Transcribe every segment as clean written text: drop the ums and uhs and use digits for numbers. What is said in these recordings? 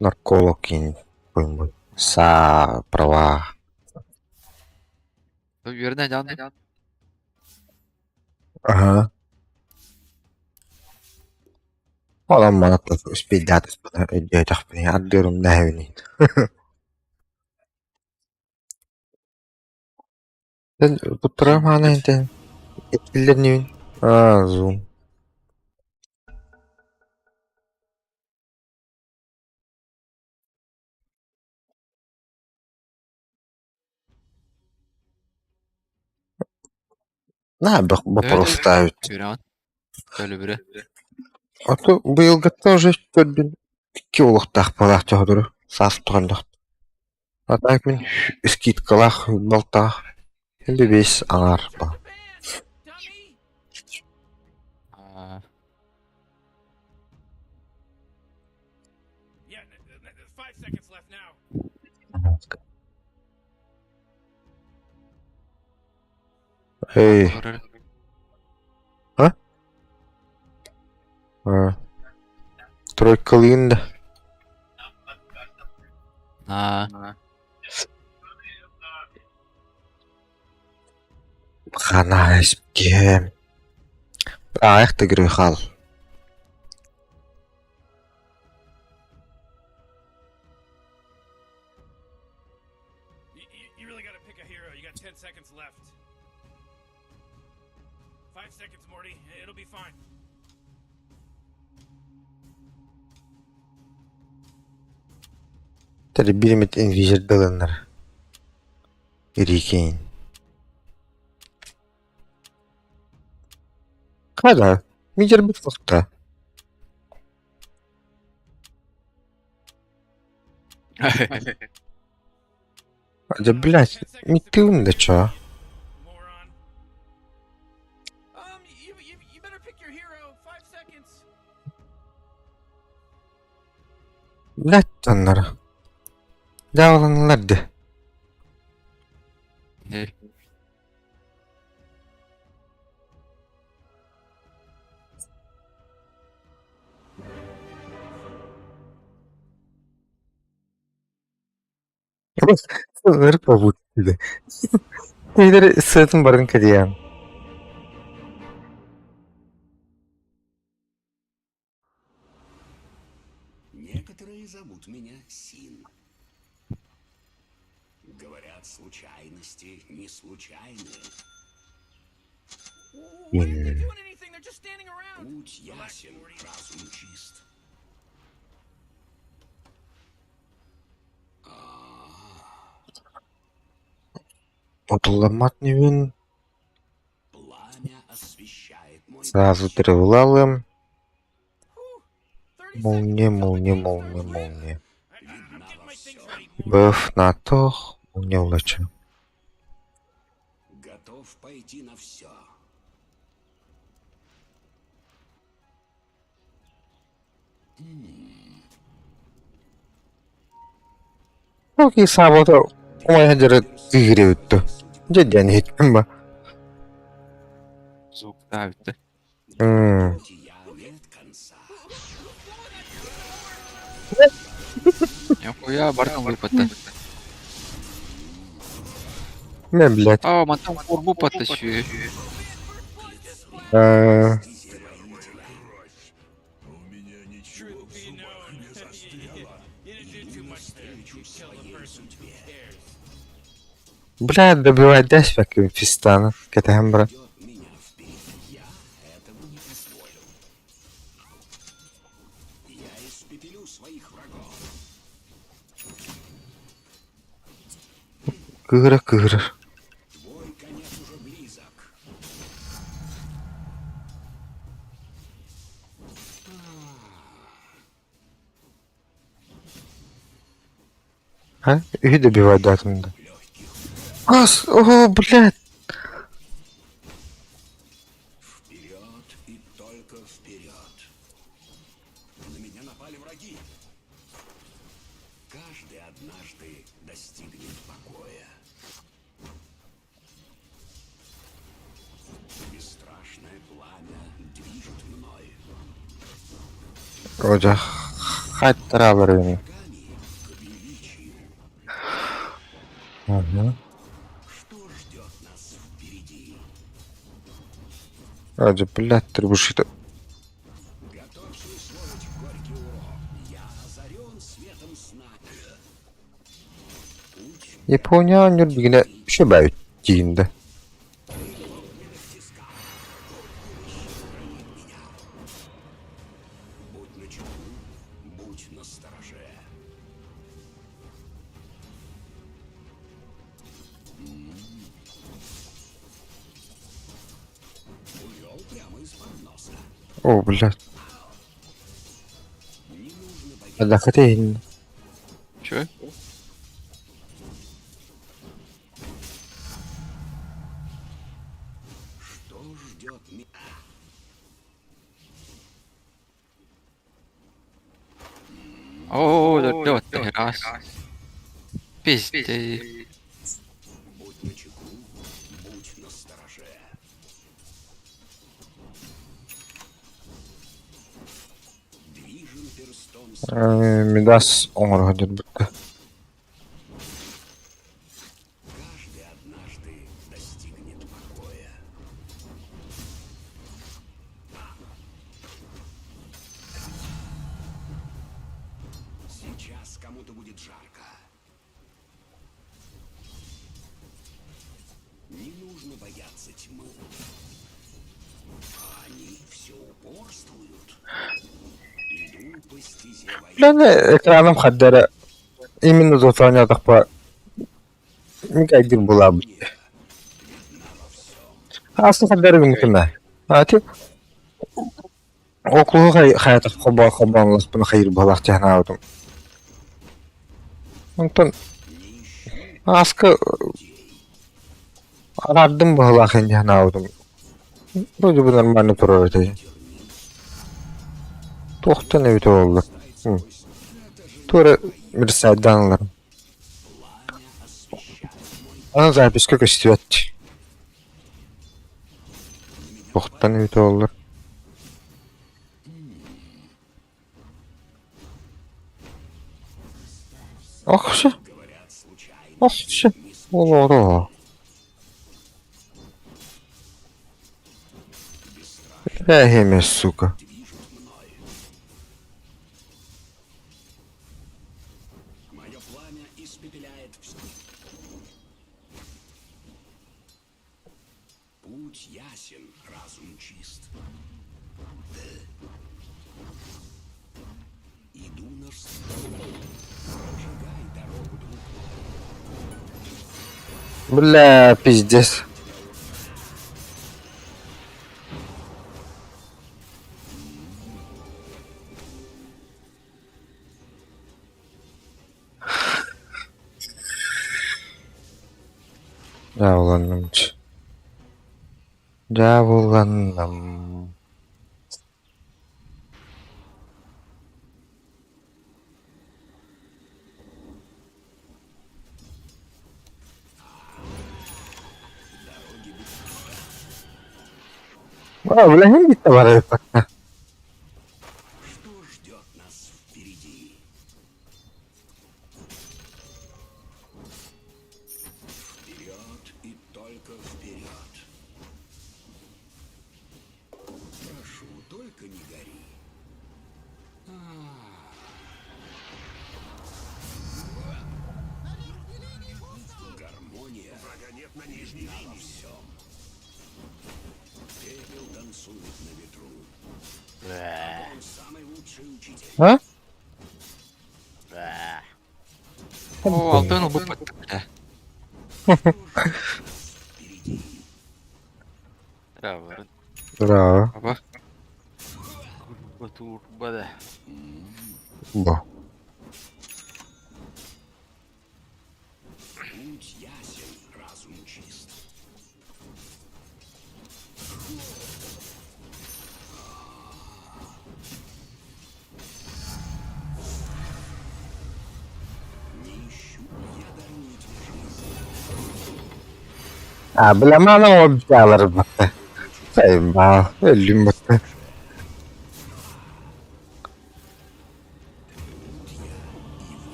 Нарколог какой-нибудь. Права. Верно, Ян. Ага. Adam bana spiedät ideoita niin addirum nähnyt. Sen puttaramaan näin etkilen Zoom. Näin просто. Верно. Böyle biri. Аты быйылгатта уже көрдүн 2 улуктак балак жогдуру сасып тургандык. Атак мен скидкалах балта. Енді 5 аңар ба. Эй. А? Тройкалыйын да. Ғана эспке. Аяқты кірі қал. You really gotta pick a hero. You got 10 seconds left. 5 seconds, Morty. It'll be fine. Tabii bilimit envizir dalanır. Erikeğin. Kada. Мижер bir nokta. Acaba блядь, не ты умный чё? Moron. You better pick your hero. 5 seconds. Блядь tanrı. Dağlanırlardı. Sınır kabul dedi. Neyleri sırtın barın kadiyan. Некоторые зовут меня Син. Говорят, случайности не случайные. Why aren't they doing anything? They're just standing around. Путь ясен, разум чист. Отламат невин. Пламя освещает мой Сразу перевлалым. 30 Молния, seconds. молния, молния, молния. I'm getting my things ready. Бэф на тох. Молния улача. готов пойти на все. Okey sabahda olaya göre игре өтті. Жеден еттім ба. Звук, да, bitti. Бытия нет конца. Нихуя, бортом выпадта. Ne блядь. Мантам фурбу подтащу. Truth be known, you didn't do too much there. You killed a person. Who cares? Блядь, добивать десь всякими фистана. Кетем, брат. Ведет меня вперед. Я этому не позволю. Я испепелю своих врагов. Кыгыра. Твой конец уже близок. А? И добивать датом, да. О, блядь. Вперед и только вперед. На меня напали враги. Каждый однажды достигнет покоя. Бесстрашное пламя движет мной. Hoca. Hayt tarafları beni. Врагами Угу. Что ждет нас впереди? Ради, блядь, требушит. Готовься усвоить горький урок. Я озарен светом сна. Путь Япония нербигine şey bayıt diyinde. будь начеку, будь настороже. Увел прямо из-под носа. О, блядь. Не нужно бояться. Адахатейн. Чё? Что ждет меня? О, вот ты раз. Пиздец. Будь начеку, будь настороже. Движем перстом Midas oңор hadir bitti. каждый однажды достигнет покоя. Сейчас кому-то будет жарко. Не нужно бояться тьмы. А они все упорствуют. Иду по стезе войны. Lan ekranım haddere. Именно зотanya takpa. Mikaydir bula bu. Asıl haddere gümkünme. Ati. Okluğu hayata xobanlıq bunu xeyir balaq cəhna aldım. Ondan askı aradım balaq cəhna aldım. Böyle bu normalni turar edeceğim. Toxtan evde oldu. Tuğra bir saydan alırım. Ana записка көстүөт. Тоқтан evde olur. Акшы. Акшы. Олоро. Эмес, сука. Мое пламя испепеляет все. Путь ясен, разум чист. Иду на прожигай дорогу друг. Бля, пиздец. Javlandım. Javlandım. Бля, не gitti bana yapakta. Что ждет нас впереди? Вперед и только вперед. Прошу, только не гори. Гармония. Врага нет на нижней линии. Во всем. Пепел танцует на ветру. Он самый лучший учитель. Ha? О, алтын бы подтопля. Впереди. Bravo. Bravo. Baba. Turba da. Bu. Путь ясен, разум чист. Не ищу, я дарую тебе жизнь. Bilemem o bir alır baktı. Sayın bağ. Ölüm baktı.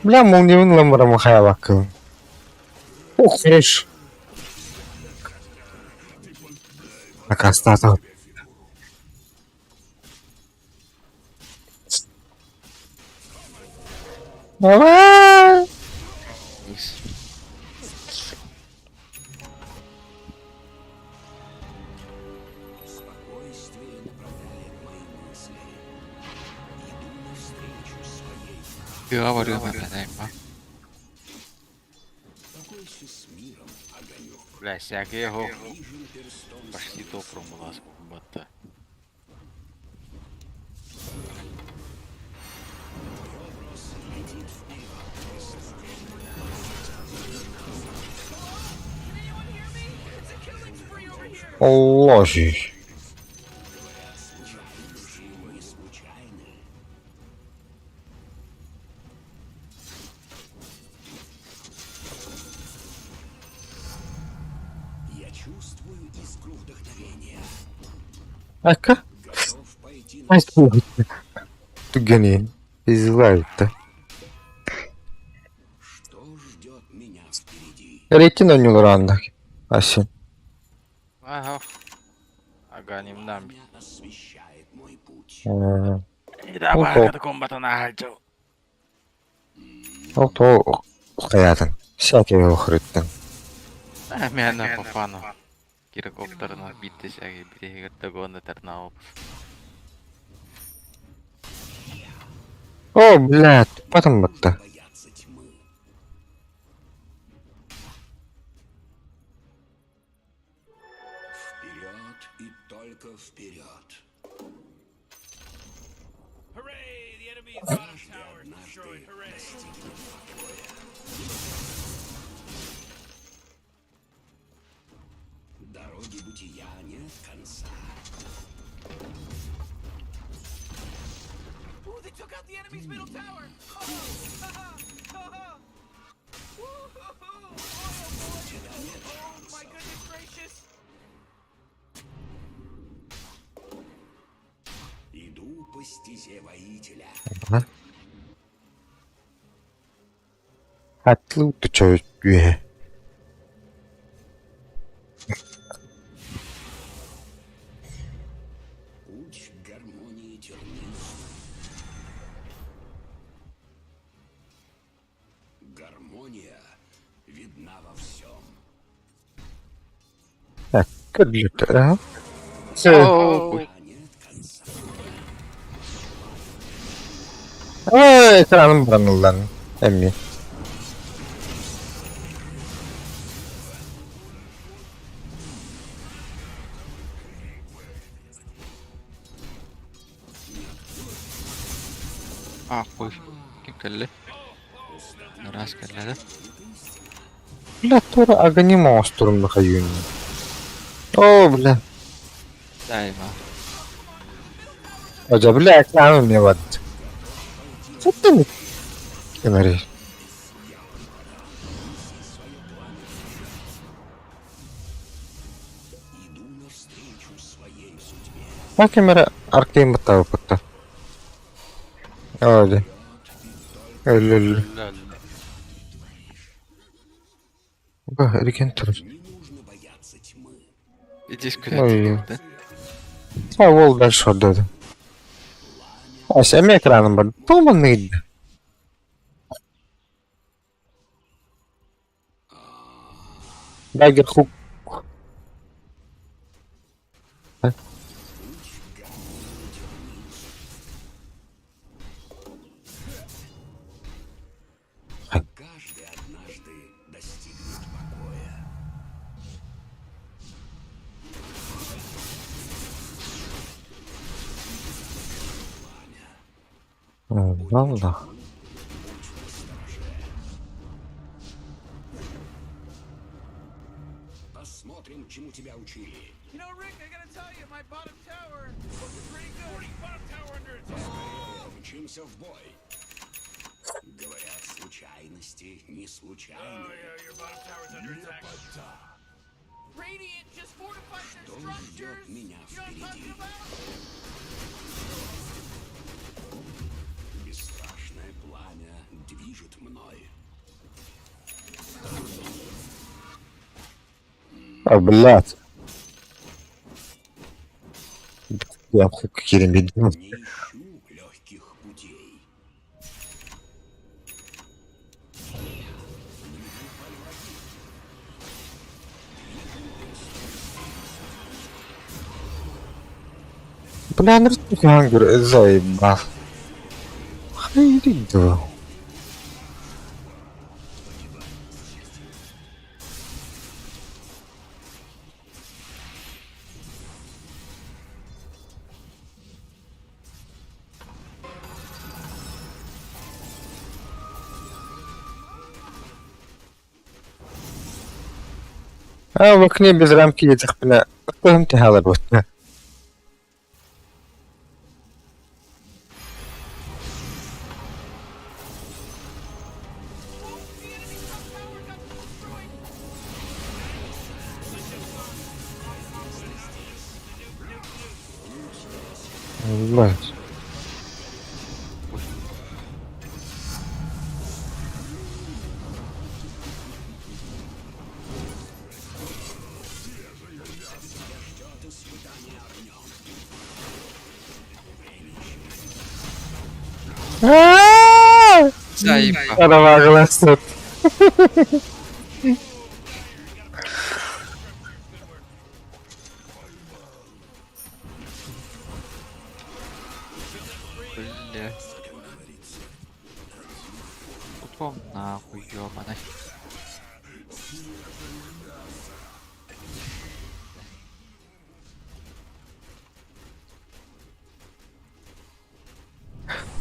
Бля, молниевый ламбаром хая баккы. Ух, хорош. Так, остаток. Давай! Низ. Спокойствие направляет мои мысли. Иду навстречу своей. Говорю, наверное. Покойся с миром, огонек. Бля, всякие его Нижним перстом почти то промылась комбата. Ложи. не случайны. Я чувствую искру вдохновения. Ака? Готов пойти на Ай, слухай. Тугани. Излайта. что ждет меня впереди. Рейтина нюлранда. Асин. Ага. Аганим нам. Меня освещает мой путь. И давай, Ого. когда комбата нахальчу. Ото хаятын. Всякие охрыттын. Мен по фану. Гирокоптерна битти всякие берегер догоны тернауп. О, блядь, потом это. Бояться тьмы. Вперед и только вперед. Hooray! The enemy's bottom tower is destroyed. Hooray! Дороги бытия нет конца. Ooh, they took out the enemy's middle tower! Oh, Woo-hoo-hoo. Oh, my goodness gracious! Иду по стезе воителя. Атлу ты чё, Путь к гармонии тернист. Гармония видна во всем. Так, кыдлыты, а? Оу. А нет конца. Ой, экраным бранылдан. Эмми. Ахуй. Kim келли? Раз келледі. Бля, тура аганима остурумда хаюн. О, бля. Дайма. Оджа, бля, экраным мне вад. Что ты не... Кинари. Иду навстречу своей судьбе. Как камера аркейм баттава патта. Оди. Лёль. Лол. Ба, рекентур. Не нужно бояться тьмы. Иди Ой. скрыть, да? А, вол дальше отдады. А, семи экраном бар. Томанный. Дагер хук. Каждый однажды достигнет покоя. Ладно. Посмотрим, чему тебя учили. You know, Rick, I gotta tell you, my bottom tower looking pretty good. Bottom tower under attack. Мчимся в бой. Говорят, случайности не случайны. Oh, yeah, your bottom tower's under attack. Radiant just fortified their structures. You меня know what I'm talking впереди? about? Бесстрашное пламя движет мной. А, блядь. Я хук керемет. Не ищу легких путей. Бля, ну что хангер, заебал. Хайриду. А в окне без рамки этих, бля. Кто им тягал вот, бля? Блядь. Заебал. Подаваглась тут. Бля. Тупом нахуй, ёбаный.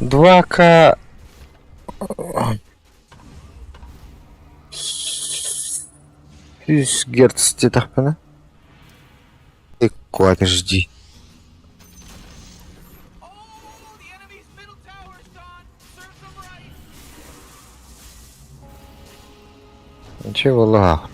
Два к 100 герц детах, бля. Ты куда жди. Oh, the enemy's middle tower's gone. Serves them right. Ничего, лагут.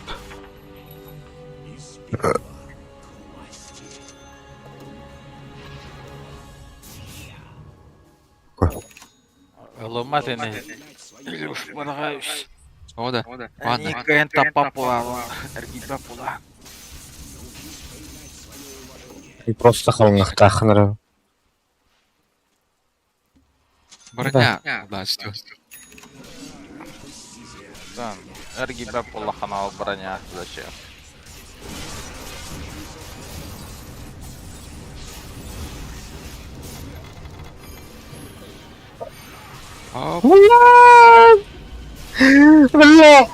Ломати не. Шмаргаюсь. О, да. Ладно. Никента попала. Эргита пула. И просто холмах тахнера. Броня. Да, что? Да. Эргита пула ханал броня. Зачем? Оп. Бля!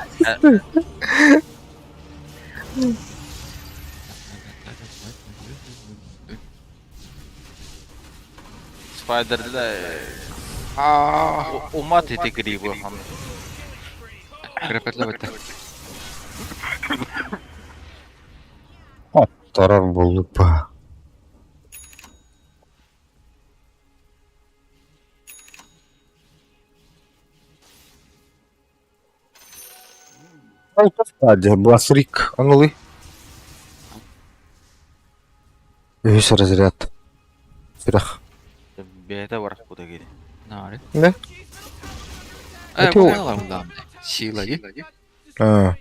Спайдерде. Умат ити грибы хам. Репетлеп etdi. Тарар болды па. Hadi Басрик, анулы. Весь разряд. Сирах. Бета бар куда киди. Нари. Да? Это Это уйламда. Сила ди. А,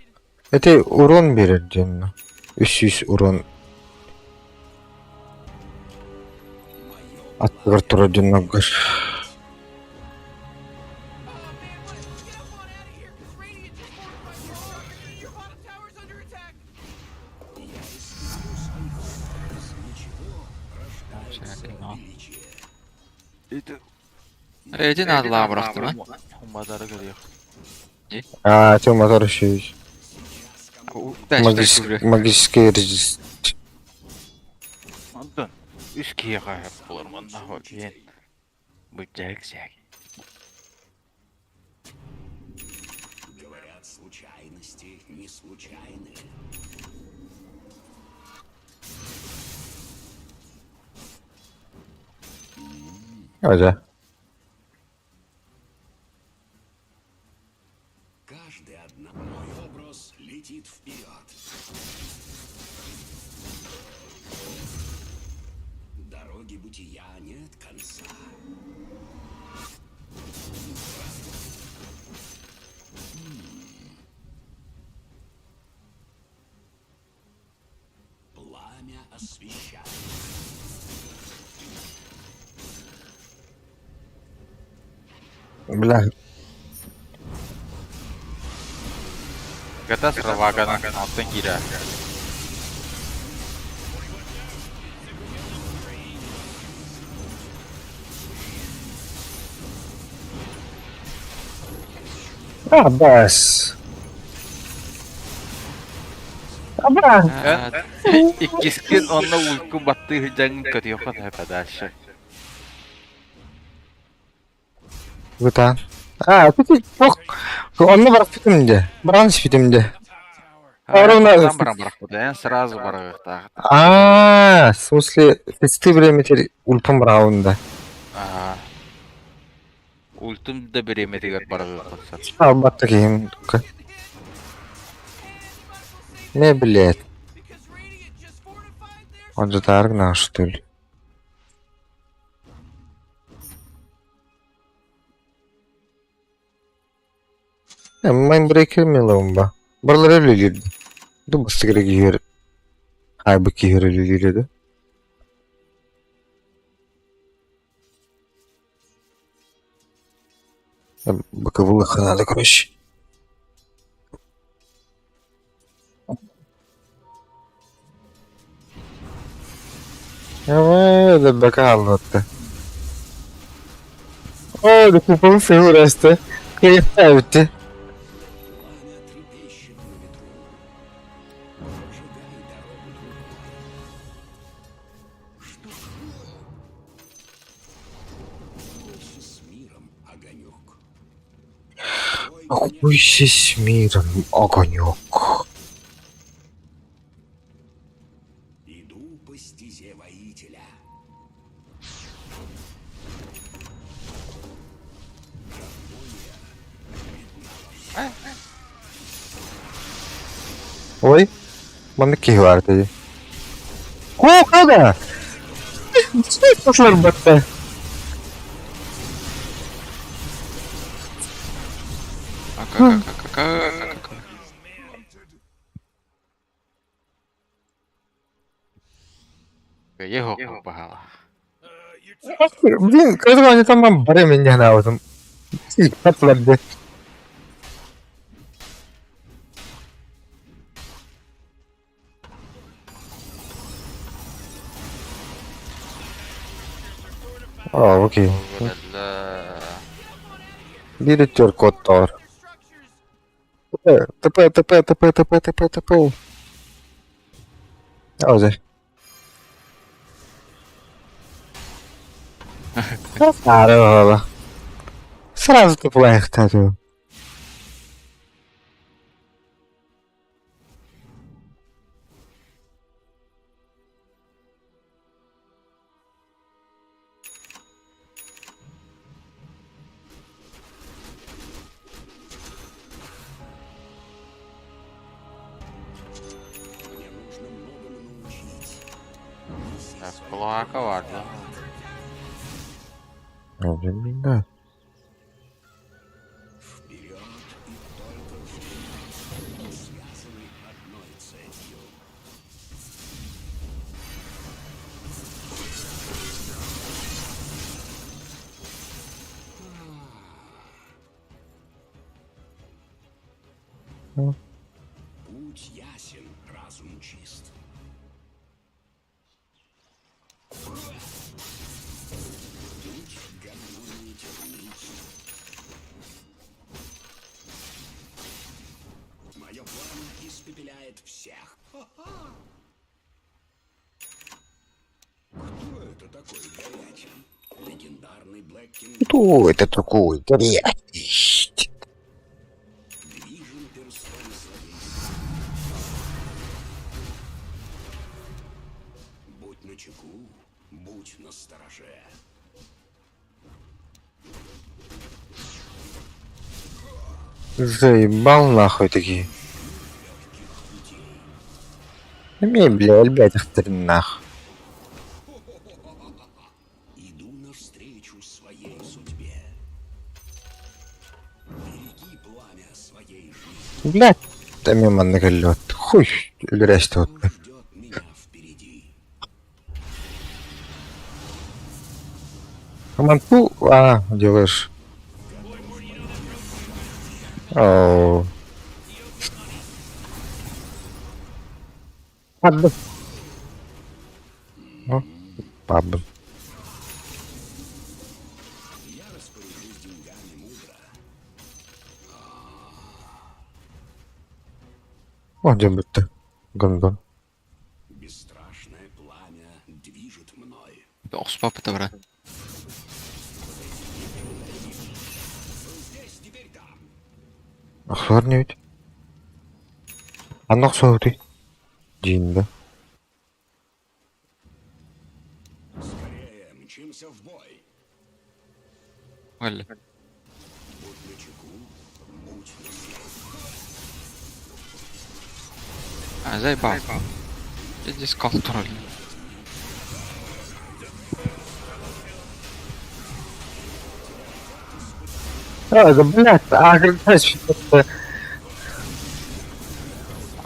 это урон берет денно. 300 урон. От вертура денно гаш. Эти надо лабрахты, ма? Умбадары görüyor. А, те мотор еще есть. Дальше Магический резист. Ondan üst kiye kayıp bulur bunda o diyen. Bıçak sak. Говорят, случайности не случайны. Hadi. Каждый одна. Мой образ летит вперед. Дороги бытия нет конца. освещать. Бля, Гата сраваганың алтын кире. бас. Аба. Иккискен онна улку батты хыжаңын көтіоқын хөпәдәші. Гутан. Пити, ох. Онны барак питимде. Бранш питимде. Арона. Баран барақ бұды, сразу барағықтағы. В смысле, ты время теперь ульпам раунда. Ультым да береметігер барағықтақсар. Албатта кейін. Не, блядь. Он же Таргна, что ли? Майнбрейкер меломба. Барлар өлеледі. Дубасты керек егер. Айбы кейер өлеледі. Боковых надо, короче. Да бакалотта. О, да купол фигураста. Кайфаете. Пламя трепещет на ветру. Зажигай дорогу другой. Что ж? Бойся с миром, огонек. Ой, Охуйся с миром, огонек. иду по стезе воителя. Ой, bana ki var dedi. O kadar. Sıfırlar battı. Его погала. Блин, когда они там времени на этом. Sıfırlar. Окей. Директор Коттор. ТП. Аузе. Здорово. Сразу тупая статую. Мне нужно многому научить. Плака, ладно. Да. Вперед и только вперед. Связаны одной цепью. Путь ясен, разум чист. Путь гармонии тернист. Мое пламя испепеляет всех. Кто это такой горячий? Легендарный Блэккинг Кто это такой? Дрянь. движим перстом своей. Будь начеку, будь настороже. Заебал нахуй такие. Бля, блядь, их нах. Иду навстречу своей судьбе. Береги пламя своей жизни. Блядь, там мимо наголет. Хуй, грязь тут. Ждет меня впереди. Манту, делаешь. Оу. Паб. О, паб. Я распоряжусь деньгами мудро. О, где бы ты? Гондон. Бесстрашное пламя движет мной. Дос папа-то, брат. Здесь, теперь там. Ахлар не ведь? Аннок соғыты. Дейін да. Скорее, мчимся в бой. Өлі. Будь начеку, будь Заебал. Иди с контроль. Да, блядь, что-то...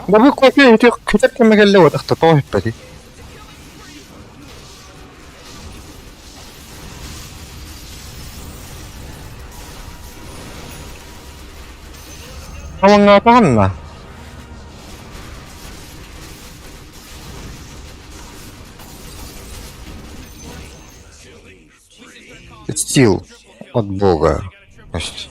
Да вы кофе, это кто-то кемегелле вот, кто то пойти. Он на танна. Стил от бога. Значит.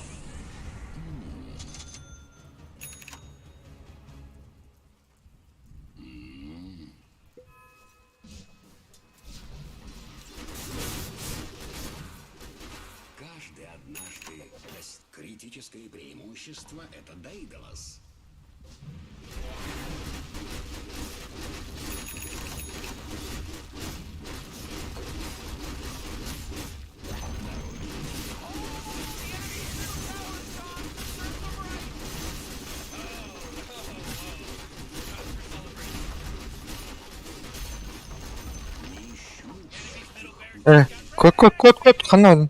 каждый однажды даст критическое преимущество. Это Дейдалас. Кот, хана.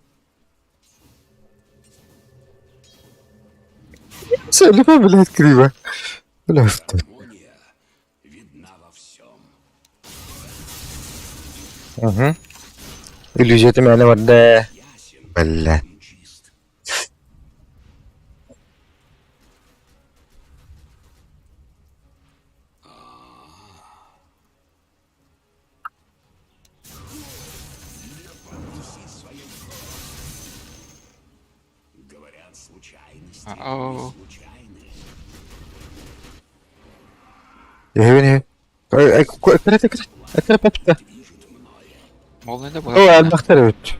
Все, либо, блядь, криво. Блядь. Гармония видна во всем. Угу. Иллюзия-то меня вот да. Ясен, Бля. чист. Говорят, случайности Ау. не случайны. Я не. Акра папта. Молны да О, болады. Альбахтарович.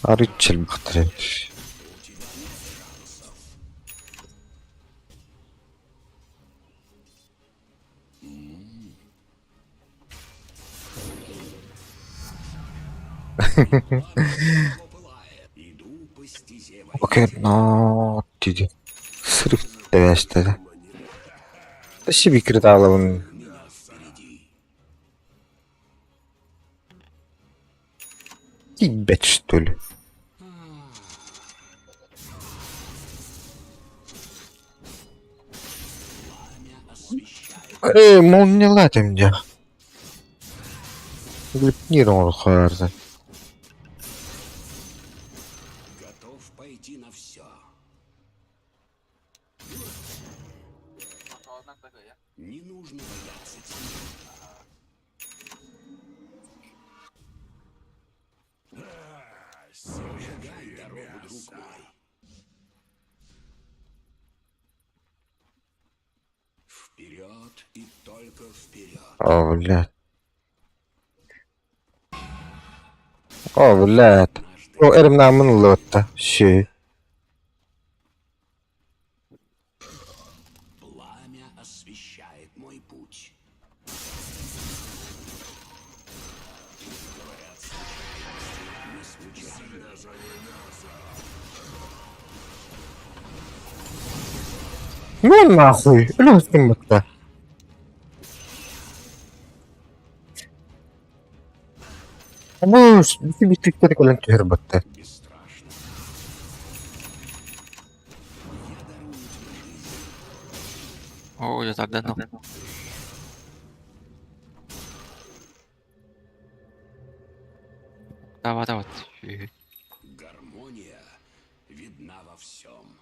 Арыч Альбахтарович. Иду по стезе Окей, но тиди. Сырык девястеді. Спасибо, Кирдаловын. меня впереди. Ебать, что ли? Мол, не латим где. Глипнировал хуярда. Готов пойти на все. Не нужно бояться тебя. Зажигай дорогу, друг мой. Вперед и только вперед. О, блядь. О, блядь. Ну, эрим намын лотта. Щи. Пламя освещает мой путь. Говорят, случайности не случайны. Ну нахуй. Ну, с кем это? Ну, тебе ты кто такой ленту батта? Бесстрашно. О, я так давно. Давай. Гармония видна во всем.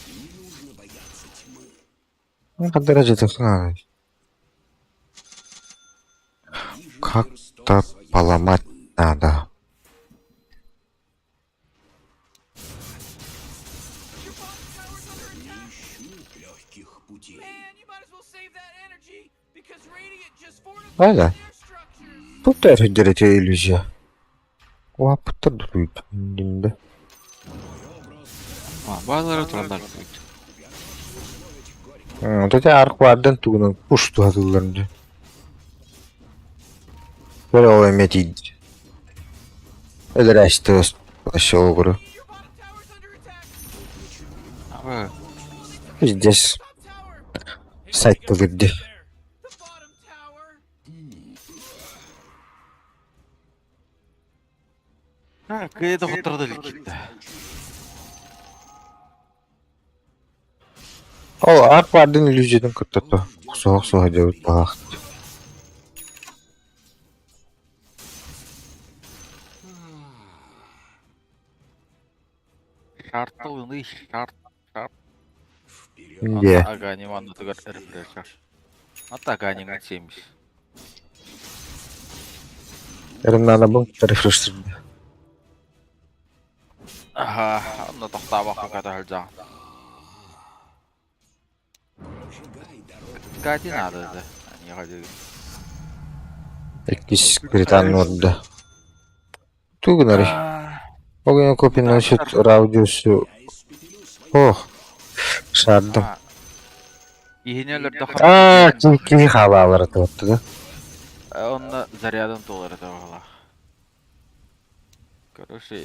Не нужно бояться тьмы. Подожди, надо Вижу как-то мир своей поломать судьбы. надо. Your bottom tower's under Не attack. ищу легких путей. Man, you might as well save that energy because Radiant just Öyle. fortified their structures. Bu da derece illüzya. Uapıtta duruyor kendinde. Bazıları turlar. Dedi arkalardan tuğunun puştu hazırlanınca. Böyle o emetiydi. Öyle açtı aşağı yukarı. Your bottom tower's under attack. Abi Здесь Top tower. сайт повыйди. The bottom tower. kıyıda oturdu likitde. O arkalardan illüzyadan kırtıttı. Soğuk soğuk cevap bak. Şartlı oyunu şart. Вперед. Где? Agani vanna tugar refresher. Hatta Agani geçeymiş. Yarın надо был рефрешерді. Aha, onda toxta bakma kadar hılca. Прожигай дорогу. Gati надо da. Hani hadi. Eklis Britan'ın orada. Tuğun arı. O gün kopya насчет радиоsu. Я испепелю свои Oh. Sardım. İğnelerde Kim havaları tuttu da. Onda зарядом доллара давала. Короче,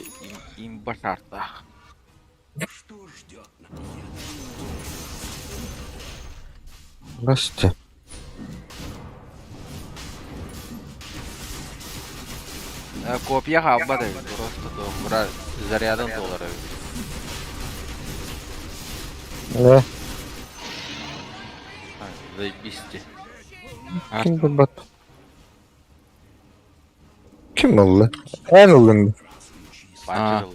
имба шарта. Что ждет нас? Nasıl? Копия хаба да, просто до зарядом доллара. Ne? Заебись. Kim bu bat? Kim oldu? En ulundu. Пачерил.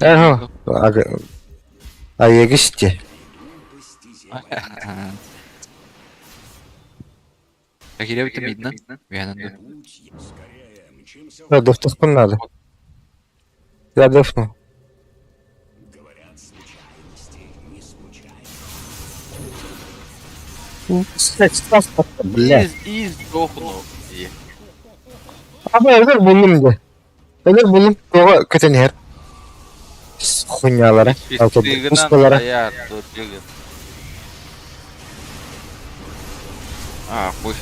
Erho. Ayak işte. Какие у тебя видно? Вянанды. Путь я- Скорее мчимся в- Ya dostum надо. Я дефну. Говорят, случайности не случайно. Бля. И сдохнул. Ama öyle buldum de. Öyle buldum. Doğa kötü yer. Hunyalara. Фистыгынан Ustalara. стоят тут двигают. Хуй.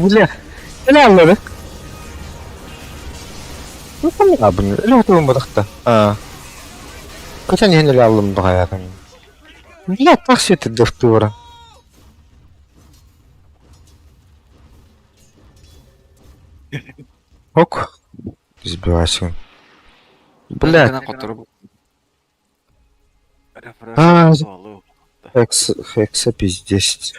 Bля. Ne anladı? Nasıl ya bunu? Öyle hatırlamadık da. Ha. Kaçan yerleri aldım da hayatım. Bля, так все это довтора. Ок. Сбивайся. Бля, хекса пиздец.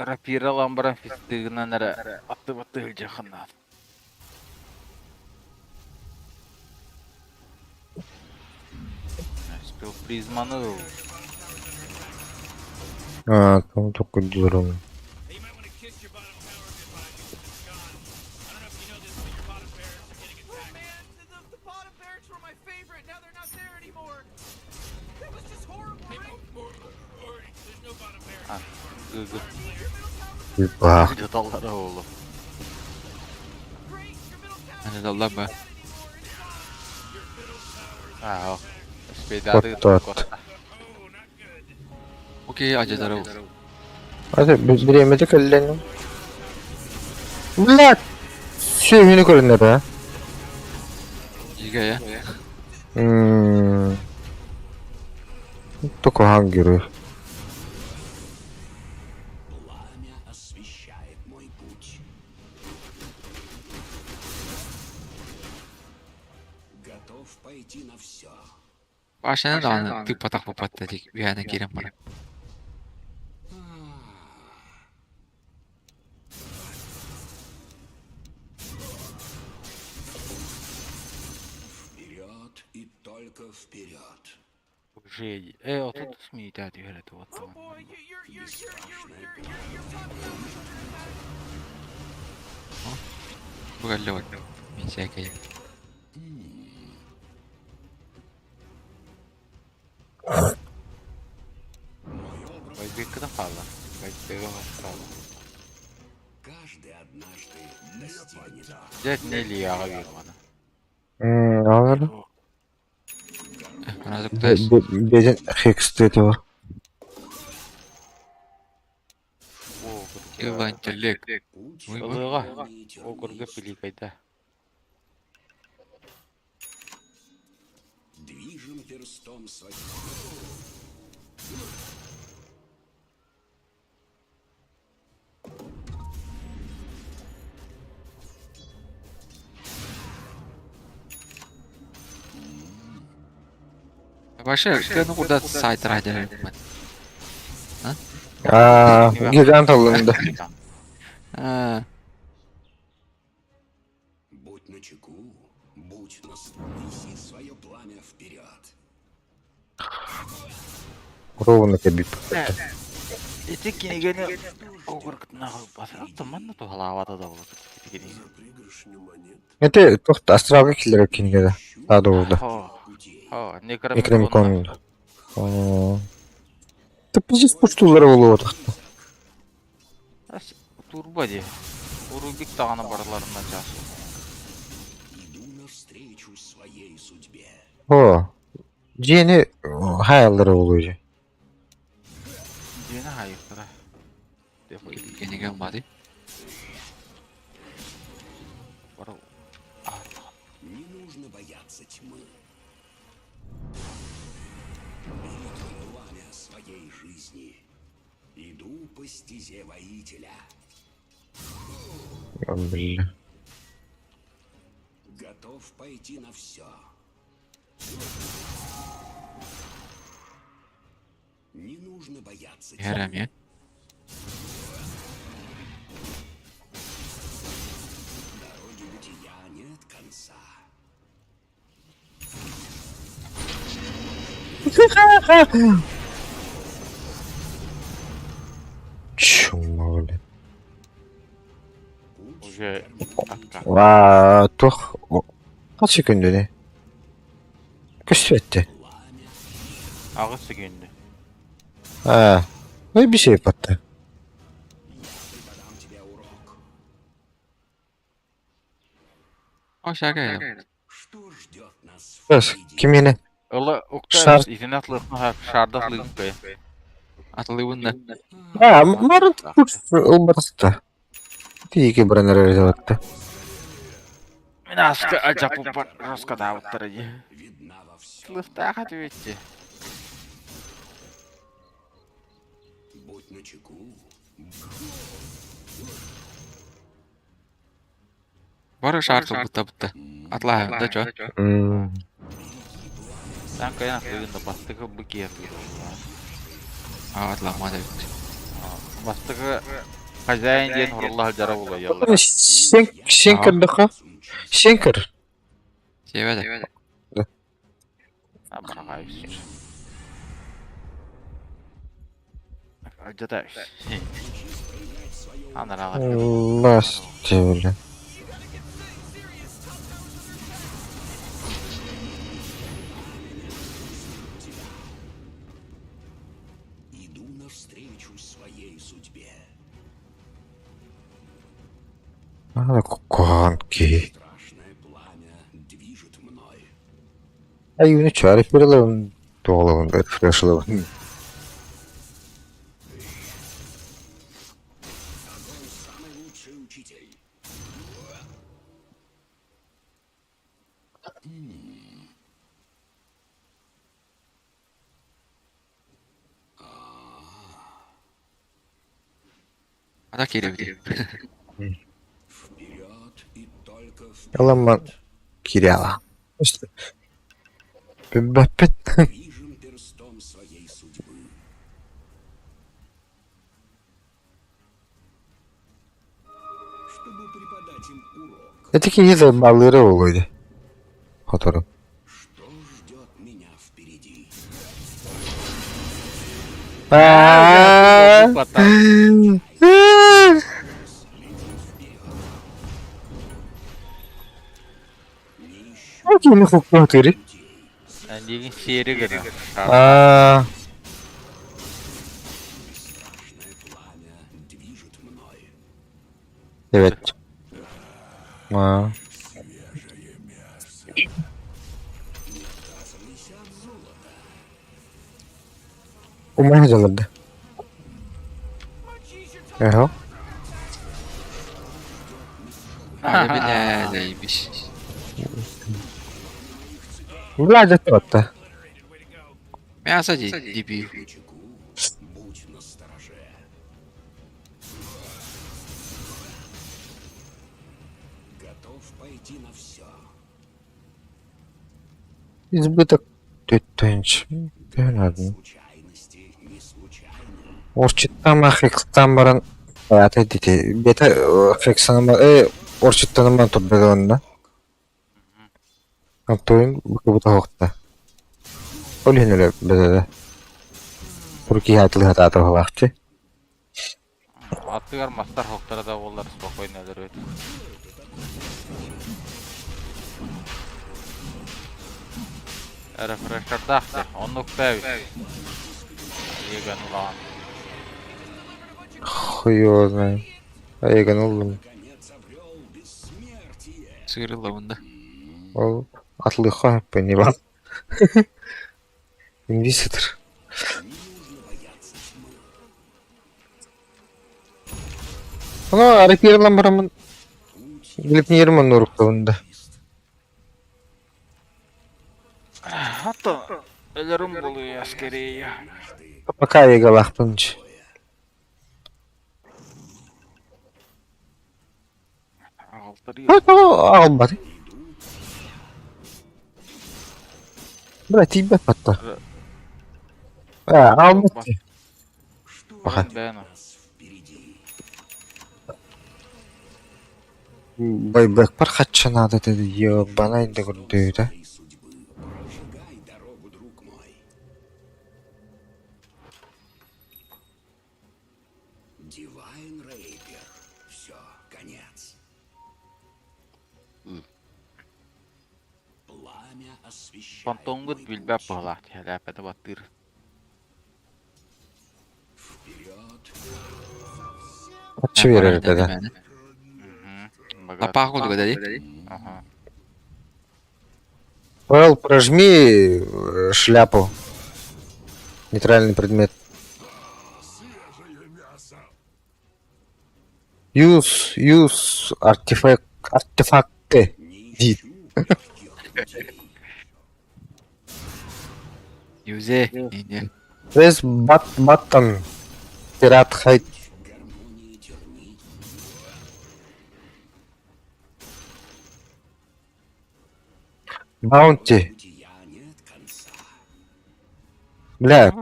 Рапира ламбаран фистыгынан әрі атты-батты жақыннан. Спел призманы. А, там только дуром. Hey, you might want to kiss your bottom tower goodbye. I don't know if you know this, but your bottom barracks are getting attacked. Man, the bottom barracks were my favorite. Now they're not there anymore. That was just horrible, right? There's no bottom barracks. Гыгы. Your middle tower's Бах. Деталлары олу. great. Your middle tower's Hani dallar mı? not anymore. Aa, спейдады. Вот. Окей, acıları ol. Hadi bilemedik ellerini. Bля. Sövünü görün be. Hikaye. Только хангеры. Пламя освещает мой путь. Готов пойти на все. Başına da anı tıp patak papat dedik. Bir yana girin bana. Вперед и только вперед. Şey, otuz mu iyiydi hadi öyle de Oh otu. boy, you're talking about Bu geldi bak. Bir şey kayıp. Ой, bir kadar fazla. Belki fazla. Каждый однажды достигнет. Jet neli yağı bir bana. Ağır. Bana zıplayız. Becen hexteti var. Yılançılık. Путь Mıyığa. нетерпеливый. O kurgu pili kayda. Движем перстом своим. Başa, sen burada site rider. Gigant alındı. Ha. Будь начеку, будь неси свое пламя вперед. Ровно кабip. Etik yine gene o kurgutuna basar. Tamam da halавада da olur. За пригоршню монет Это тохта астралга киллер кингеде. Daha doğrusu. Ha. путей. Ha, Necronomicon. Tıp bizi spuştuları oluyor. Turbo diye. Urubik dağına barlarından çarşı. Иду навстречу своей судьбе. O. Yeni hayalleri oluyor. Yine hayır sıra. Defol yeni gelmedi. Var o. Не нужно бояться тьмы. Берите пламя своей жизни. Иду по стезе воителя. Блин. Готов пойти на все. Не нужно бояться тьмы. Yarım ya. Дороги бытия нет конца. Чума, блин. Уже akka. Tuh. Kaç секунду ne? Köstü. Ağız gündü. Ha. Ve bir şey yaptı. Преподам тебе урок. O şaka ya. Что ждет нас Kız. впереди? Kim yine? Ola ukta Şart. izin atlıqma hep şardaklığın koy. Atlığında. Ha, marın olmadı. Tiki buranı rezattı. Наска acapı roska da uttırıcı. Видна во всем. Sılıfta hadi bitti. Будь начеку. Barı şartı butta. Atla da ço. Sen kayan atlığında bastığı bu giyer bir oldu. Atlama da bitti. Bastığı Хозяин ден хурлах жара болой яллар. Şenker daha. Şenker. Sevede. Bana üstür. Acaba Anlar ağır. Nasıl öyle? Иду навстречу своей судьбе. Конки. Страшное пламя движет мной. Ayını çağırıp verelim. Doğalım da flaşlı. Огонь самый лучший учитель. Ada kirevdi. Вперед и только вперед. Yalan Kiryala. İşte Bilmepet. Движем перстом своей судьбы. Чтобы преподать им урок, Etiki yine balları oluyordu. Fotoğraf. что ждет меня впереди. Aaaa. Потом. Okey mi hukuk hatırı? Ligin şehri gene. Aa. Страшное пламя движет мной. Evet. Aa. Umarım alırdı. Eho. Bile neymiş. Владя тот-то. Мясо дебил. Чеку, будь настороже. Готов пойти на все. Избыток. Тютенч. Понятно. Случайности не случайны. Орчиттан ахикстан баран. Ата дите. Бета хексанама. Орчиттанаман турбедонда. Антоин букута хокта. Олинеле безеде. Турки хатлы хатата хавахчы. Attыгар мастар хоктара да олар спокойно өлөрөт. Рефрештердахты, оннук бәбис. Еган улан. Хуй его знает. А я ганулдум. Конец обрел бессмертие. Сырылауында. Ол атлыха понимал. Инвизитор. Не нужно бояться тьмы. Ну, арапирlan барамын. Билip не ерман уруктабында. Хатта өлөрүм болуу аскери. Пока я галахпынчы. Албады. Бля, тебе патта. Албады. Пока. Нас впереди. Байбек бар хатча надо dedi. Ёбана инде көрдү да. Твоей судьбы. Прожигай дорогу, друг мой. Дивайн Рейпер. Все, конец. Пламя освещает Фантонгут мой билбеп путь. баглах, хәләпәте баттыр. Вперед. Хатча verir dedi. Лапах oldu dedi. Ага. Павел, прожми шляпу. Нейтральный предмет. Use артефакты. Не ищу легких путей. Yüze. İndi. Press button. Пират хайт. Гармонии тернить. Баунти. Бытия нет конца. Бля.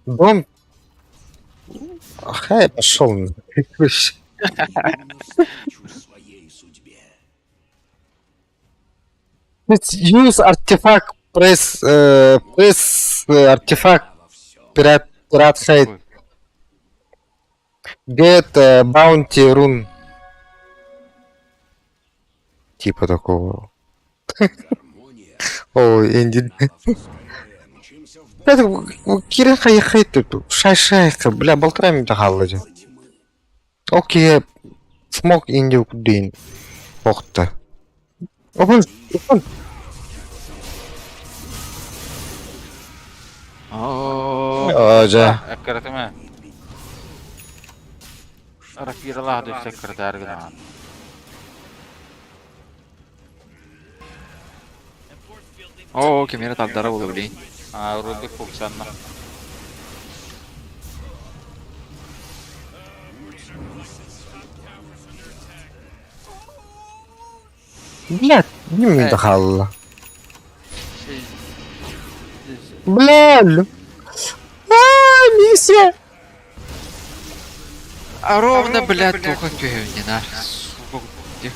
Дом. Хай, пошел. Навстречу своей судьбе. Use артефакт. Пресс артефакт. Во всем. Пират хайт. Get bounty run. Типа такого. Гармония. О, Энди. Мчимся в бой Это Кирилл хай тут. Шай-шайка. Бля, болтараем да халлади. тьмы. Окей. Смог Инди кудин. Охта. Опен. Oo. Ожа. Әккәртеме? Рапиралах дөп секретарь гына. Oo kemere taldara oldu değil. Рубик фуксанна. Блядь, не дохалла. Şey, Блядь. Миссия. А ровно, блядь, только не наш. Сука, где?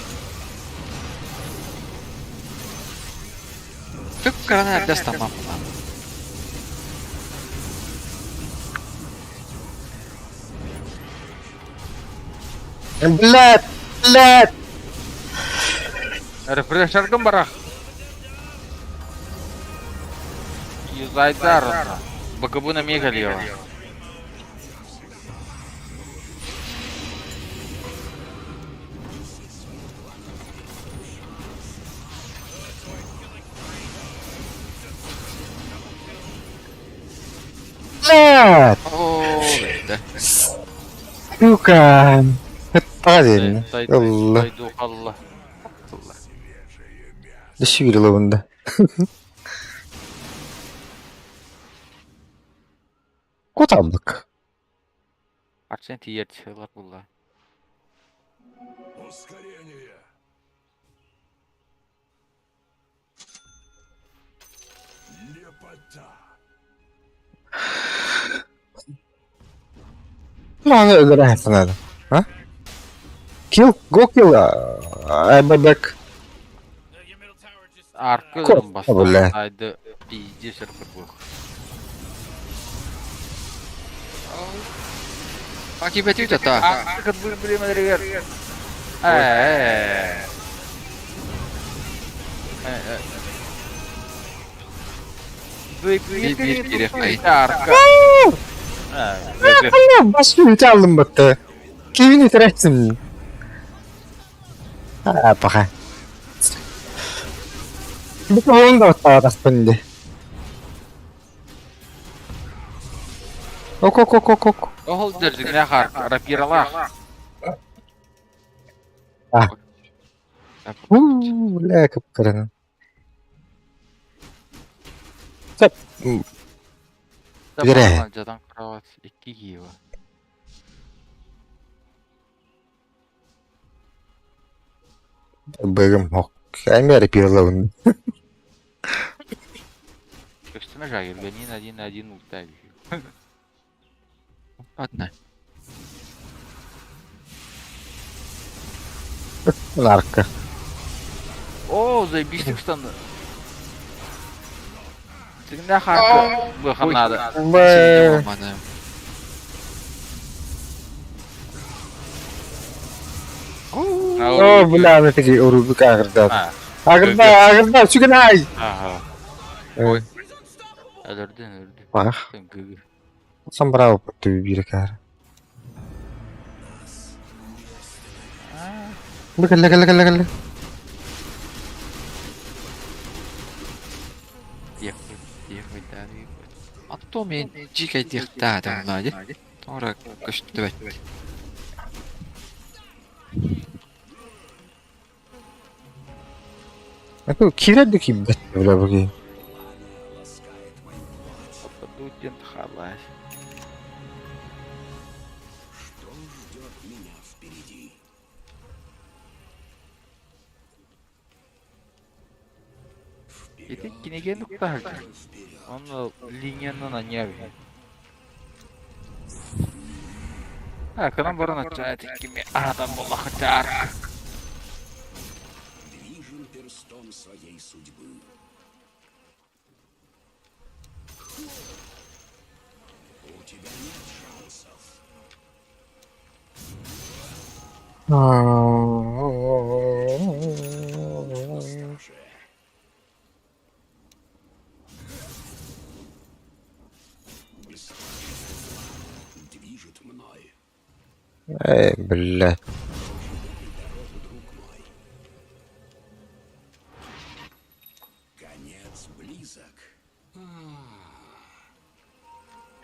Как гранат даст там? Блядь. Рефрешер кім барақ? Юзайдар онна. БКБ на Мегалева. Блядь. О, да. Сука. Падин. Allah. Сайду қалла. Düşürüyor bunda. Kotaldık. Арсен тиер тишелар бұлла. Ускорение. Лепота. Bana öldürersin hadi. Ha? Kill. Go kill. Bebek. Your middle tower just. Арқы Көп ұрын баста. бұлла. Айды пизде сірпір бұл. Погибать это так. Арқы бұл мәдірегер. Bir kere kayıt. Арқы. Başka ülke aldım baktı. Kevin itirazsın. Ha baka. Bu oyun da ortaya taktı. Ok. Ол дәржігіне қарқы. Рапиралақ. Ля кıpkırını. Sep. Біре. Жадан қырауат. 2 кейі. Бэгім ок. Әмері пирлауын. Көстіме жайырға. 1-1-1 ұлтай. Ладно. Нарка. О, заебистик станды. Сігінде қарқы бұқанады. Бэ. Olmadı. О, бля, на такие урубик агырда. Агырда, чүген ай. Ой. Әлірден. Бах. Гүгір. Сам браво ты бирек ар. Гэл. Ехай, да. А то мен жига дихта да влади. Ора көштүбөт. Aku kira du kibet bля бги. Подутин халась. Что ждет меня впереди? Еті кенеген ұқтарды. Оны линияның аньяғы. Кынан баран атчайды кеме адам болақы жарқ. Движен перстом своей судьбы. У тебя нет шансов. Остороже. Движет мной. Бля. Конец близок.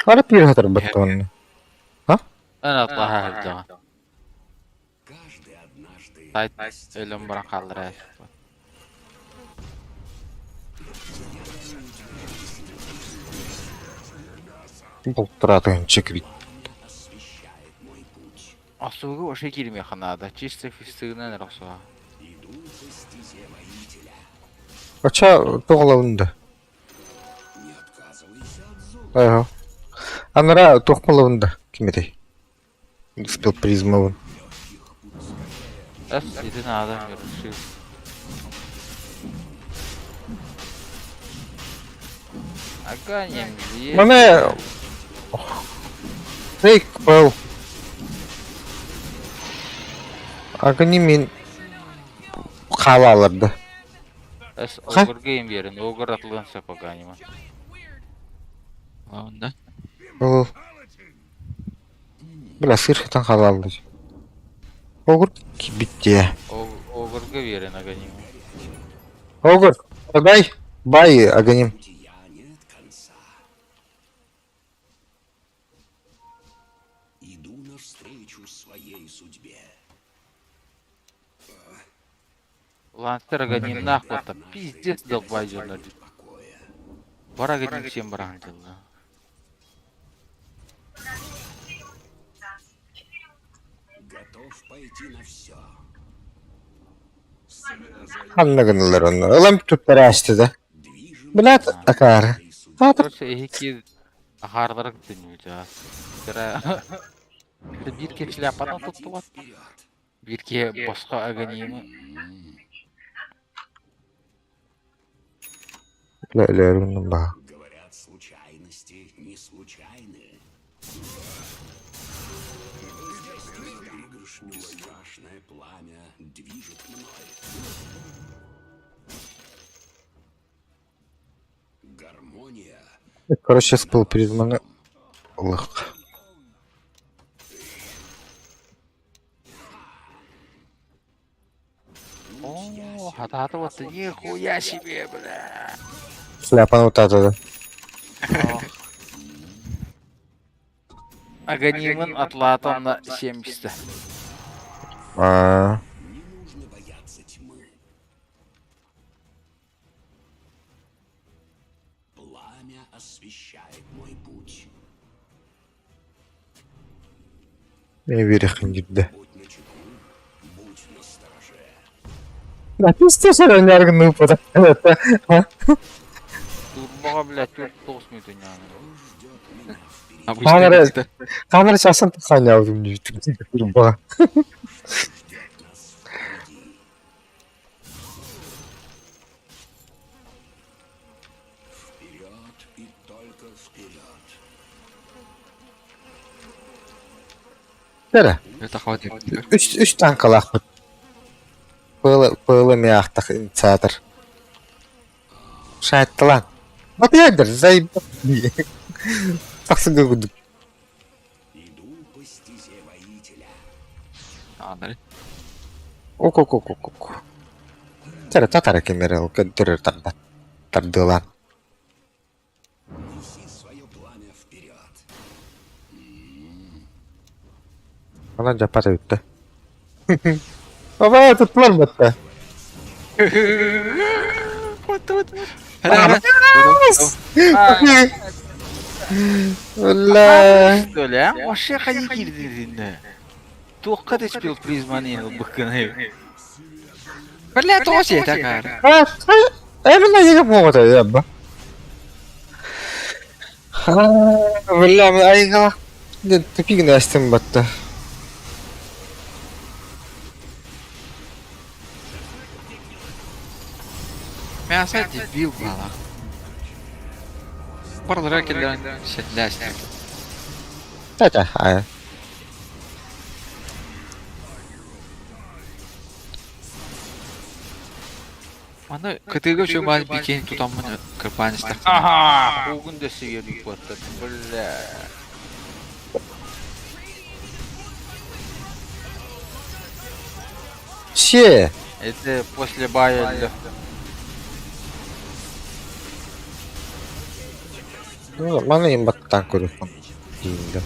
Ара пир хатар баттон. Ана атlaha haljağa. Каждый однажды Сайт ölüm bırak kaldır ya. Бұл тұратын чеквит. освещает мой путь. Асуғы оша келмей қанады. Чисто фистігінен рақсуға. Иду по стезе моей Оча тоголовунда. Не отказывайся от золота. Ага. Анара тохмаловунда. Кимедей. Спел призмовун. Эс, иди надо, решил. Аганем, есть. Мане... Фейк пэл. Агани мен... Халаларды. Эс, Ха? огыр гейм берін, огыр атылғанса поганима. Ладно. Ол... Бля, сырхитан халалды. Огур кибитте. Огырға берін аганима. Огур, дай. Бай, аганим. Бытия нет конца. Иду навстречу своей судьбе. Ланстер аганим нахвата, пиздец долбай жонар. Покоя. Бар аганим всем баран жылы. Готов пойти на все. Аннагынылар onu. Olam tuttar açtı da. Движем Bilat akar. своей судьбе. Atır. Короче, эки ахардырык дүнүү жаас. Бира бирке шляпадан туттубат. Вперед. Бирке башка аганимы. Lölörünün bağı. Говорят, случайности не случайны. Страшное пламя движет мной. Гармония. Короче, спыл призваны. Лых. О, хататы вот нихуя себе, бля. Шляпаны вот это. Аганимын атлатом на 70. А, Не нужно бояться тьмы. Пламя освещает мой путь. не верихин gitti. Будь начеку, будь настороже. Да пиздец, он яргнул под это. Турбога, блядь, 49 дünyanın. Обычно Камера, это- камера часын тыханя алдым не bağı. Вперед и только вперед. Nere? Это хватит. Üç tane kalak mı? Pığılı miyahtak inisiyator. Şahitti lan. Batıyordur, zayıf. Taksı gögüdük. Иду по стезе воителя. Ладно. Ok. Tere tatara kemere o kadar tabat. Tardı lan. Неси свое пламя вперед. Falan capar öttü. Baba tuttular mı hatta? Valla. Öyle ha? Aşağı kadar girdiğinde. Toqqa da spil prizmanı yenil bıkkını. Бля, тоже это кар. Emine yine bu kadar ya bu. Valla ben ayıga. Tepki ne açtım battı. Мясо дебил бала. Бардыракелден шетлясты. Tata hayır. Аны кытыгы чөбал бикен тутамын кырпанышта. Aha! Bugün de seviyedik battı. Bля. Şey. Это после бая для... Bana en battan korusun. Diyeyim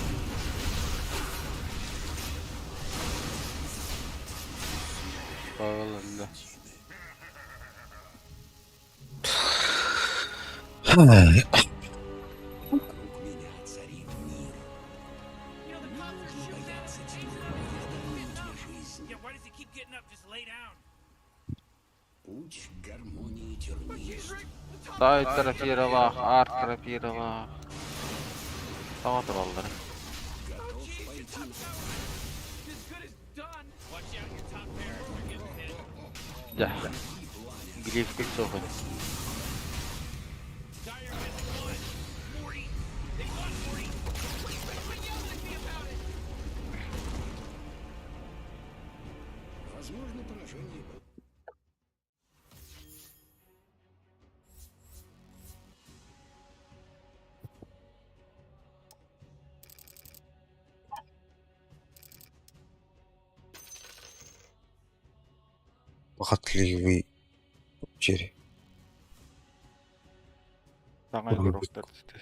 Bağlandı. Вокруг меня царит мир. You know, the cops are shooting at us. Тебе жизнь. Yeah, why does he keep getting up? Just lay down. Путь к Jeez, Rick, the top Sağ üst tarafı yere bak, art tarafı yere bak. Sağa turalları. Oh, jeez, your top tower as good as done. Watch out, your top barracks are getting hit. Ya. Glyph kız sokun. Dire has won. Morty, they won, Morty. Quit yelling at me about it. Возможно, поражение. Похотливый Джерри. Sana Oğlum, yorukta düştü.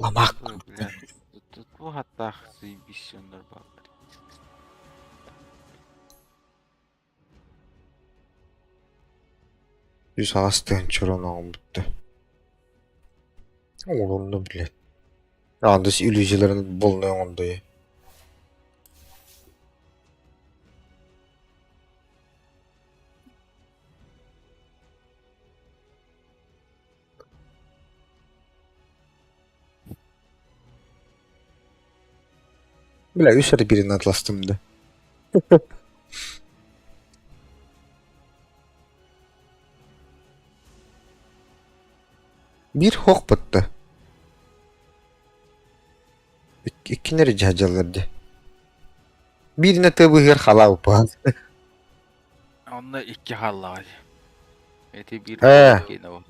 Lamak. Bilen. Bu hatta misyonlar bak. Yüz ağastığın çoranağım bitti. Oğlunu bile. Yalnız illüzyonların bulunuyor onda ya. Bile üstte birini atlastım da. Bir hok bitti. İkinci rica cahcalardı. Birine tabi her halav bağlı. Onda iki halla var. Eti bir He. gene var.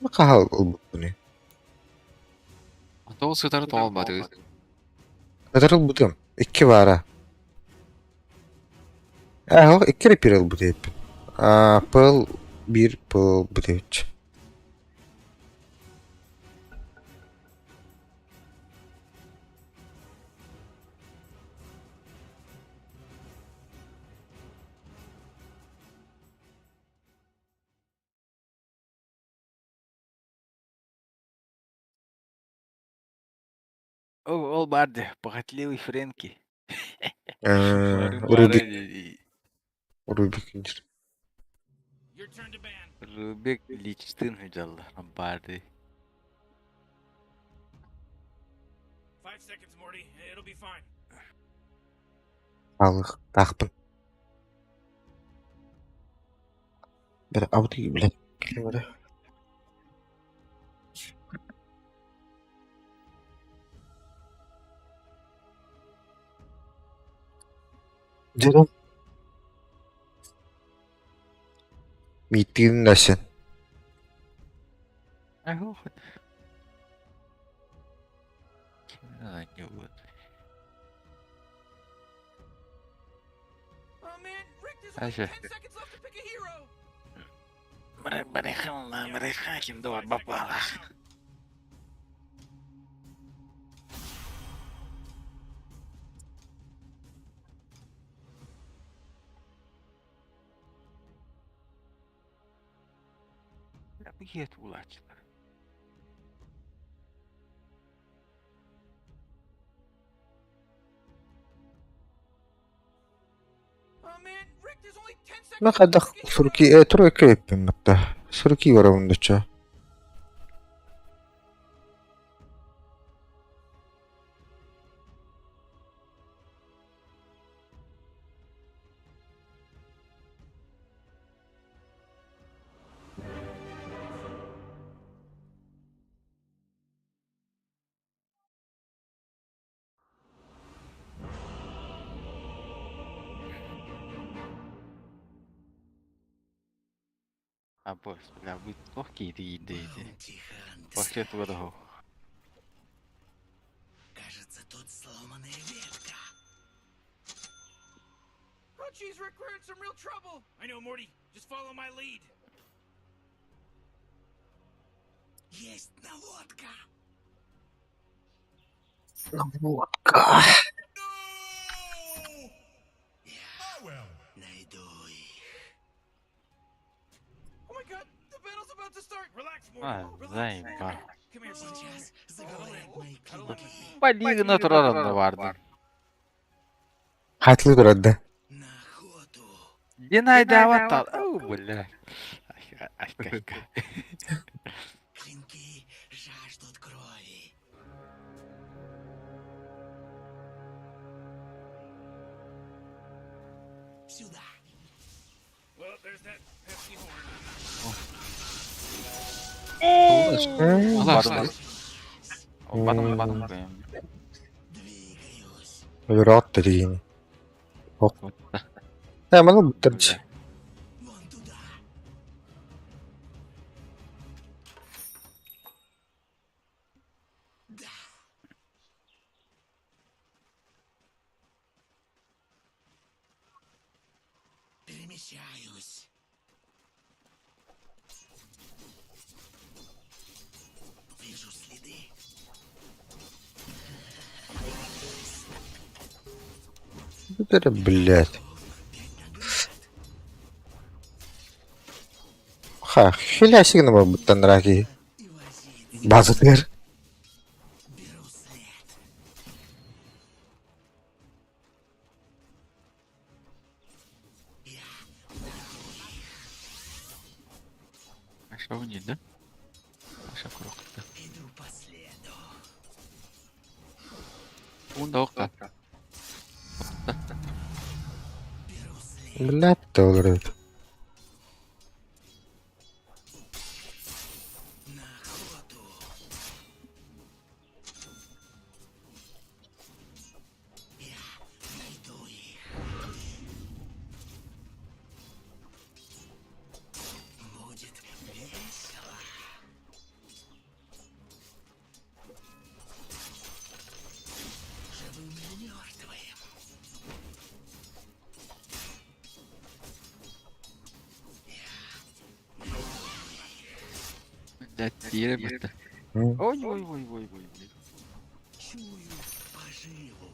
Ne kahal oldu bunu? Ата ол сыдары тоолбады. Kadar oldu. İki var ha. İki repair oldu hep. Pıl bir pıl bu devç. Ол барды. Похотливый Фрэнки. Rubik. Rubik incir. Your turn to ban. Rubik liçtin hıcallar. Bарды. 5 seconds, Morty. It'll be fine. Sağlık. Takpın. Bir avdi bile. Böyle. Canım. Meetingin nasıl? Aho. Hangi bu? Oh man, Rick, there's Ayşe. only 10 seconds left to pick a hero. Mereka kimde var babalar. Ya bir yet ulaçlar. Oh man, Rick, there's only 10 seconds Ne left to kadar pick a hero. Suruki troika yapayım hatta. Suruki var onda ça. А бос, бля, вы легкие идеи. Тихо, Пошли туда дорогу. кажется, тут сломанная ветка. Oh jeez, Rick, we're in some real trouble. I know, Morty. Just follow my lead. Есть наводка. Водка. Найду их. Oh my god, the battle's about to start. Relax, Morty. А, Relax. заебал. Come here, Сейчас заговорят мои клинки. Балигына турарында барды. Хатlı durады. На охоту. Динай даваттар. Ау, бля. Ашка. Клинки жаждут крови. Сюда. Well, there's that pesky horn. Аллах. Батым. Двигаюсь. Öyle dediğini. Hop. Hemen o bitirdi. Вон туда. Да. Перемещаюсь. Вижу следы. Bitir, блядь. Ha, hilasını mı bıttan raki? И возить. Bazıdır. Беру след. Аша ойнайды. Аша куракта. Иду по следу. Онда оқта. Беру след. Блядь, da olur öyle. На охоту. Я найду их. Будет весело. Живым или мертвым. Да, тире бітті. Ой. Чую поживу.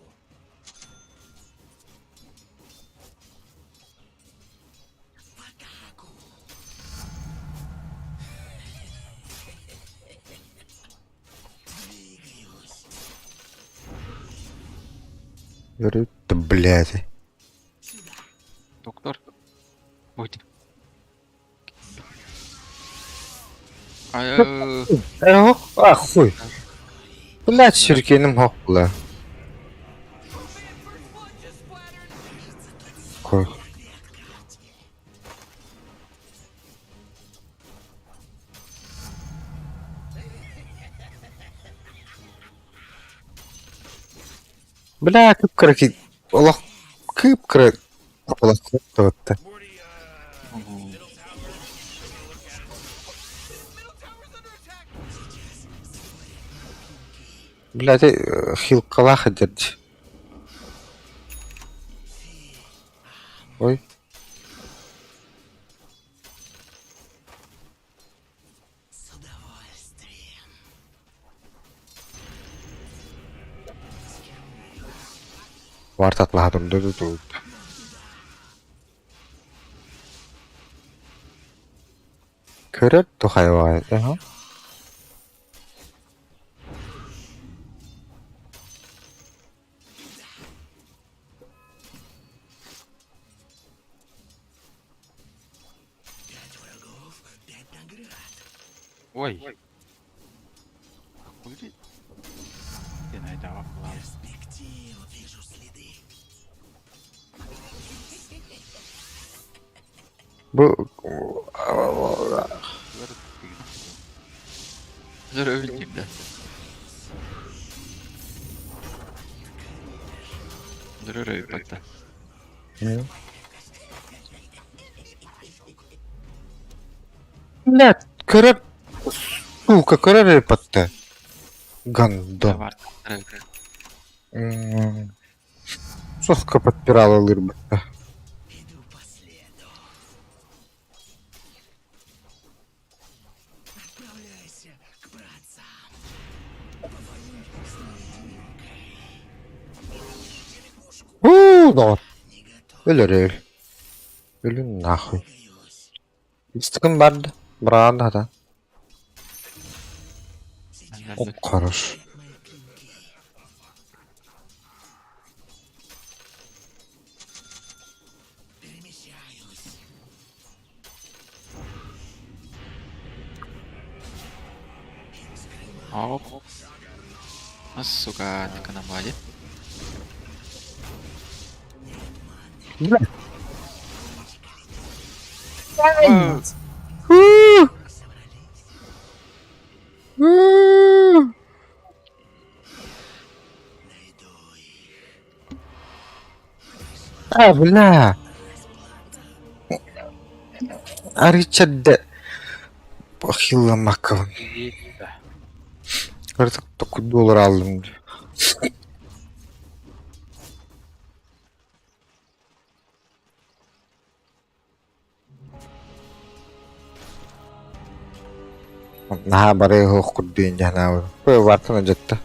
В атаку. Двигаюсь. Yürü de блядь. Сюда. Доктор. Ойди. Ай, Yok, ah хуй. Блядь, sürkenim hok bula. Koy. Бля, кıpkırı ki. Allah kıpkırı. Allah kıpkırı. Morty, ого. Блядь, хил калаха дядь. Ой. С удовольствием. Варт atladım dur. Körür tohay var. Aha. Пять врагов, 5 наград. Ой. Хуйди. Динай даваттар. Перспектива, вижу следы. Bu Зор өлдім да. Зор өйпатта. Блядь, körür. Сука, körür patta. Гандон. Бар. Соска подпирала лырбата. Иду по следу. Отправляйся к братцам. Повоюй с невидимкой. Да. Не готов. Ölür. Ölün nahуй. Двигаюсь. İstikim vardı. Bravo da. Сейчас Хорош. Оп. А, сука, не канамаде. Бля. Бля. А Ричард похилламак. Gitti. Artık $9 aldım. Nah, bare hukudin jahna. Pe wartana jatta.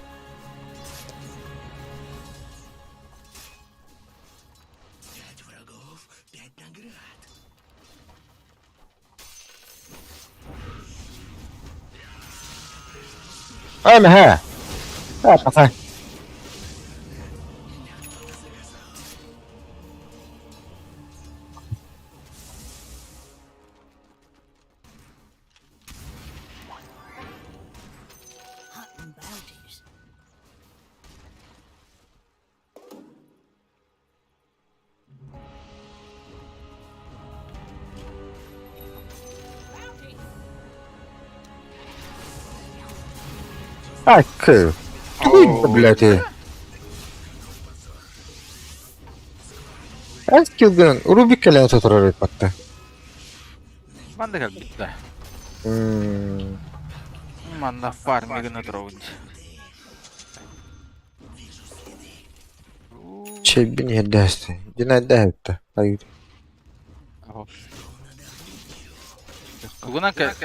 Пять врагов, пять наград. Ay mı he? Ha, patay. Hunting bounties. Ay kı. Tüy blati. Az kilgün. Rubik kelen tuturar patta. Manda kal bitti. Manda farmigini trovunç. Şey bin yeddesti. Yine de hepte. Hayır. Bugün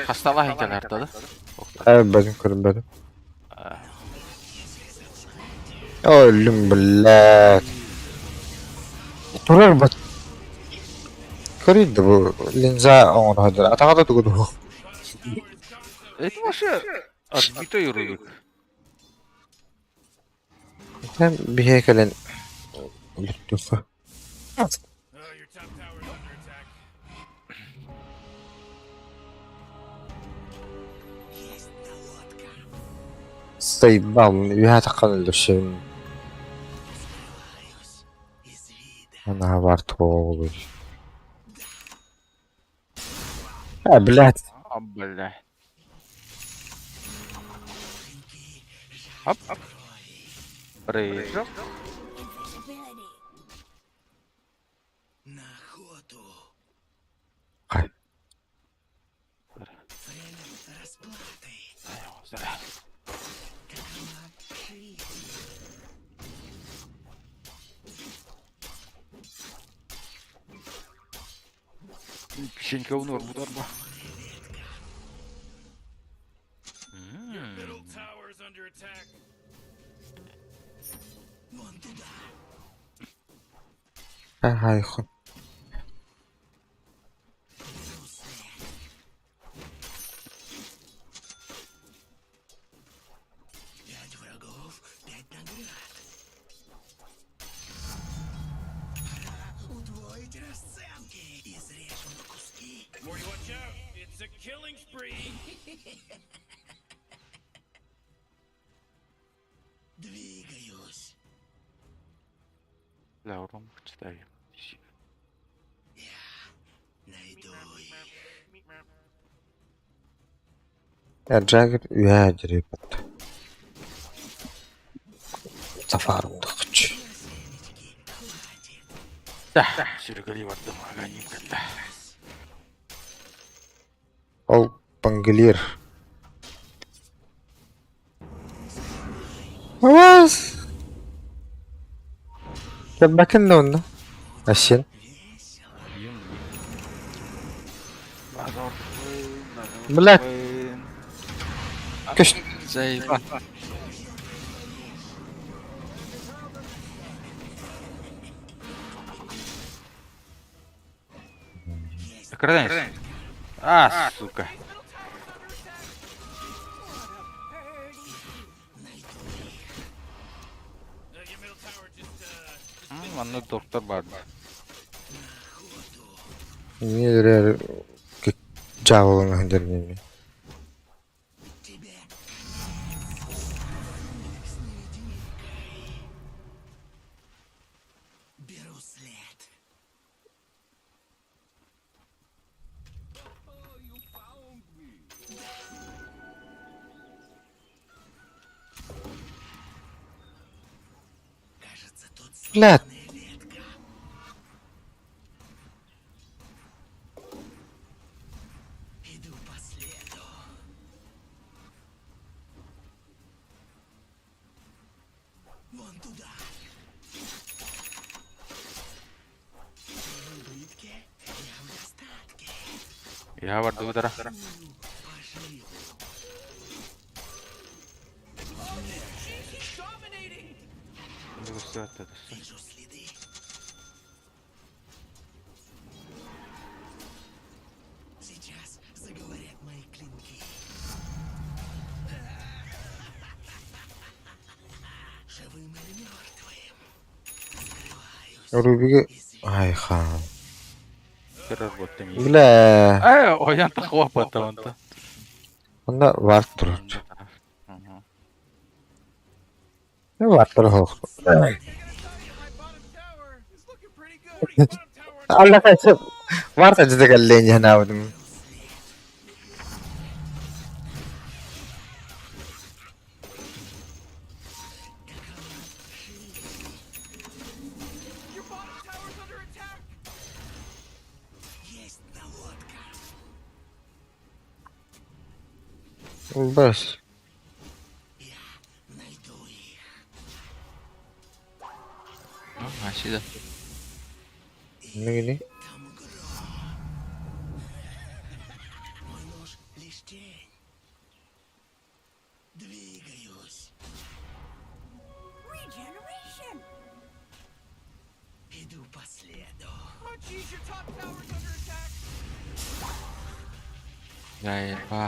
hastalığa hikayeler tadı. Evet bakın kırım benim. Oğlum blat. Durar bak. Kırıydı bu. Linza onu hadi. Atağa da tuğdu. Это вообще отбитый рубик. Hem bir heykelen. Lütfen. Your top tower's under attack. Sayıbam. Üye takanılır şeyin. Ana var tuğulu. Ha blat. А, бля. Оп. Прыжок. Invisibility. На охоту. Hay. Время расплаты. Зря. Печенька у нор будар ба. Middle tower's under attack. Вон туда. Ha hay khun. Пять врагов, пять наград. Удвоить расценки и срежу на куски. Morty, watch out! It's a killing spree! Двигаюсь. Бля, урон почитай. Найду их. Ya Jagger üye jiri patta. Safarım da kıç. Да, сюргали в одном огоньке, да. Ol Banglier. Avaz. Gel bakın da onunla. Aşın. Black. Köşt. Заеба. Сохраняйся. А, сука. манны доктор бар. Нелер жабылың хендермен. Беру след. Кажется, тут Блядь. сломанная ветка. Иду по следу. Вон туда. В убытке, я в достатке. Я бардыгытара. Пошли. He's dominating. Вижу следы. Сейчас заговорят мои клинки. Живым или мертвым. Скрываюсь. Рубиге... Ай, хан. Террор боттем. Бля. Оян тахва патаванта. Onda var durur. Ne var durur? Taking a shot at my bottom tower. It's looking pretty good. Bottom tower. Allah kaçı. Var da cide gallen yanavdım. Your bottom tower's under attack. Есть наводка. Bas. Найду их. Aşağıda. Ne gini? Там гром. Мой нож лишь тень. Двигаюсь. Regeneration. Иду по следу. Oh, jeez, your top tower's under attack. Galiba.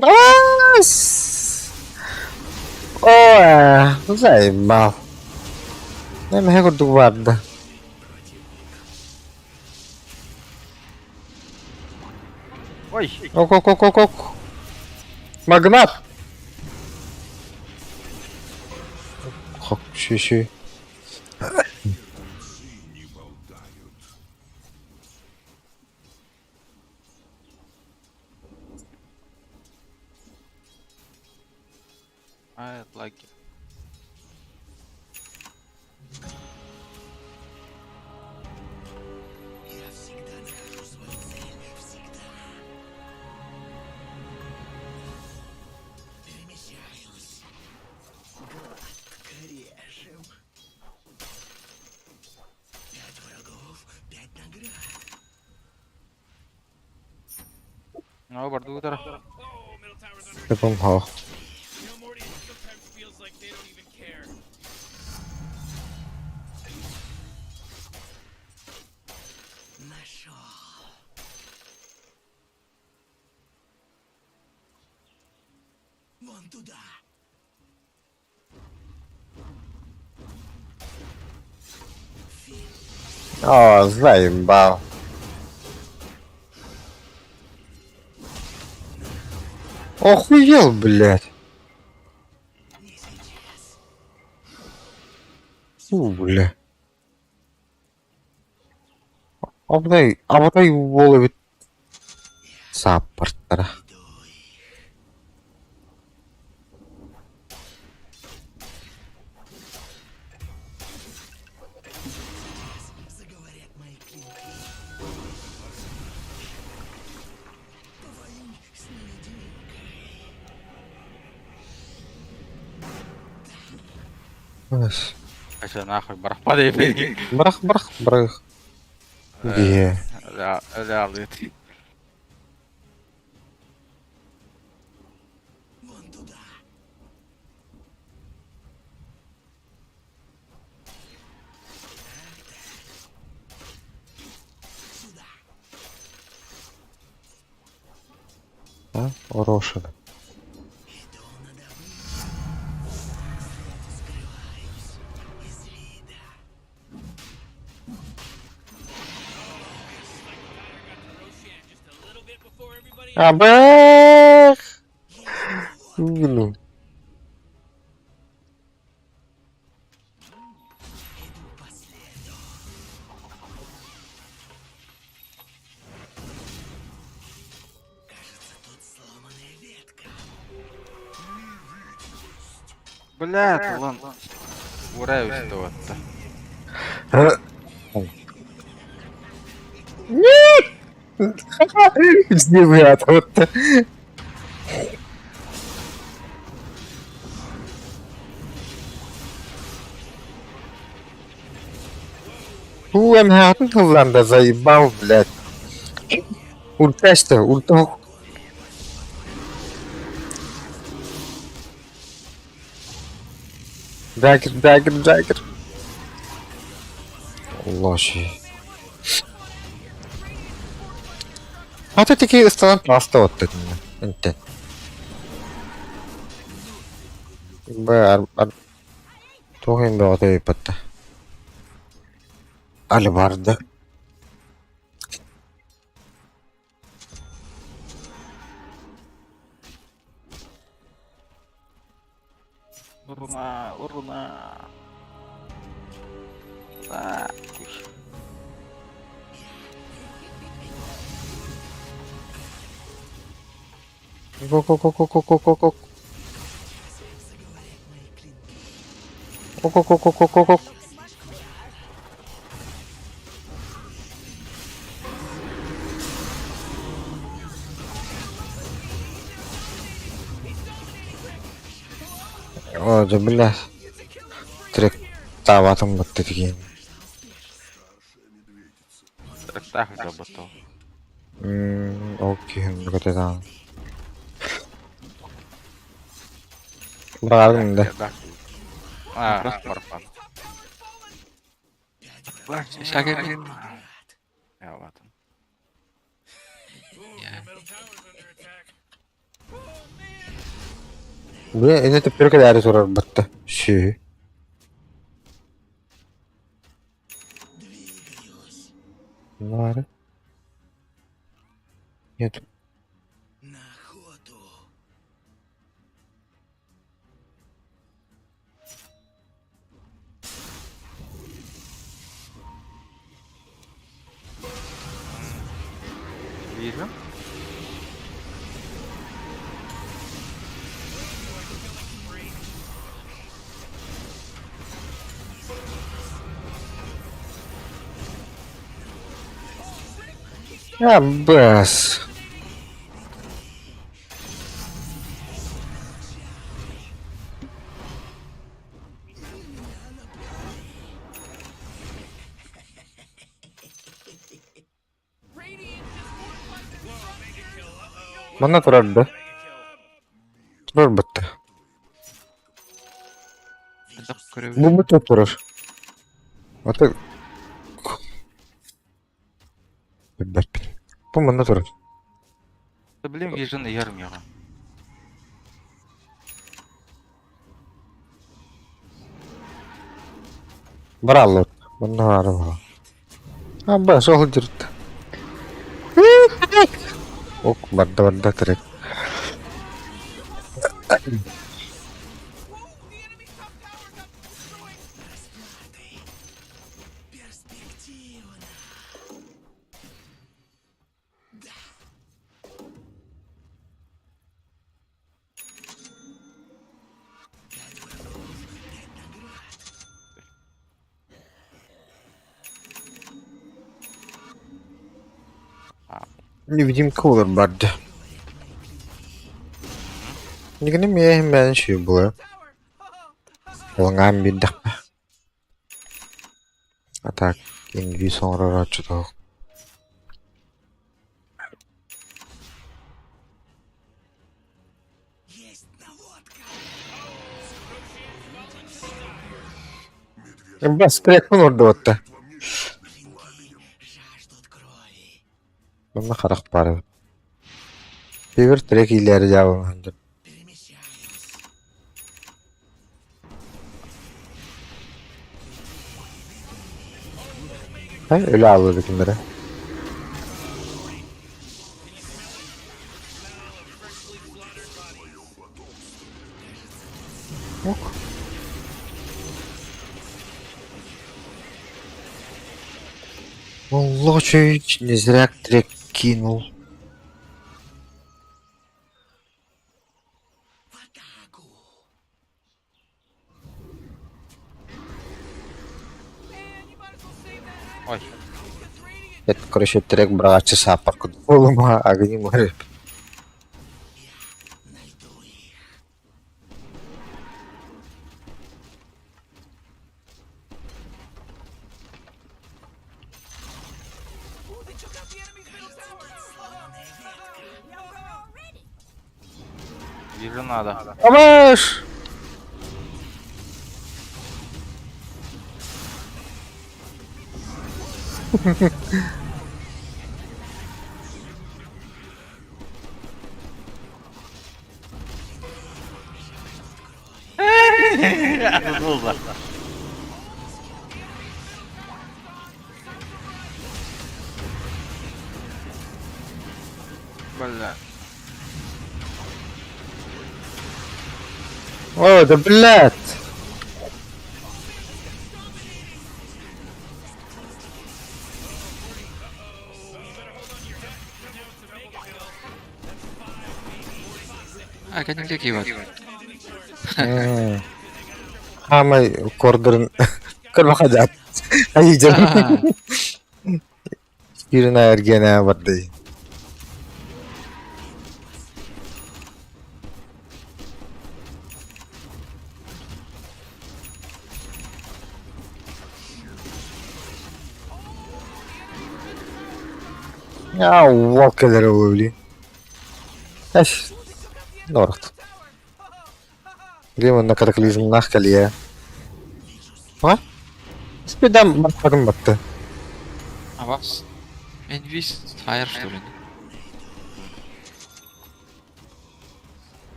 Ас! Ой, заебал. Не могу дуварда. Ой, Ок. Магнат! Хок, щи. I like it. Я всегда нахожу свою цель. Всегда. Перемещаюсь. Гладко режем. 5 врагов, 5 наград. No, bardıgытara. Oh, middle tower's under attack. Yapım ha. You know, Morty, it sometimes feels like they don't even care. Нашел. Вон туда. О, заебал. Охуел, блядь. Не сейчас. Бля. Абдай болы бит. Саппорттара. Заговорят мои клинки. Повоюй с невидимкой. Бас. Kaça nahıy baraqpa deyip. Брах. Где? Öyle alıyor. Вон туда. Сюда. А? Орошен. Иду на давление. Абах! Ну. Блядь, улан. Ураю ситуатта. Ребят, вот. Ладно, заебал, блядь. Ультач-то, ульта. Дагер. Лоши. А ты такие стало просто вот это. Энте. Тухин да отой патта. Алибарда. Урна. А, Ко-ко-ко-ко-ко-ко-ко. Ко-ко-ко-ко-ко-ко. О, да бля. Трек таватом вот такие. так заботал. Окей, вот это. Правильно, да. А, марфан. Шагами. Я вот он. Бля, это перекаляли турар батта. Ши. Ладно. Нет. На охоту. Вижу. А, бас. Mana турар, да? Турар батта. Бу буту турар. А ты... Бу мана турар. Да блин, вижен ярмига. Браллы. Мана арва. А, бас, ол жүрді. Ок, бадда трек. Перспективно. Невидимка olur бадда. Никогда мне меньше было. Лангам биддах. А так, инви sonra что-то. Есть наводка. Бас, трек olur orada. Жаждут крови. Bana karak para. Bir trek ileri devam. Перемещаюсь. Hay öyle alırdık bunları. Ок. Лучить не зря трек кинул. Man, you might as well save that Ой, energy because Radiant Это, короче, трек брача сапарку. Полума огни море. Ooh, they took out the enemy's middle tower. вижу надо. Амаш! Отдулся. Бля. О, да блядь! Кәдімгі кейбір. Хамай кордырын кырмахадат. Айдыр. Ирина эргене барды. Я волкалар өвли. Аш. Норт. Гримон на катаклизм нахкалия. А? Спидам баттарым батты. Was? Invis Feierstunden.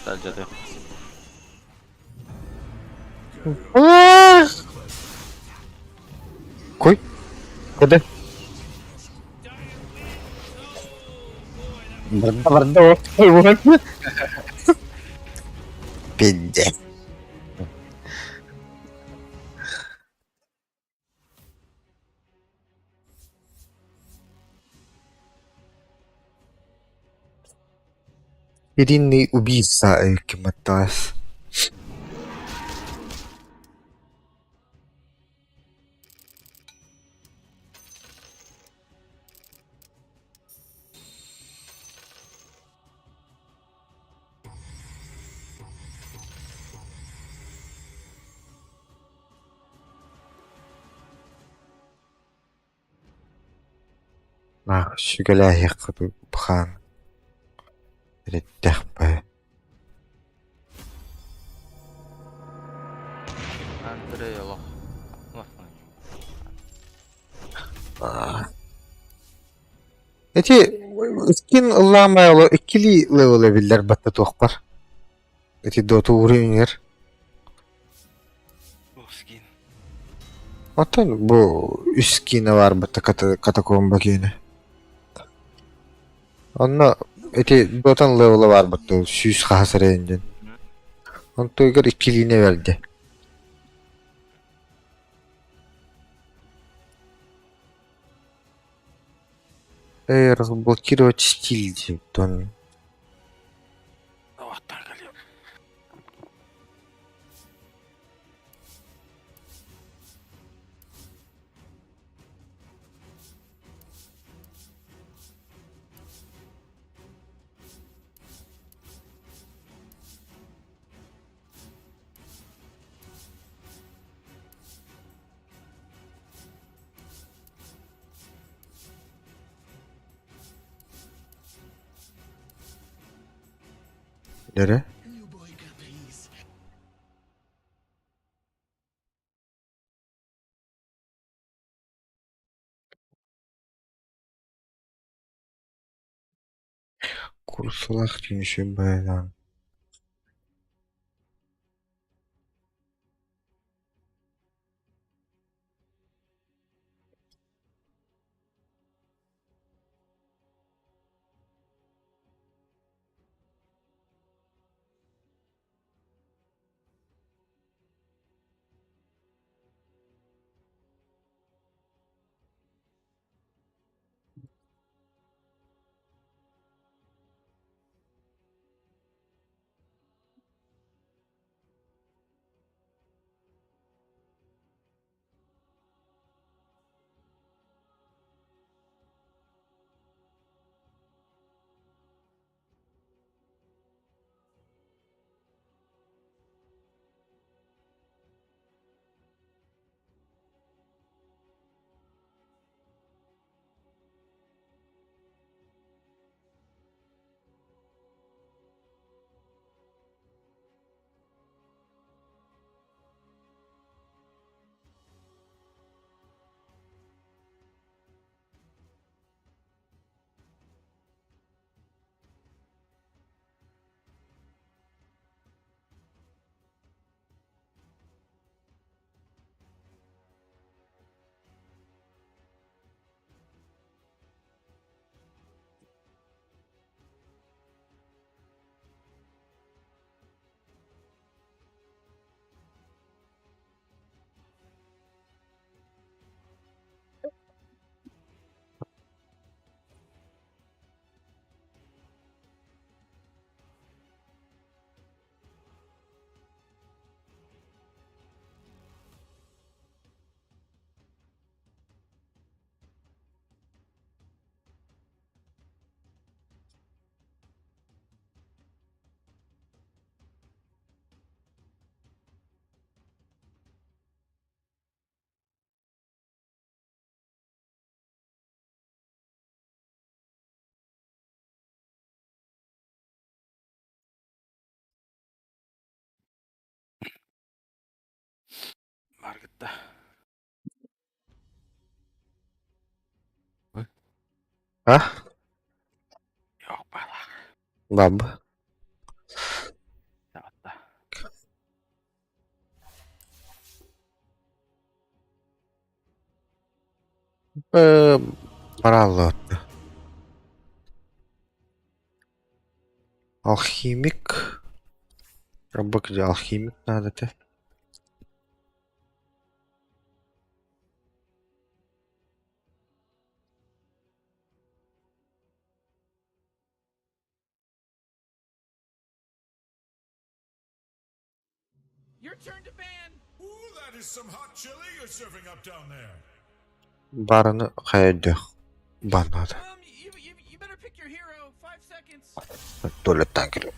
Дальше ты. Кой? Куди? Барда, Пиздец. Серийный убийца Экиматас. Шүгэлээ хийх бахан. Рэддэх бай. Андрей Лох. Эти скин ламайло экили левелер батта тохпар. Эти доту уровнер. Скин. Отон бу скина бар батта катакомба кene. Онно эти дотан левелы бар батта сүйс хасыренден. Он тойгар экилине берди. Разблокировать стиль, тон. Вот так, Олег. Нере? Любой каприз. Курсулах түйінші байдан. Чатта. А? Yok bala. Баба. Чатта. Бараллы. Алхимик. Рабок где алхимик надо-то. Your turn to ban. Ooh, that is some hot chili you're serving up down there. Барыны қайда? Бар надо. You better pick your hero. 5 seconds. Туалеттен кіріп.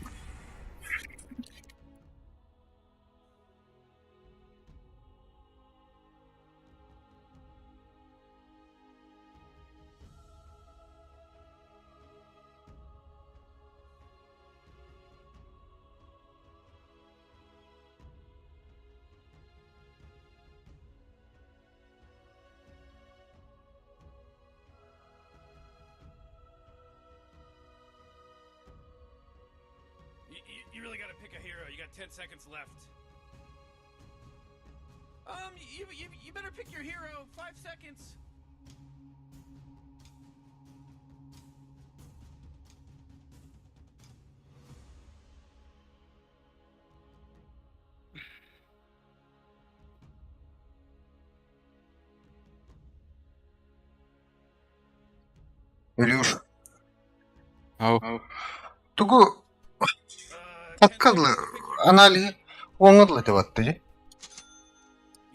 You really gotta pick a hero. You got 10 seconds left. You better pick your hero. 5 seconds. Илюш. Ау. Тугу Uh, Аккадлы анали оңырлы деп атты же.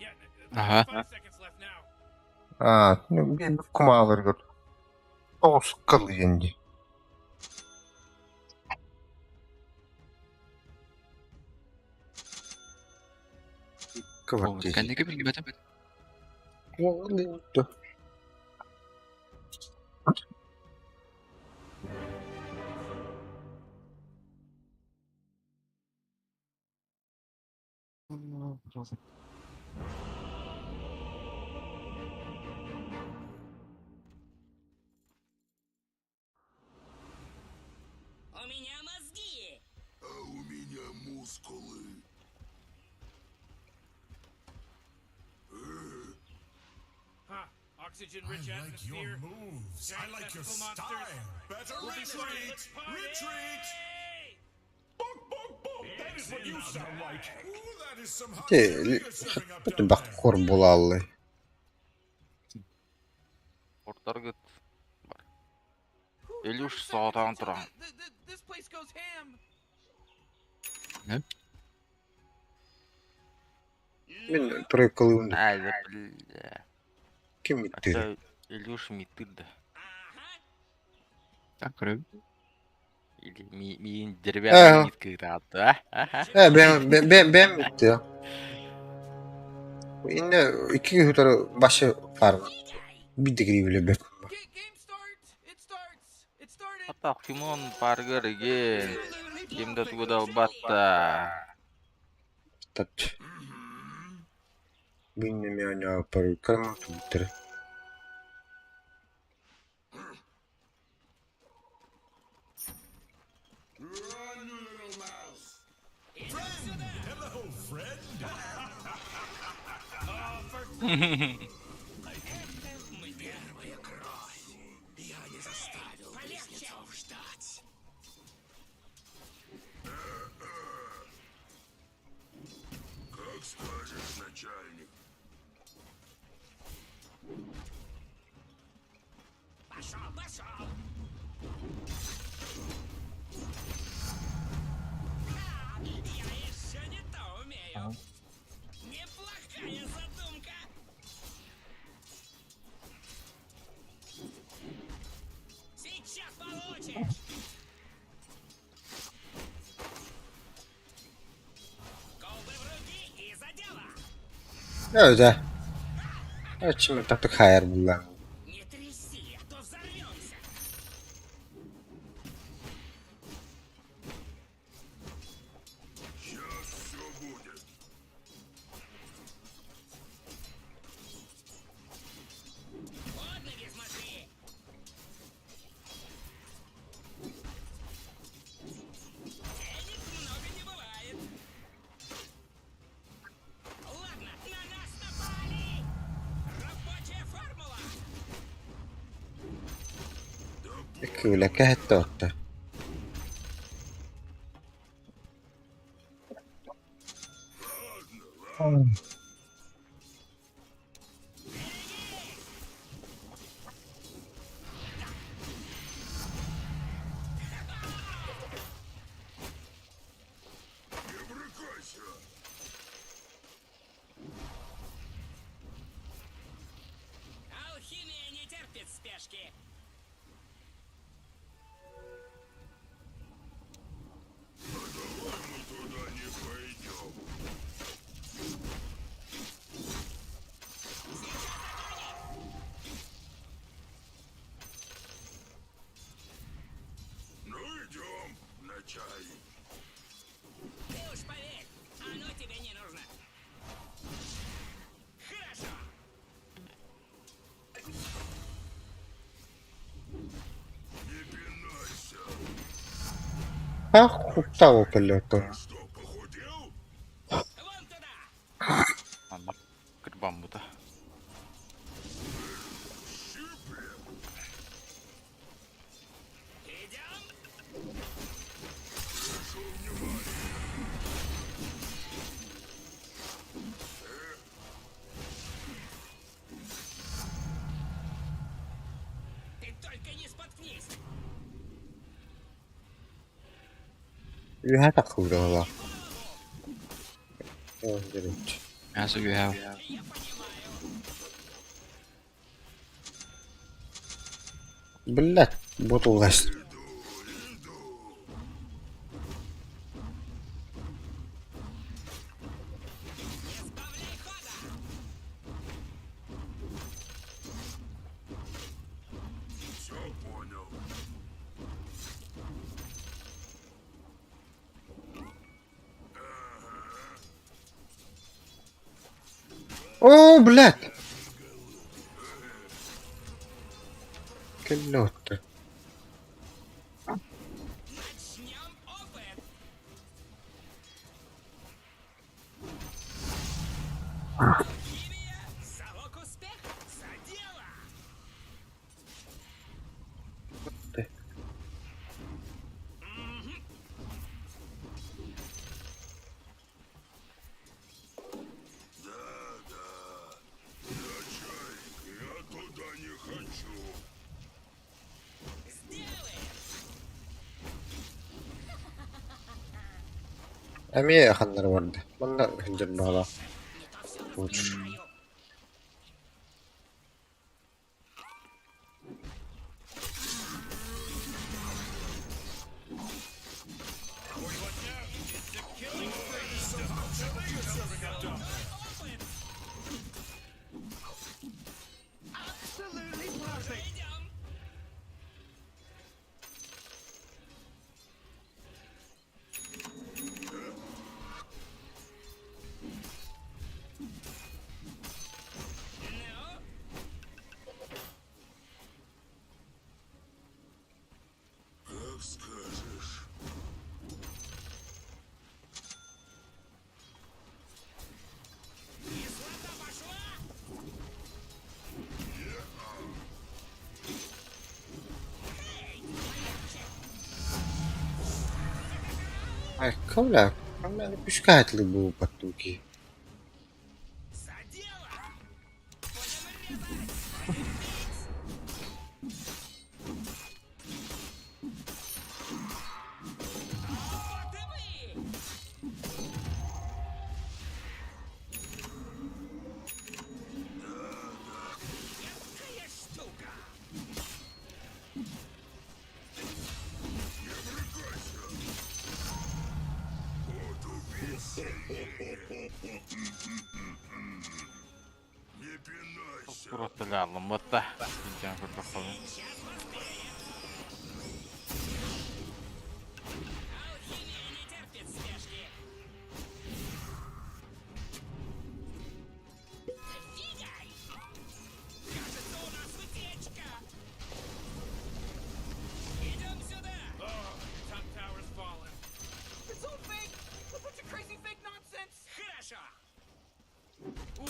Yeah, Ага. 5 seconds left now. Мен кумалар гөр. Оғыз қыл енді. Ол кәнеге білмедім. Оңырлы енді. У меня мозги. А у меня мускулы. Huh. Oxygen-rich I like atmosphere. your moves. I like your Tactical style. monsters. Better We'll be part of retreat. this party. Retreat. Bonk, bonk, bonk. That is what you sound like. Ooh, that is some hot Те, chili you're serving up Өті down бақ there. қор бола аллы. Ortar git. Whew, 53 30 sağdan seconds until duran. This place goes ham. Мен тұрай қылуын Näide bile. кем үттері. Hatta Illush mitirdi. Так, көрем. Или min dirbe mitkir attı. Ben bitti ya. Yine iki hütarı başı var. Bir digri bile ben. Game start. It starts. It started. Hatta Timon Parker again. Kimde tuğda batta. Taç. Benim yani yaparı kalma bitti. Run, you little mouse. Friend. Hello, friend. Как скажешь, начальник. Пошел, пошел. Я еще не то умею. Неплохая задумка. Сейчас получишь. Колбы в руки и за дело. Öyle. Açımı taktık hayır bunlar. Не тряси, а то взорвемся. Сейчас все будет. Kyllä kähette ottaa. Алхимия не терпит спешки. Туда не пойдем. Ну идем на чай. Ты уж поверь, оно тебе не нужно. Хорошо. Не пинайся. Ah, tavo pelota. Что, похудел? Вон туда. Ладно, к бамбута. Щиплем. Идем. Ты только не споткнись. Yhä takuudella. On se nyt. Alltså you have. Я понимаю. Блядь, бутылась. Избавляй хода. Все понял. О, блядь! Келота. Начнем опыт. Алхимия. Залог успеха. За дело. На чай. Я туда не хочу. Сделаем. Әмие яхандар барды. Мында хинжер бала. Не то все распотрошаю. Идем. Ну, Как скажешь. кислота пошла. Ai, kyllä. Mä pyskäätli buu pattuukin. За дело. Будем резать. Вот и вы. Едкая штука. Не пинайся. Просто лярлым, mutta Pinkähän koko paljon. Сейчас поспеем. Алхимия не терпит спешки. Двигай! Кажется, у нас утечка. Идем сюда. Top tower's fallen. It's all fake! A bunch of crazy fake nonsense! Хорошо. Ooh,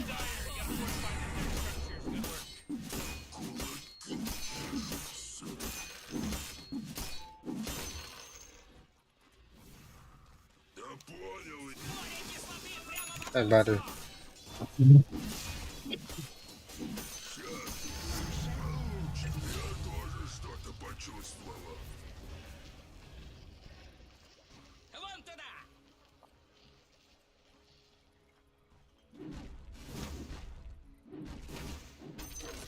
dire! You gotta fortify the structures. Good work. Bari. Вон туда!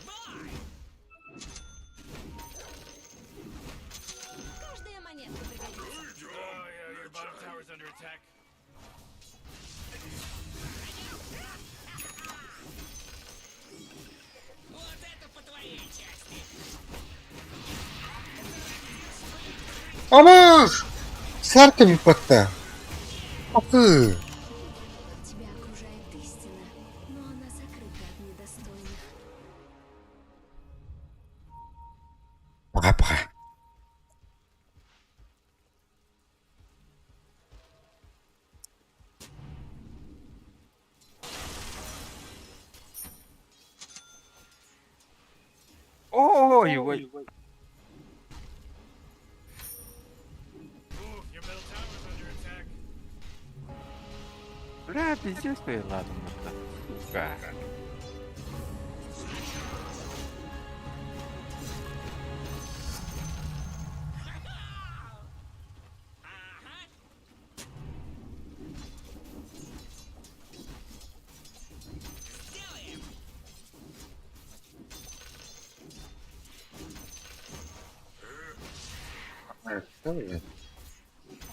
Бой! Каждая монетка пригодится. Oh, yeah, your bottom tower's under attack. Вот это по твоей части! Амаш! Сарка випадта. Апы. Тебя окружает истина, но она закрыта от недостойных. Папа. Ой, ой. Ooh, your middle tower's under attack. Бля, пиздец, ты, ладно, сука. Сделаем!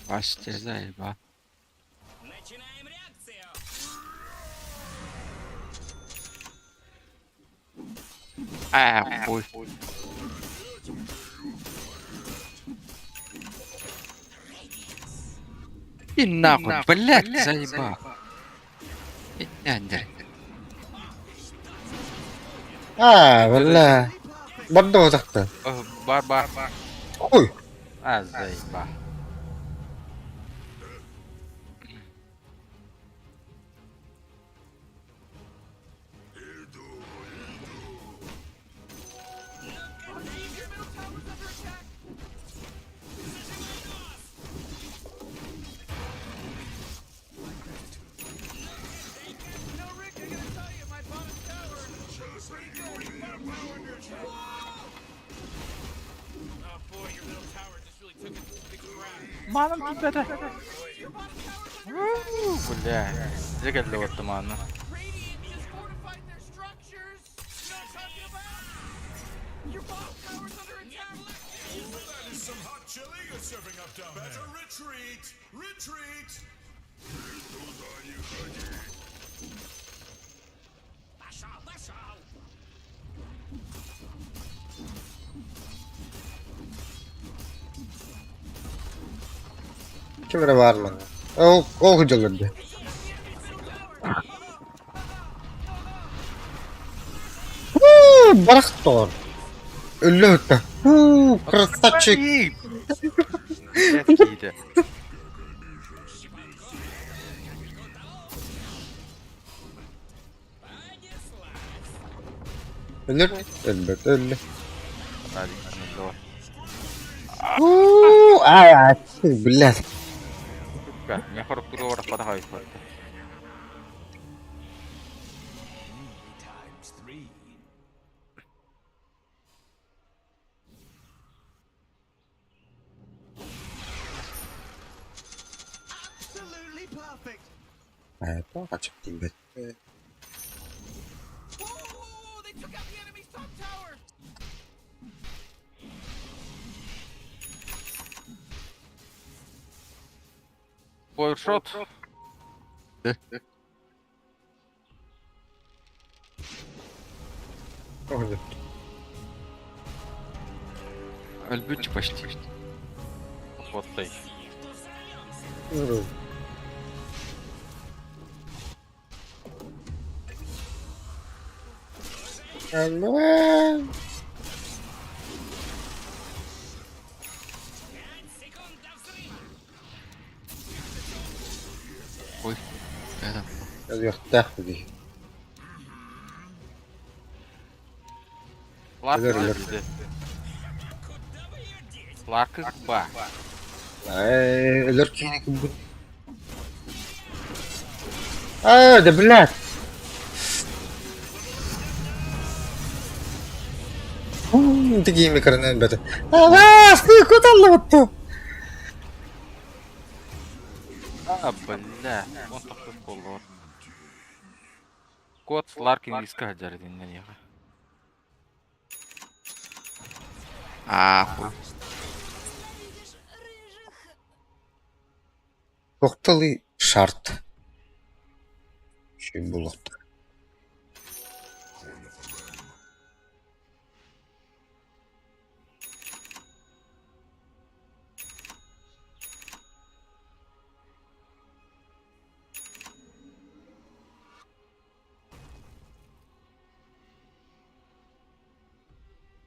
Бачите, заєба. Начинаем реакцию! Пусть. И нахуй, блядь, заебал. Яндер. Валла. Бадdo такта. Бар. Ой. Заеба. No, Rick, I gotta tell you, my bottom tower. Pretty good. Bottom tower under attack. Oh boy, your middle tower just really took a big crack. Мамам тебя-то. Your bottom tower's under Бля. Зигаль вот туман. Radiant just fortified their structures. You know what I'm talking about? Your bottom tower's under attack. That is some hot chili you're serving up down there. Better retreat! Retreat! Пошел! Kimre var mı? O hıcılırdı. Барахтор. Люта. Красавчик. Какие-то. Ölür. Öldü. Hadi, давай. Ай, блядь. Сука, меня хороб турора подхайт. Absolutely perfect. Это açık değil be. Whoa, they took out the enemy's top tower. Фойершот. Oldu. Өлбүч почти. Вот ты. Vurur. Allah. 5 секунд до взрыва! Ой, рядом. Yok tahvili. Ларк Ölür. bizde. Куда вы ее деть? Ларк ба. Ölür ki bu. Да блядь. Такие микроны, ребята. Ты куда лото? Бля, он такой колор. Кот Ларкин виска жардиннен яга. Ахуй. Тоқталы шарт. Şey buluttu.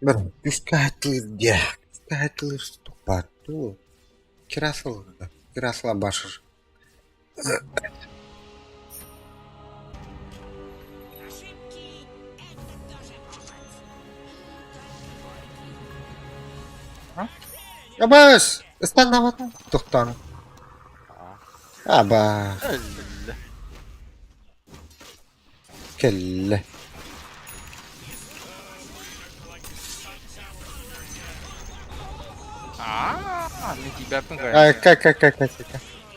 Bir küskәһәтле ступат. Ту. Кирасыл. Кирасла башыр. Ошибки — это тоже опыт. Абас! Станават. Тоқтан. Аба. Бля. Келле. Не тебя Ай, пугает. как.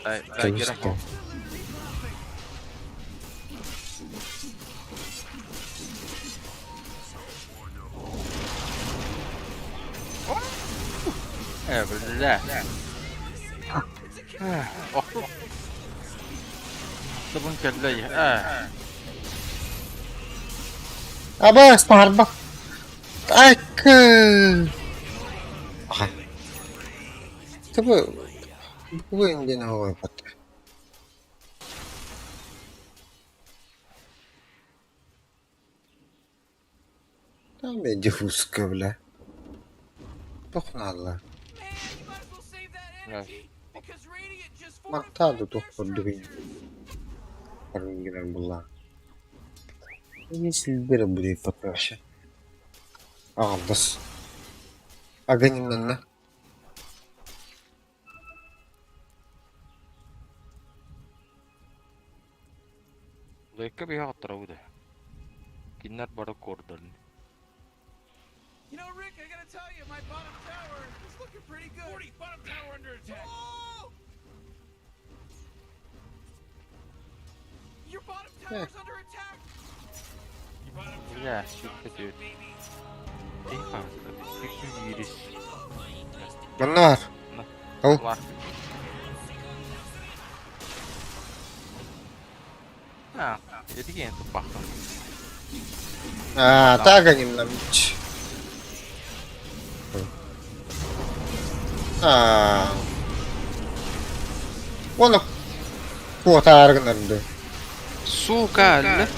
Дай Конечно. гером. Бля. Ох. Тобун келлей. Абас, парбак. Так. Ага. Bu engin hava yapatı. Tam bir difus kıvla. Toxunarlar. Man, you might as well save that Yes. energy because Radiant just Maktadı fortified toxur extra düğün. creatures. Parın giren bunlar. Yeşil bir burayı patlaşı. Ağıldas. Aganimden ne? Лайка бия гатрауда. Киннер бара кордон. You know, Rick, I gotta tell you, my bottom tower is looking pretty good. 40, bottom tower under attack. Oh! Your bottom tower's under attack. Your bottom tower Бля, is süper shot, diyor. baby. İyi fazla. Bütün yürüyüş. Bunlar. Al. Var. Ha, yedik en tupak. Так они нам. Onu kurtargınırdı. Сука, ля.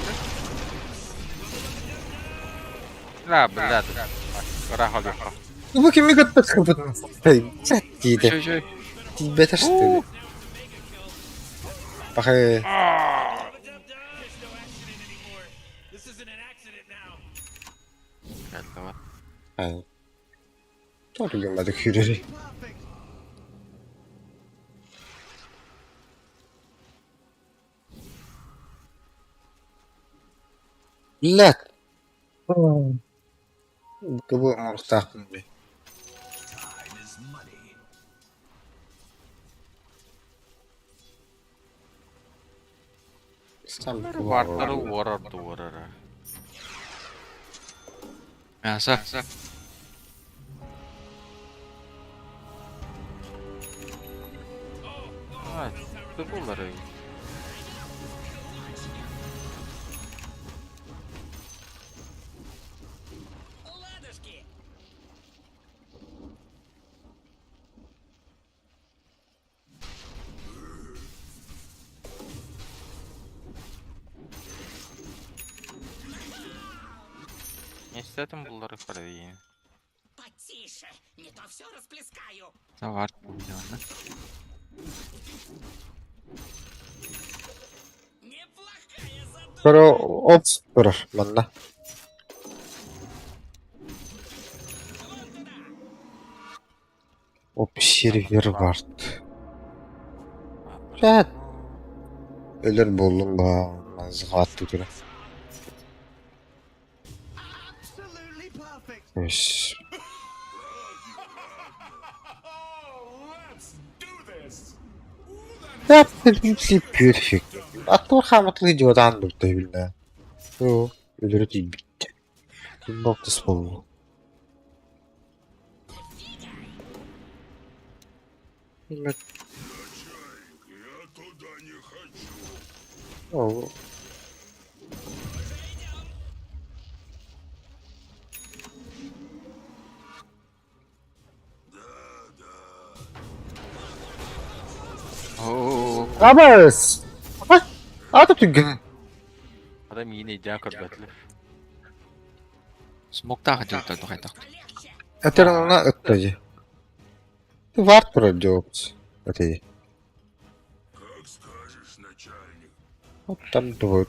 La bля. Rahal yok. Bu kimi gıttı kıvırdı? Çat giydi. Şöy. Beter stedi. Bakı. There's no action in anymore. This isn't an accident now. Geldi var. Hayır. Doğru görmedik yürüyü. Millet. Bu muhtaçım bir. Вартары уорарды уорары. Мясо. Ай, ты булары. Ладушки. Не с этим булары пари. Потише, не то все расплескаю. Завар бульона. Неплохая задумка. Sonra ops durur bana. Op server var. Chat. Ölür buldum ba. Zıgattı tura. Absolutely perfect. Yes. Oh, let's do this. Absolutely perfect. Attı kamatlı jodan durdu billah. Yo, ölür değil bitti. Kim baktı spolu. Evet. Я туда не хочу. O. Oo. Abas. Apa? Atatürk. Adam yine can kırbatlı. Смоктаға жылтады қайта. Этерн она ötteci. Var tura jobs. Öteci. Как скажешь, начальник. Оттан вот.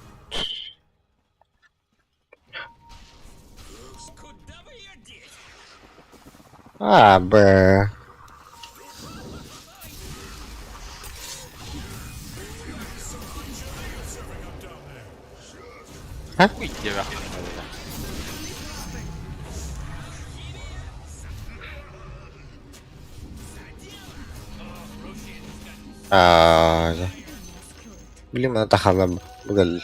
А, б. Uy diye baktım böyle. А, блин, она тахала бгал.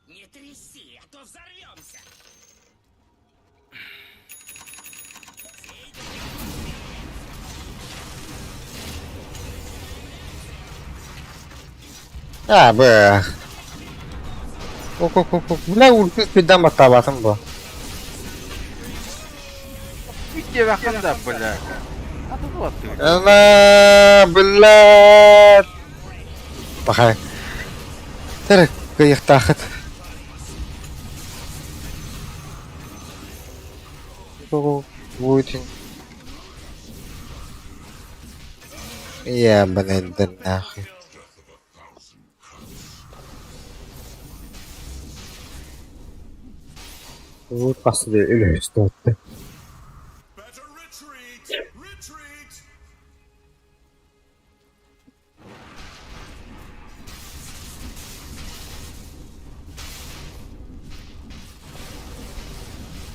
Не тряси, а то взорвемся. А, б. Ок. Бля, ульты пидам аталасın bu. Uy diye baktım da böyle. Adı bu attı. Ana, блядь. Bakay. Terek kıyık takıt. Bu için. Ya bener nahı. Bu kaslı öyle işte attı. Better retreat. Retreat.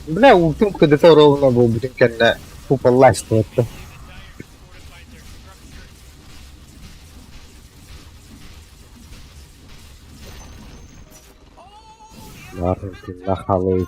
Бля, ультим куда-то ровно был, блин, когда куполась это. Ладно, ты нахалуй.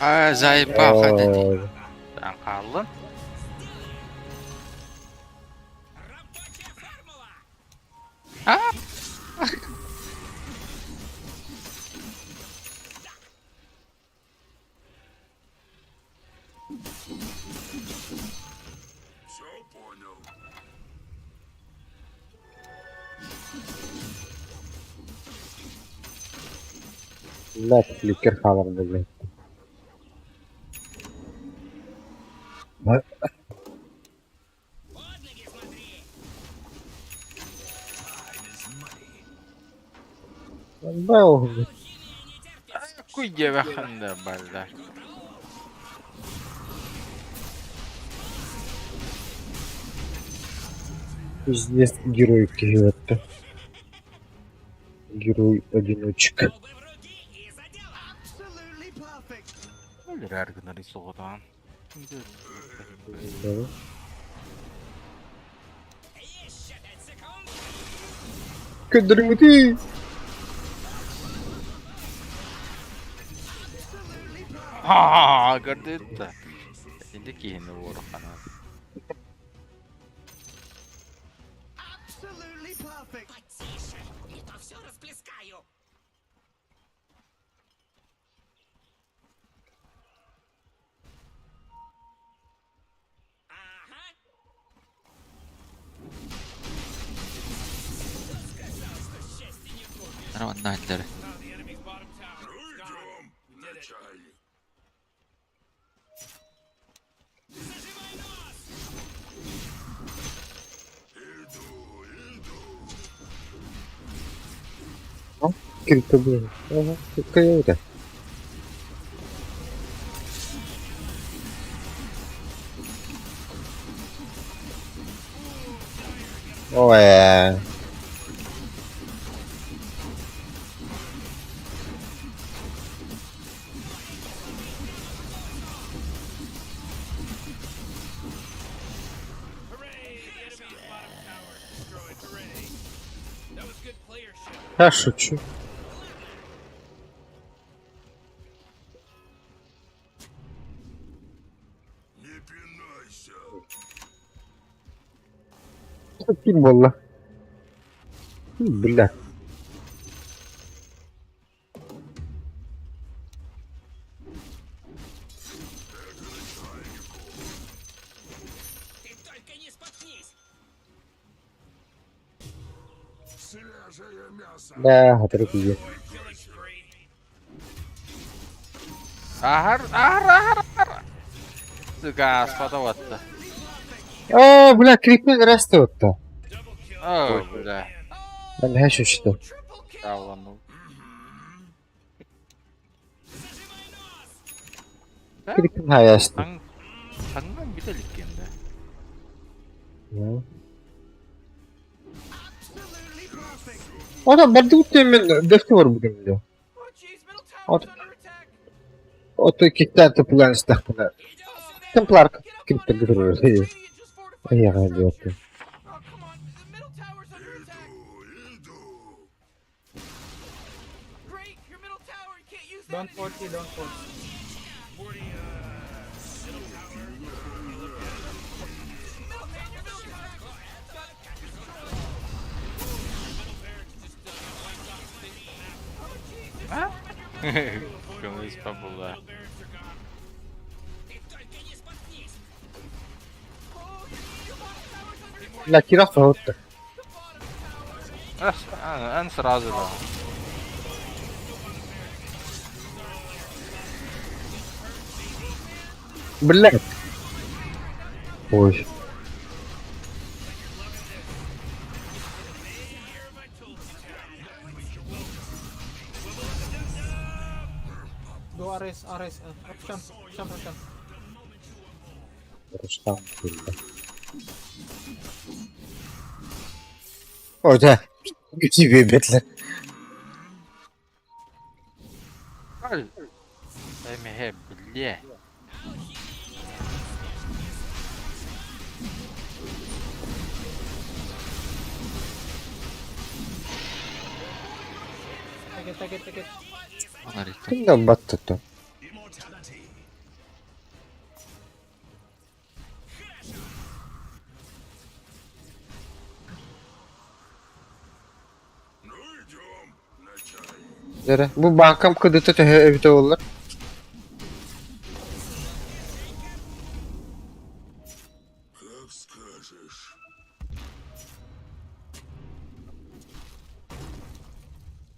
А, заебал, хата не. Ой, Sen kaldın. Все понял. бля, фликер хамmer, блин. Был, Uy diye baktım da böyle. пиздец, герой какой-то. Герой-одиночка. Absolutely perfect. Ölür her gün arı soğudan. Да. Кадрмути! Haa gördün de. Şimdi ki yine vurur bana. Absolutely perfect. Ana ondan halleri. Oh, the enemy's bottom tower. It's gone. We did it. Kilitli değil. Aha, kilitli de. Oh yeah. Hooray! The enemy's bottom tower destroyed. Hooray! That was good playership. Я шучу. Фильм والله. Бля. Ты только не споткнись! Свежее мясо. Да, отрубили. Killing spree. Ahar. Gas подаватта. О, бля, крипин растет-то. О, бля. Ben her şey işte. Triple kill. Yavlandım. Крипин hayastı. Tangan bir delik kendi. O da ben de muhtemelen defter var bugün bile. Oh, jeez, middle tower's under attack. O da iki tane tıpılan istakbına. Templar kripte götürüyor. Radiant just fortified. Ya hadi yaptım. Oh, come on. The middle tower's under attack. Great, your middle tower. You can't use that Don't force it, don't force. Кому из побыла. La kiraz soğuttu. En сразу да. Блядь. Ой. Do Ares. Champ. Рустам burada. Orada. Güçlü bir betler. Эмихе, бля. Take it. Onlar gitti. Kimden battı? Nere? Bu bankam kıdıtı te evde olur. Как скажешь.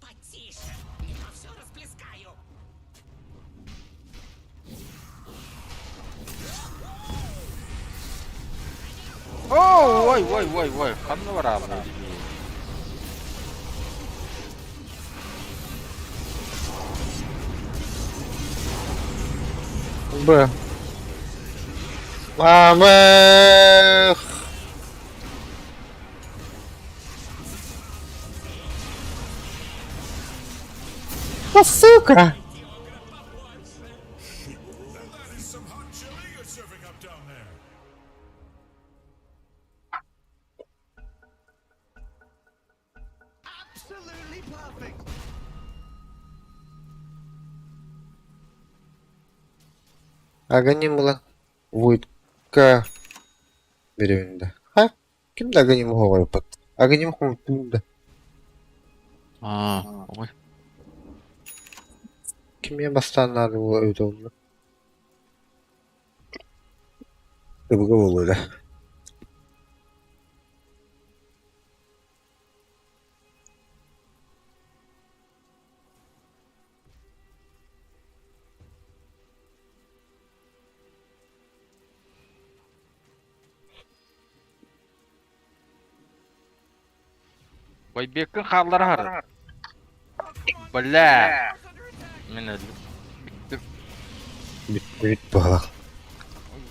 Потише! Я все расплескаю! Ой. Kanlı var abi. Б. Мамэх. Да сука! That is some hot chili you're serving up down there. Absolutely perfect. Аганим ulan. Void'ka birinde. Ha? Kimde Aganim'i hava yapıp? Aganim'i unuttum da. Aa, oy. Kimye bastanlar bu evde oldu? Tıbıkı olur da. Байбектің қаллары хары. Бля. Мен өлдім. Бит bağlaq.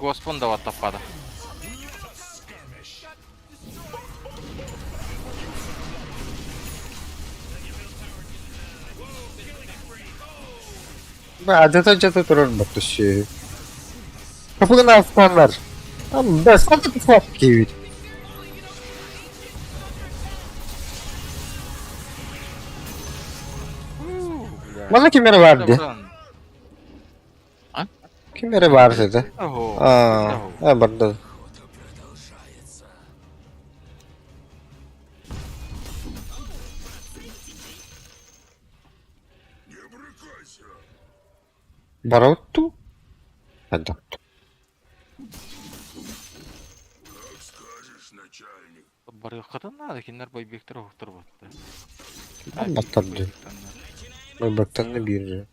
Госпон да ват таппады. Adeta jata durur bak şey. Kapıdan aslanlar. Ama ben sadece ufak gibi. Bana kimlere vardı? Kimlere var dedi? Oho. Aa, ha burada. Барауту? Hadi. Бар yoqdan nada kimler Байбектер оқтыр батты. Anlattırdı. Baktan da bir.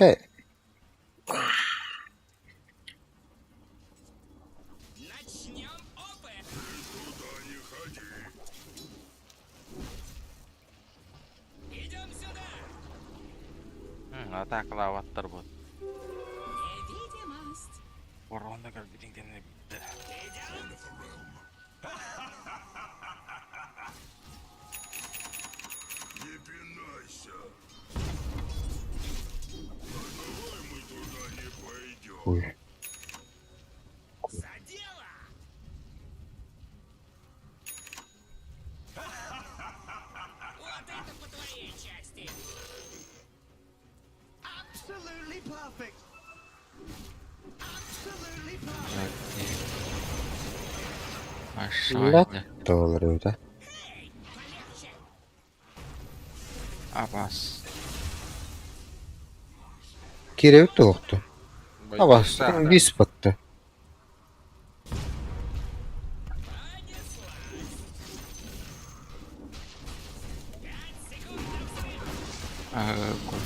Be. Атақлап аттар бот. Орғанда кәрбетіңден бітті. Ой. Absolutely perfect. Absolutely perfect. Aşağı indi. Da olur öyle. Abbas. Kirevit de yoktu. Ama bir spattı. Gol.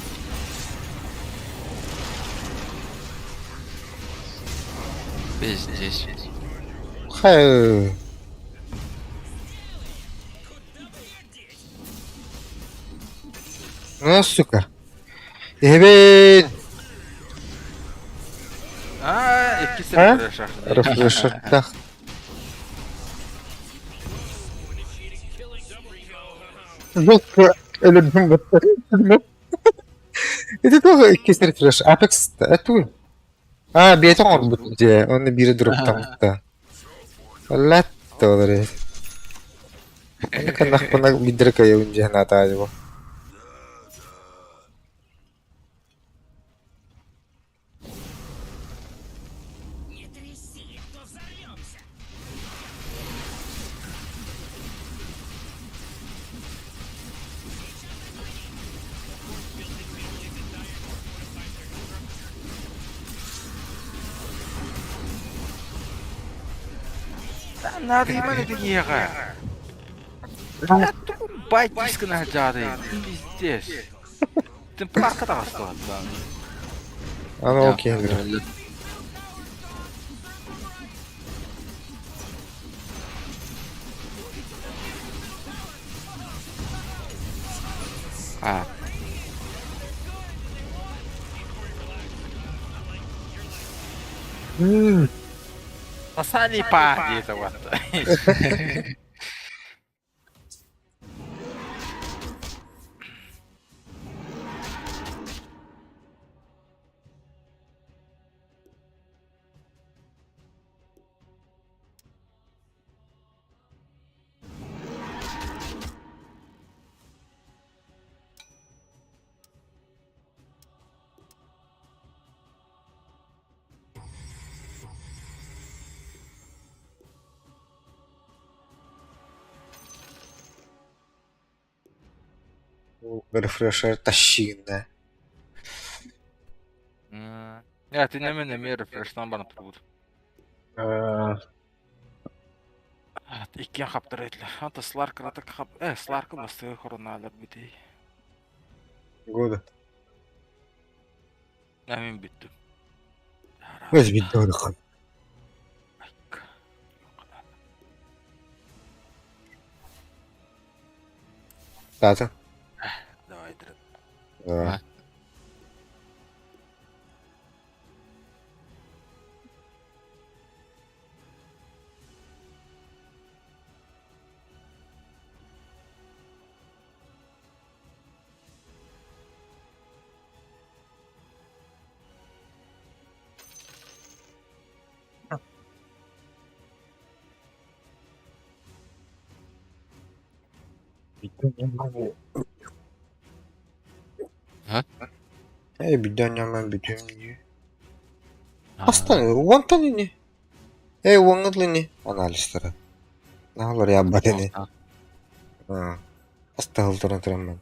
Biz здесь. Hayır. Nasıl suka? Evet. İkisi Ha? bir şarkı. Refresher'da. Yok öldüm ben. Это тоже ikisi refresh. Apex'te. Это Ha bir yetim oldu bu diye. Onu biri durup tamamda. Lat da olur. Onu kan bana bir direk oyuncu nata acaba. Надо ебать это ехать. Байт дискіні жады. Пиздец. Темпларка да басталады. Ana okey. Öldü. Ha. Насали па где-то вот. Refresher тащин, да. Ja, ty nemen meer refresh'tan bana tutuldu. İki kaptır etler. Hatta Slark'ı da kap. Slark'ı bastığı koronalar biti. Года. Emin bitti. Öz bitti onu kan. Zaten. Давай, Дред. Давай. Ha? Bir dönem bütün diyor. Aa, Hastane, wantan ini. Wangan ini analisleri. Ne olur ya badeni. aa, Ha. Hasta hıldıran ben.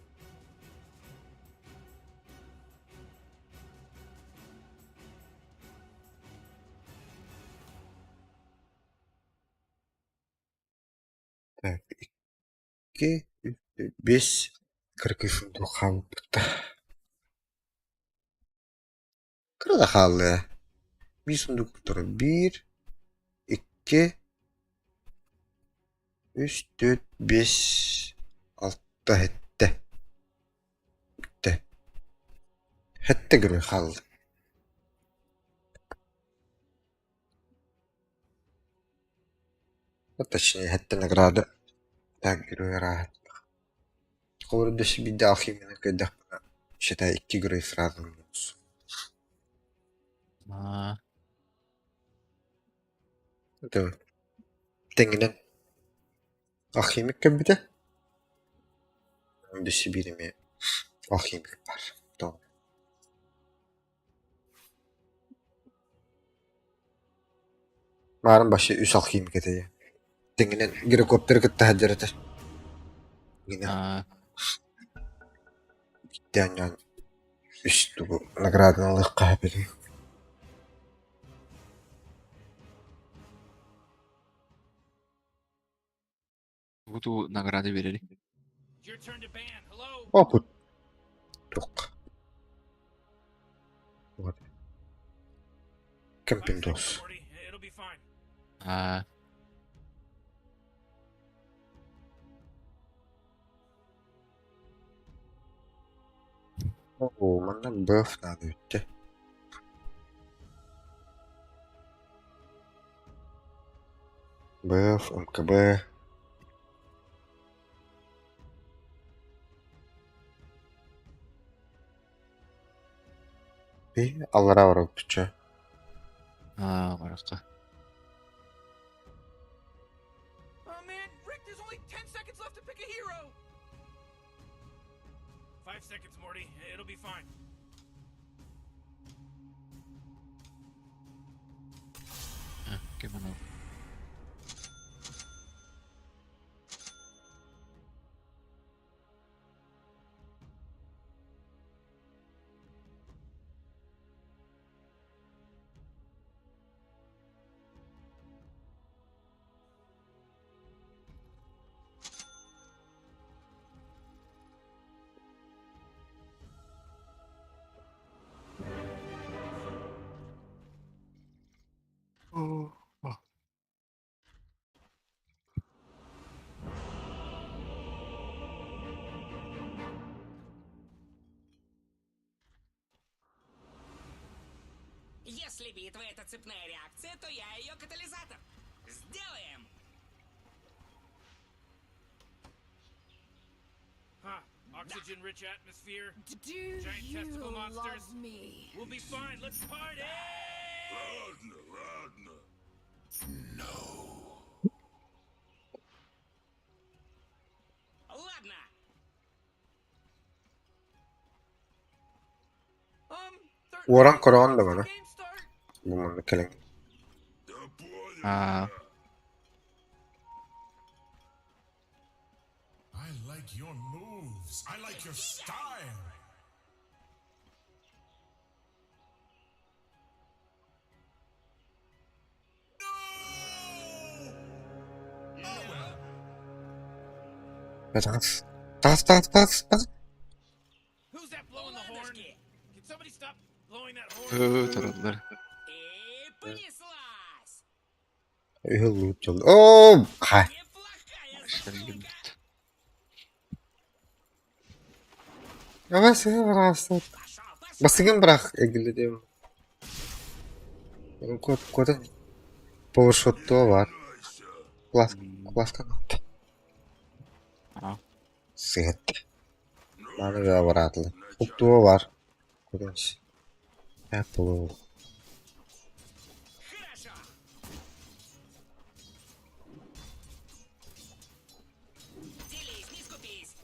Так, 2, 5, 40 kaldı. Kırada kaldı. Bir sunduk tutar. 1, 2, 3, 4, 5, 6 hette. Bitti. Hette göre kaldı. Hatta şimdi hette ne kadar tak göre rahat. Orada bir de ahimine kadar şeta 2 göre sırada olsun. aa. Tamam. Tenginen ahimik kan bir de. Dışı birimi ahimik var. Tamam. Marın başı üs ahimik edeye. Tenginen girikopter kıtta hacerete. Yine Aa, yani üstü bu nagradını alıp kahveli. butuh nagara verir. It's your turn to ban. Hello? Oput. Yok. Hadi. 5 Camping seconds, dos. Morty. It'll be fine. Aa, Oo, mana buff nada bitti. Buff, MKB. Bir allara var oldukça. Maraka. Oh man, Rick, there's only 10 seconds left to pick a hero. 5 seconds, Morty. It'll be fine. Gimana? Если битва это цепная реакция, то я ее катализатор. Сделаем! Huh. Oxygen-rich atmosphere. Do Giant you testicle love monsters. me? We'll be fine. Let's party! Ладно. Ладно, Uğran Koravan da bana. Game start. Bu mana keleng. Да понял. Aa, I like your moves. I like your style. No! Oh well. Tas. Tas. Who's that blowing the horn? ладушки. Can somebody stop blowing that horn? taradılar. И понеслась. Hıllı çaldı. Oo! Ha. Неплохая Şöyle запинка. bir- Ama sen bıraksın. Basıgın bırak ilgili diyorum. Benim kodu power shot'u var. Klas kanat. Ha. Sıhhat. Bana da var atlı. Huktuğu var. Kodunç. Apple. Делись, не скупись.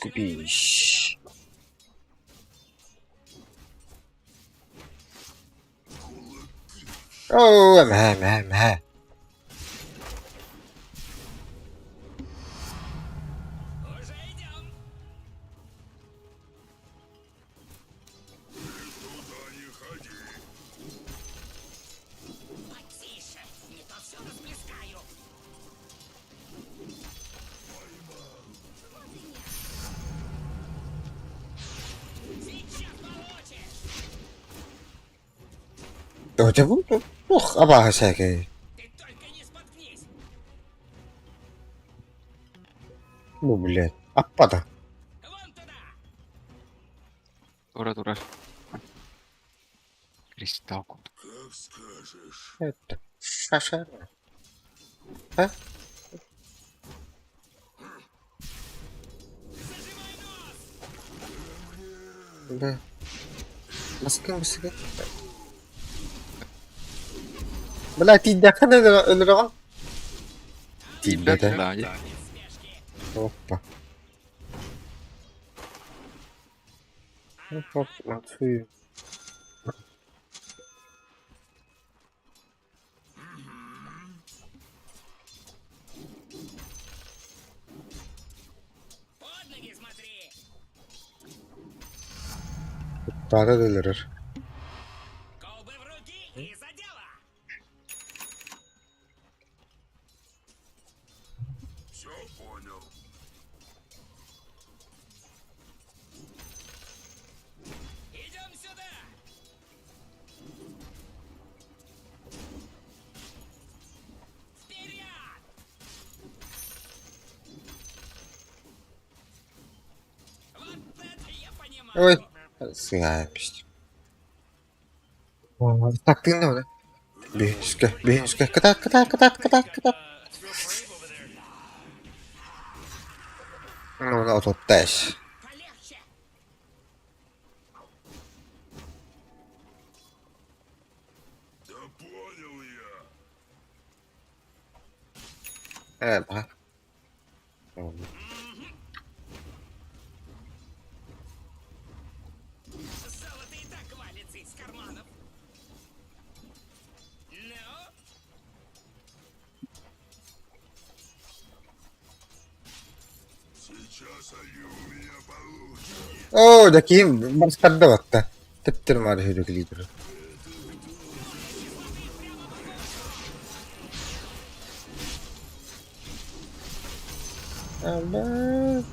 Купиш. Оу, эме. Уже идем. Потише, не то все расплескаю. Сейчас получишь. Öte bu. Oh, abaha şeke. Ты только не споткнись. Bu bile. Appada. Вон туда. Тура. Кристалл код. Evet. Şaşar. Ha? Да. Баскын. Бля, ти даха да ölürüm. Тебе да. Да. Опа. Оп, atıyor. Под ноги смотри. Daha da delirir. Колбы в руки и за дело. Все понял. Идем сюда. Вперед. Вот это я понимаю. Ой. Sıyaymış. Taktığın ne öyle? Bihinüske. Kıtat. Ну, да, тут теж. Полегче. Да понял я. Evet, bak. Золото и так валится из карманов. Ну? Сейчас они у меня получат. Oo, dakiyim. Başladı hatta. Tıptırma arıyor lider. Allah.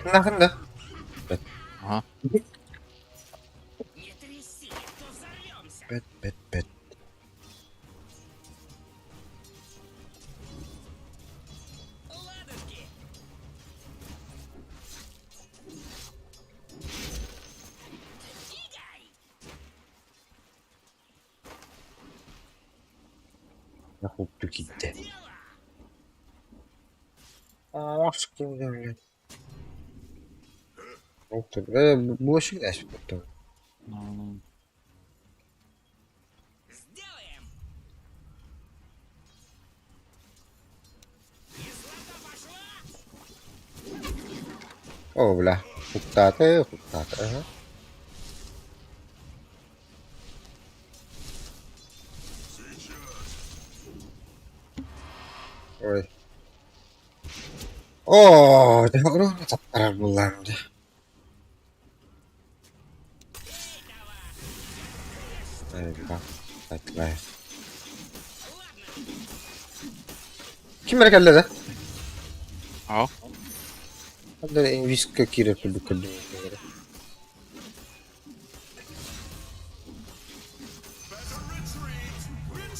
Nakında. Ага. Не тряси, а то взорвемся. Bet. Ладушки. Двигай. Nakuptu gitti. Дело. Aa, aşkım öyle. Oldu. Bu ışık da eşit oldu. Ну, Сделаем. Кислота пошла. Oo, bla. Huktate. Aha. Ой. Oo, ne olur ne tapar bulandı. Evet, bak. Bekle. Kim merak de? اه Hadi inviska kire bu kadın.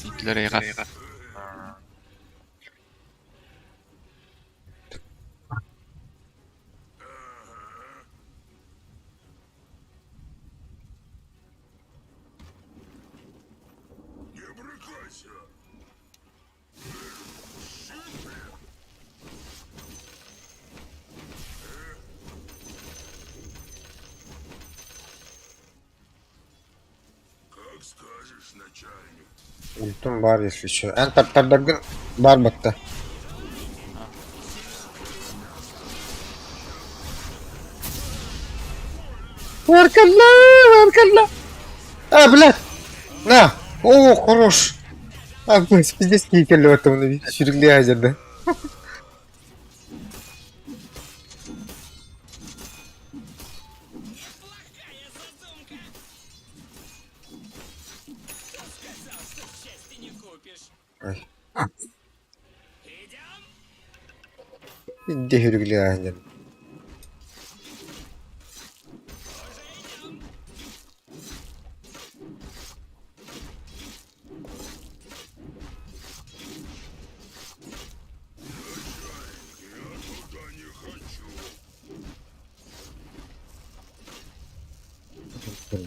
Hitler yarar. Ультим бар, если что. Энтер бар бітті. Варкадла! А, блядь! На! О, хорош! А, блядь, пиздец, кикали в этом, сюрглязя, да? Неплохая задумка. Кто сказал, что счастья не купишь? Ай, Идем? иди сюрглязя. За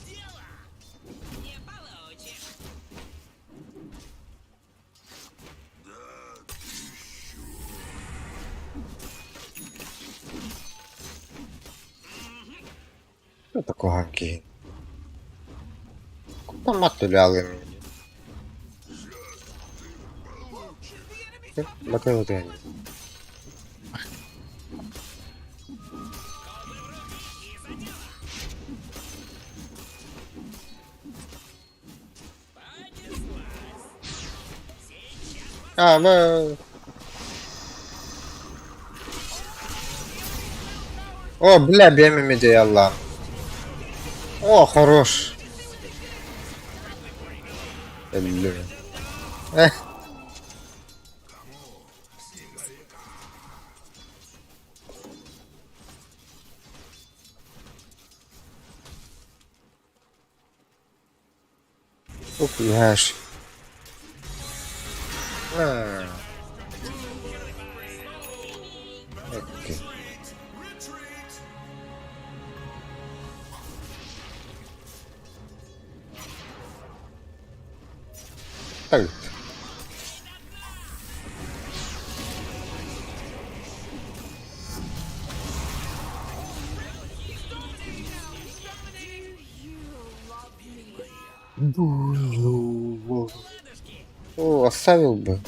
дело! Не получишь. Що такого ганки? Куда матуляли мені? Батай вот я. А, мы... О, бля, бьем медиа, Аллах. О, хорош. Бля. Эх. Упляж. А. Окей. Так. О, оставил бы.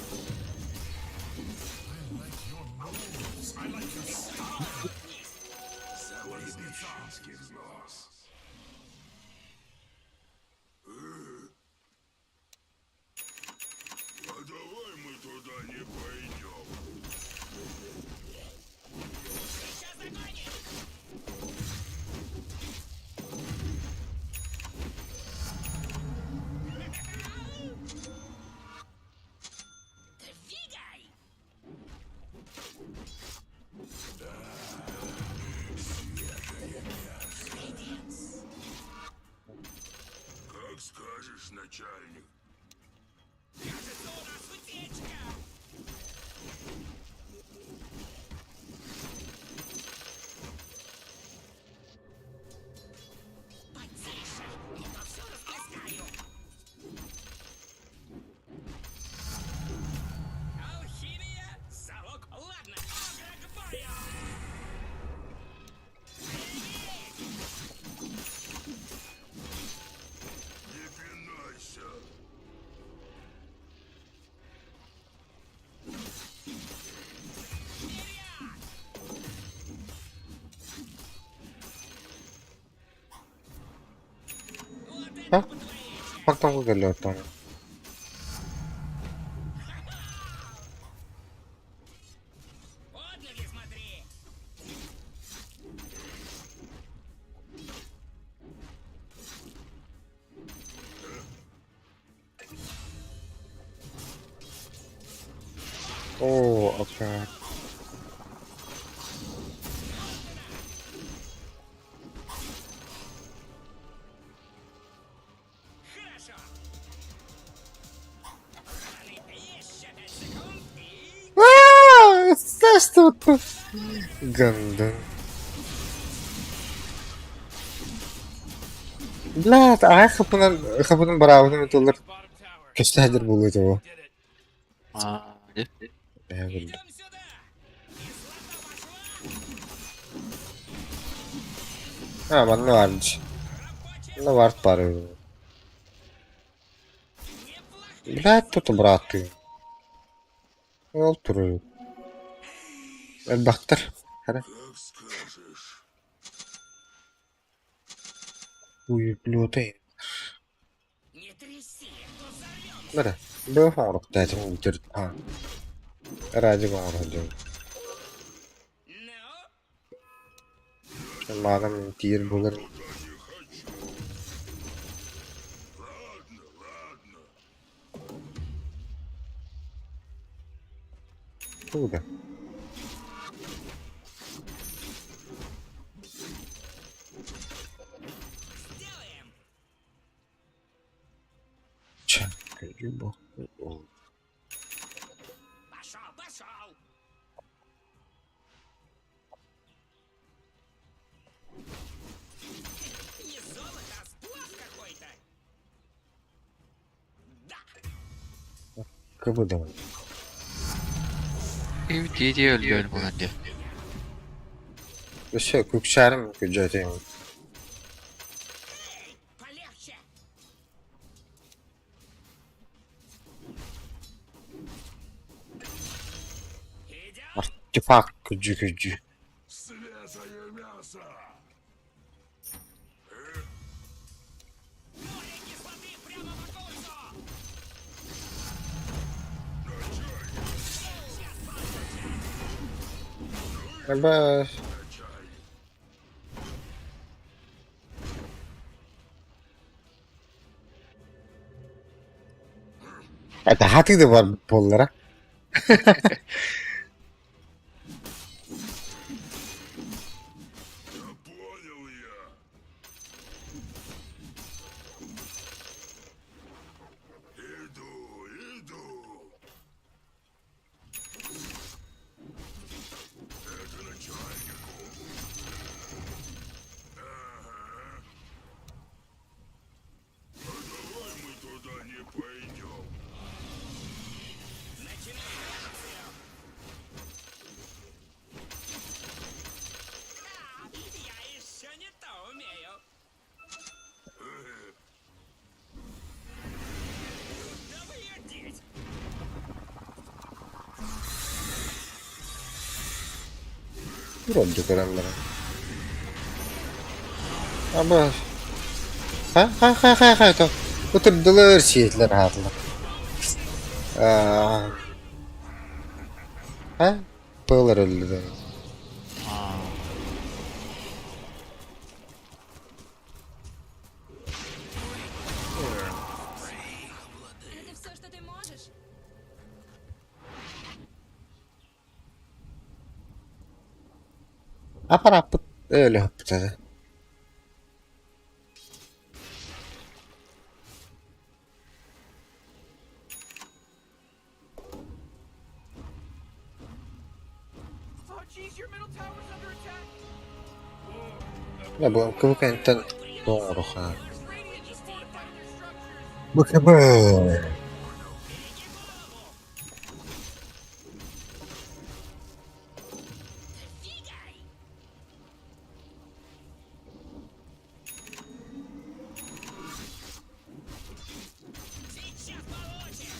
Двигай! Как скажешь, начальник. Кажется, у нас утечка. Потише, не то все расплескаю. Алхимия, залог. Ладно, огра к бою. Не пинайся. А? Потом удалил там. Вот ноги смотри. О, опять. Хорошо. Еще 5 секунд и... А, что тут? Гандон. Блядь, ага хапынан барабын металлар Bottom tower. кестедер булуйду бу. Did it. А, де? Я билdim. Идем сюда! Ha bana ne vardı? Ne var para? Блядь, тут браты. Yol turu. Baktır. Hadi. Uy, блюдей. Не тряси, а то взорвем! Nere? Bu horuk dedim bitir. Ha. Raji gonu diyor. Ну, Madem tier bulur. Burada. сделаем! Çen. Gücü bu. Пошел, пошел! Не золото, а сплав какой-то! Да! Kıvıdım. Ev diye ölüyor falan diye. Şey, kükşerim güceteyim. Полегче! Идем! Artifak gücü. Свежее мясо! Море кислоты прямо в околицу! Ben... Hadi de var bollara. Понял я! Иду! Это начальнику! Ага! А давай мы туда не пойдем! Я еще не то умею! Да выйдите! Вроде görenlere. Ama... Ha, to. Oturdular şeyler harlı. Ha? Pığlar öldü. Это все, что ты можешь? Apar öyle yaptı dedi. Oh, jeez, your middle tower's under attack. Ne bu kıvık enten doğru ha. There's radiant just fortifying their structures. Bakın böyle. Двигай! Сейчас получишь!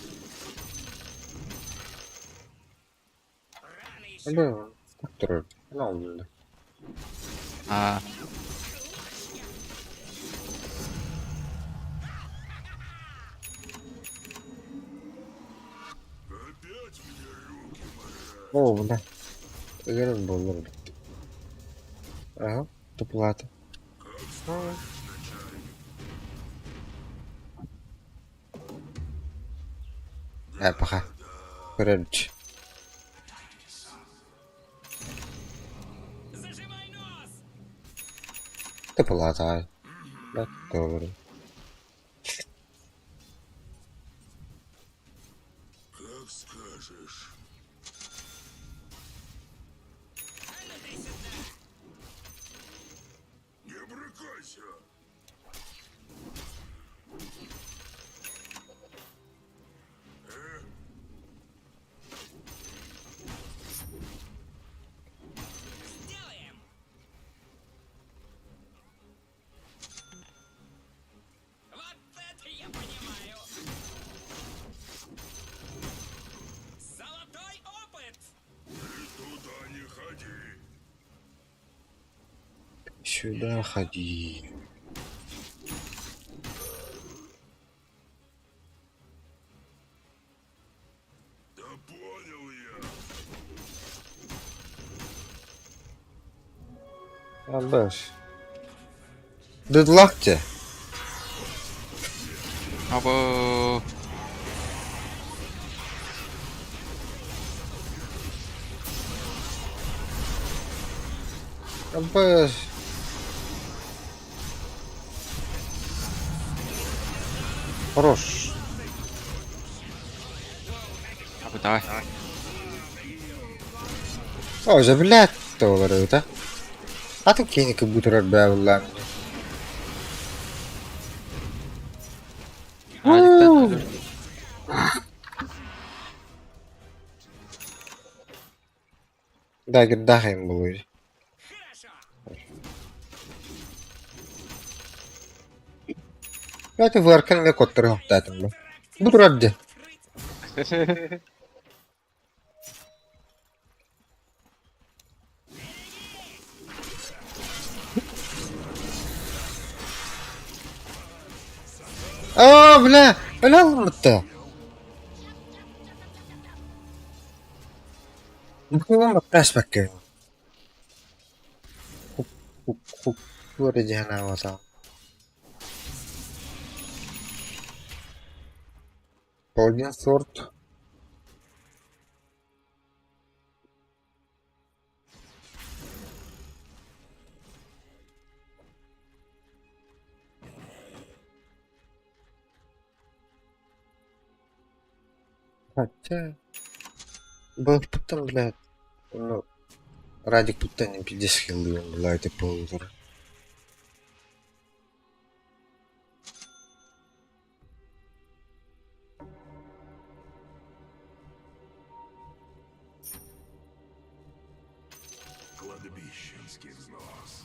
Рано еще! Bu faktör. Ne oldu? А, Опять мне руки морят! Oo bu ne? Ölürüm bu olur. Aha. Toplata. Epocha. Wręcz. Зажимай нос! Toplata. No dobra. Как скажешь. А ну дай сюда! Не брыкайся! сюда ходи. Да понял я. Абаш. Дедлак те. Або. Абаш. Хорош. Або давай. О, же, блядь, то говорит, а? А ты кинь как будто разбавила. Радиктан өлür. Да, гидахаем было. Я ты в аркане коттер хтатым. Буду ради. А, бля, ломта. Ну, прess пакет. Хуп, вроде она вот там. Полдин сорт. Хотя... Был потом, блядь, ну, ради путания 50 хилов, блядь, и полутора. Кладбищенский взнос.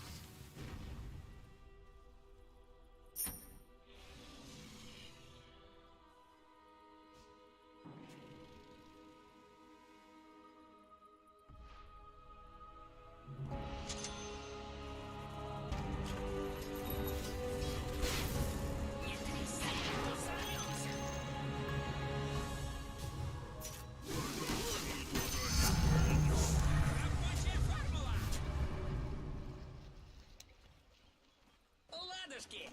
Ладушки.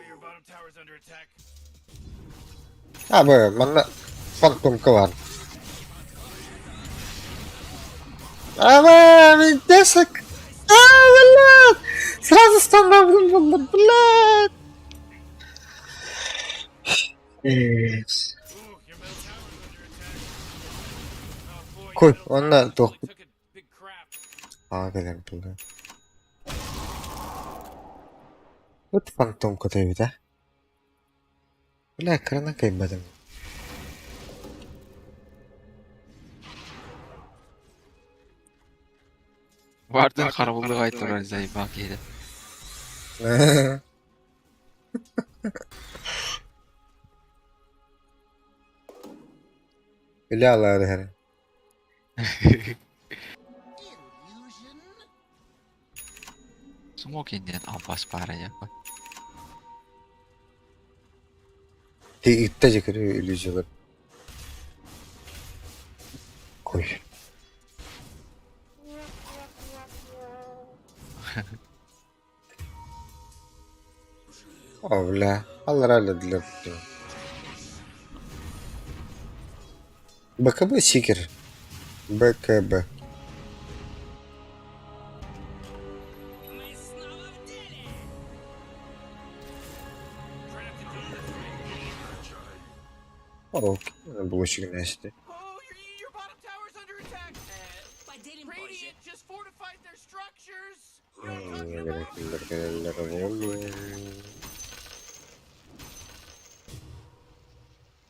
Your bottom tower's under attack. А, бля, манна... Фантом ковар. А, бля, видесок. А, блядь! Сразу становлен, блядь! Yes. Ooh, your middle tower's under attack. Oh boy, Кой, your middle он tower на то. really took a big crap. А, как было. Вот фантом который, да? Бля, кранакай бадам. Бардын карабулдук айтырар зайбак еді. Бля, ладно. Смокинден албас бара я. Ты итте көрү иллюзиялар. Кой. О, бля, алрали для. БКБ сикер. БКБ. Мы снова в деле. О, окей, было очень насти. Oh, your bottom tower's under attack. Поделим позже. Radiant just fortified their structures.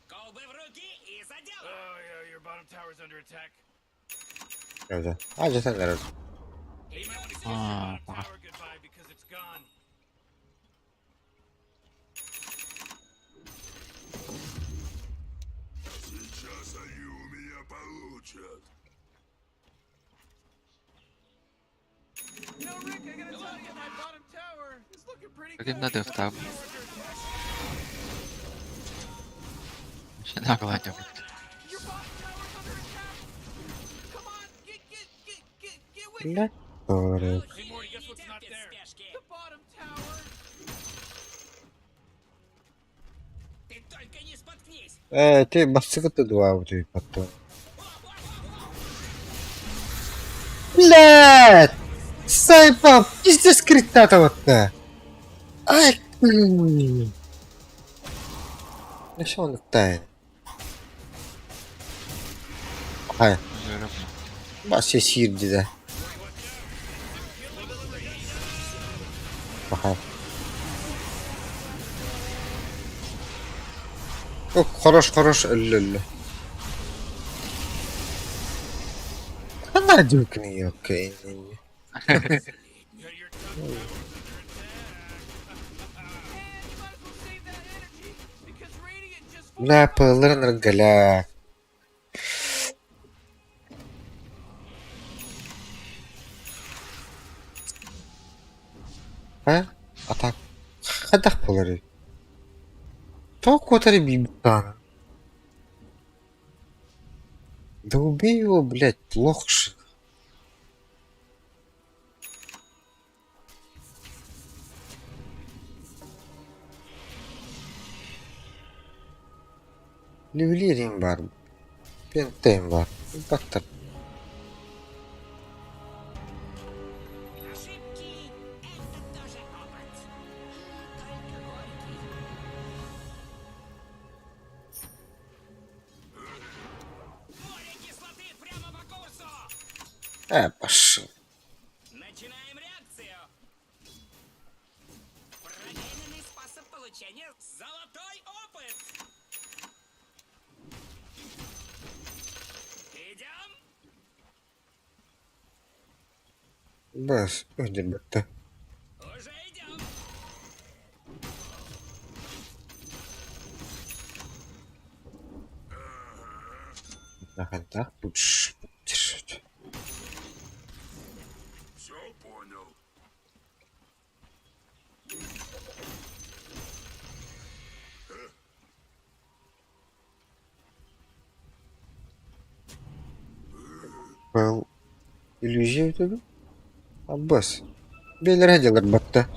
Колбы в руки и за дело. Oh yeah, your bottom tower's under attack. А, же там народ. You might want to kiss your Ah, bottom tower goodbye because it's gone. Сейчас они Один на деф там. Ще наглядя. Your bottom tower's under attack. Come on, get with Бля. it. Говорю. Hey, Morty, guess what's not there? The bottom tower. Ты только не споткнись. Ти басикати дуав ти потом. Блядь! Сайпа, пиздец крита-то. Ай, блин. Ну что он летает? Ай, бас сирди да. Ага. О, хорош, ля. Она дюкни, окей. Бля, пылырныр галя. А так? Хадах пылыры. То котари бибутана. Да убей его, блядь, лохши. Ливлерим бар. Пентем бар. Бактар. Ошибки — это тоже опыт. Только горький. Море кислоты прямо по курсу. Пошел. Начинаем реакцию. Проверенный способ получения — золотой опыт. Идем. Бас, öyle bitti. Уже идем. Так, будешь держать. Все понял. Был иллюзия тебе? Аббас. Бейлер хадилар батта.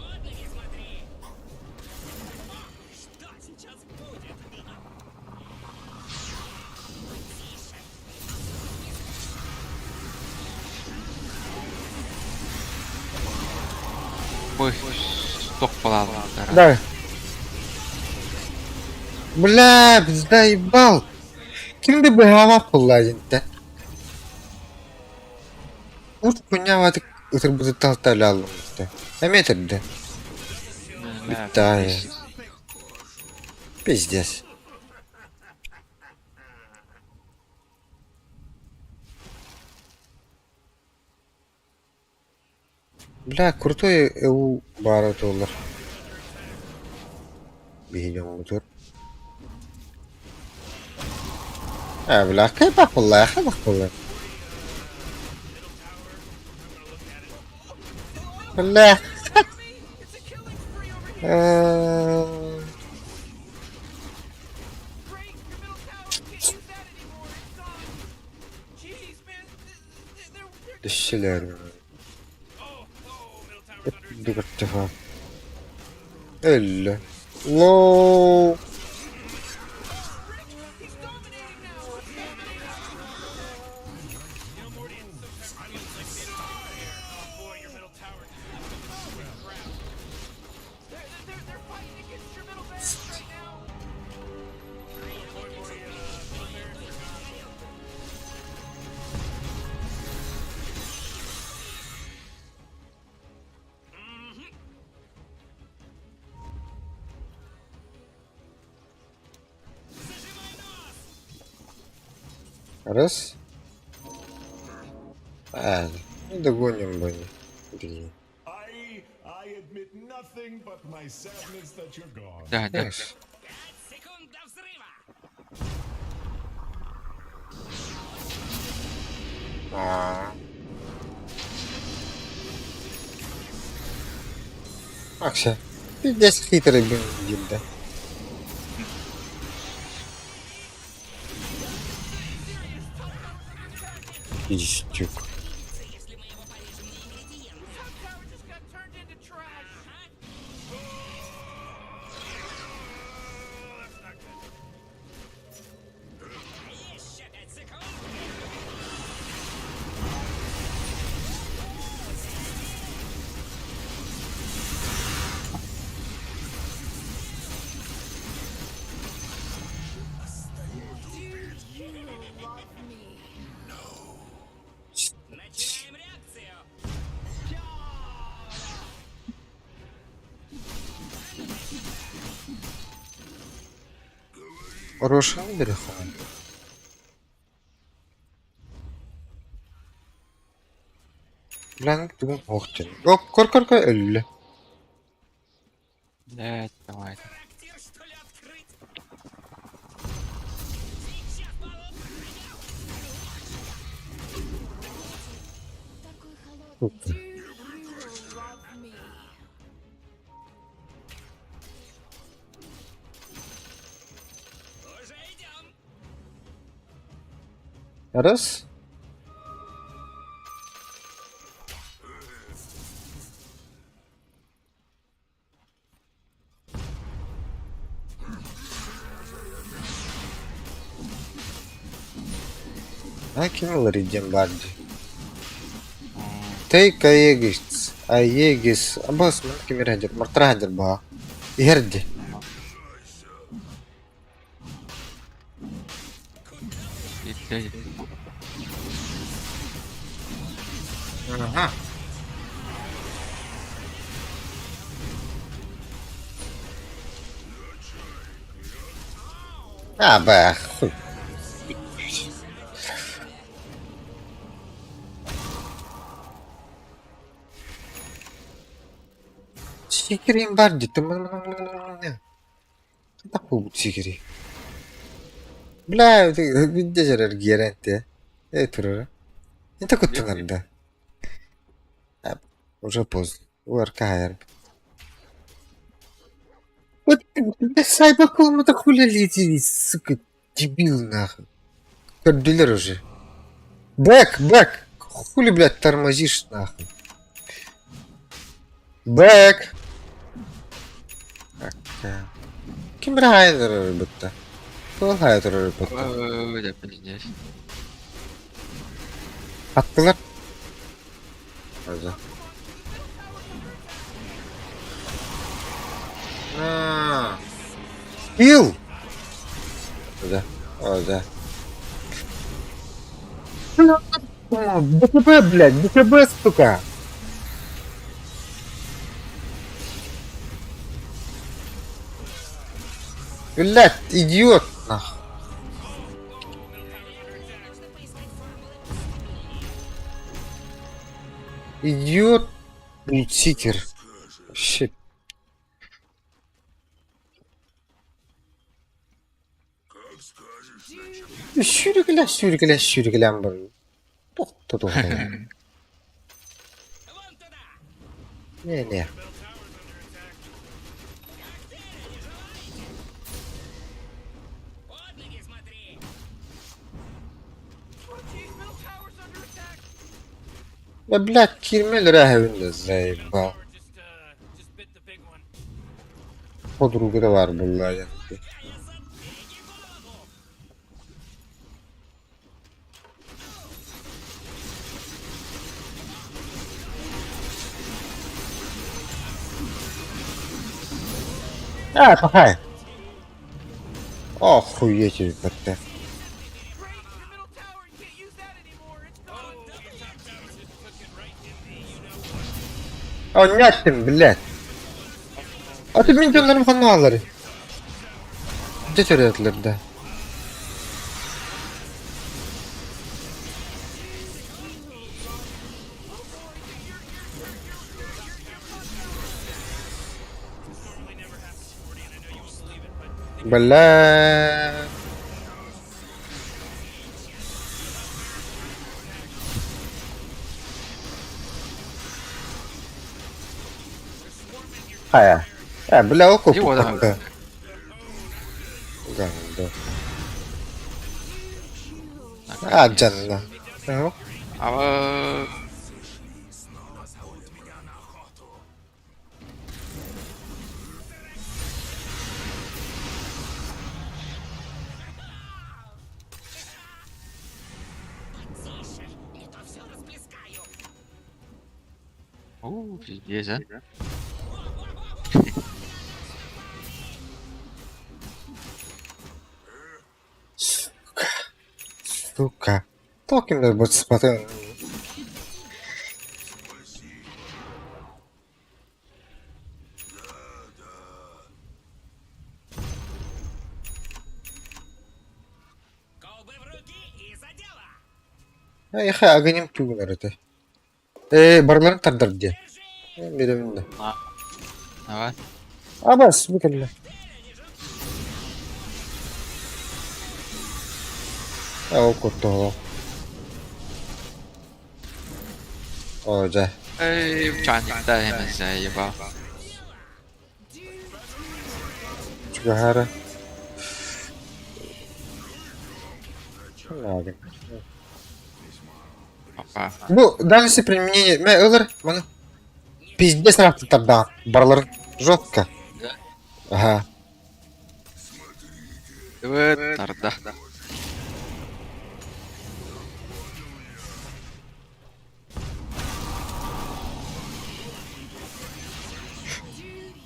Что сейчас будет? Ой, стоп палал. Да. Бля, заебал. Kimdi bu hava kullandı? Уж поняла, это будет толталял. А метр, да? Витая. Пиздец. Бля, крутой ЭУ бара доллар. Бегем мотор. Бля, кайф والله خلق والله. بلا It's a killing spree over here. Great, your middle tower can't use that anymore. It's gone. Jeez, man, they're Дышчелер. Oh, middle tower's under attack. Dur اتفاق. إلا لو he's dominating now. You know, Morty, it sometimes feels like they don't care. Oh boy, your middle tower just absolutely crap. They're fighting against your middle barracks right now. Boy, Morty, middle barracks are gone. раз. Не догоним бы. Блин. I admit nothing but my sadness that you're gone. Да. 5 секунд до взрыва. Акся. Пиздец хитрый был да. Пиздюк. Если мы его порежем на ингредиенты. Tower just got turned into trash. Еще 5 секунд. Начинаем реакцию. Рошан береха. Блин, түгін оқтен. Кор, өлі. Блядь, давай. Трактир, что ли, открыть? Сейчас Такой холодный. уже идем. Раз. Акинул ридем барди. Тейк Аегис. Абас мümkün hadir. Martra hadir ba. Yerdi. Блядь. Ага. Б. Хуй. Сикирим барди. Ты так будет сикири. Бля, ты где же регеренте? Это это куда надо? Уже поздно. УРКР. Вот сайбаком это хули летит, сука, дебил нахуй. Кабелер уже. Бэк. Хули, блядь, тормозишь нахуй. Бэк. Ким райдер рыбыта? Плохая рыбыта. Ой, пиздец. Attılar. Orada. Ил! Orada. БКБ, блядь, БКБ, сука! Блядь, идиот, нахуй. Идиот, сикер. Вообще. Sürükle, блин. Тут. Вон туда. Не. Под ноги смотри. Oh, geez, middle tower's under attack. Я, блядь, кирмель рахевinde заебал. Just bit the big one. Подруга да var bunlar ya. Пахай. Охуеть, ребята. Great, your middle tower, you can't use that anymore. It's gone. Нет, ты, блядь. А ты миньонlarım kanalları. Где türetler да? Бля. Хая. Бля, окуп. И вот она. Ганда. Джанна. Ну, А Тише, не то все расплескаю. пиздец, а. сука. Толкин надо будет смотреть. Колбы в руки и за дело. Яха, агоним тюнер это. Барларын тардыр де. Беремін де. Давай. Бас, бекелі. Окутты ол. О, жа. Чайник-то емес, заебал. Чугара. Ладно. Опа. Ну, даже если применение... Мана. Пиздец нахуй тогда. Барлар жестко. Да? Ага. Вот, тарда.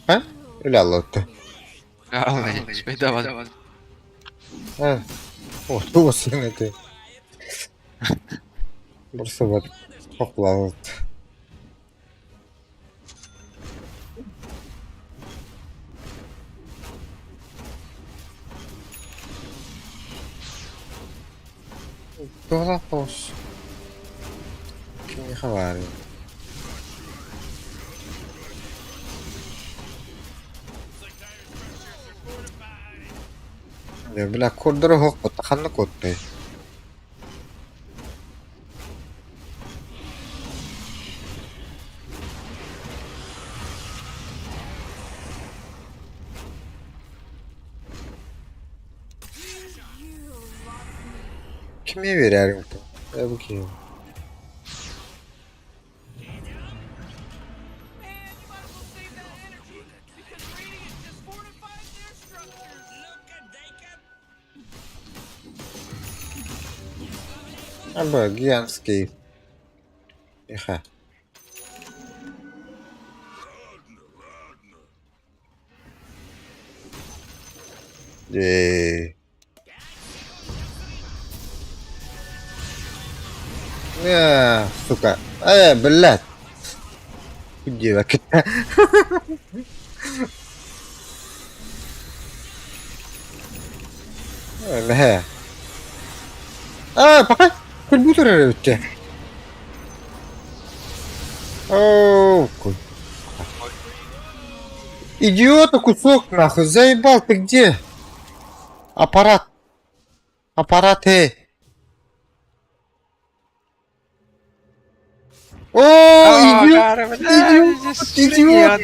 А? Или алло-то? Давай, теперь давай. А. О, что у вас это? Просто вот поплавал. Голопос. Не хавали. Бля, код дорого, потаханно код ты. Kime vererim bu? Ya bu kim? Ну-ка, дай-ка. Abi гигантский. Иха. Сука. Блядь. Где kita? Nah. Pakai компьютер это. Оу, идиота кусок нахуй, заебал ты где? Аппарат. Аппарат, О, идиот! Идиот!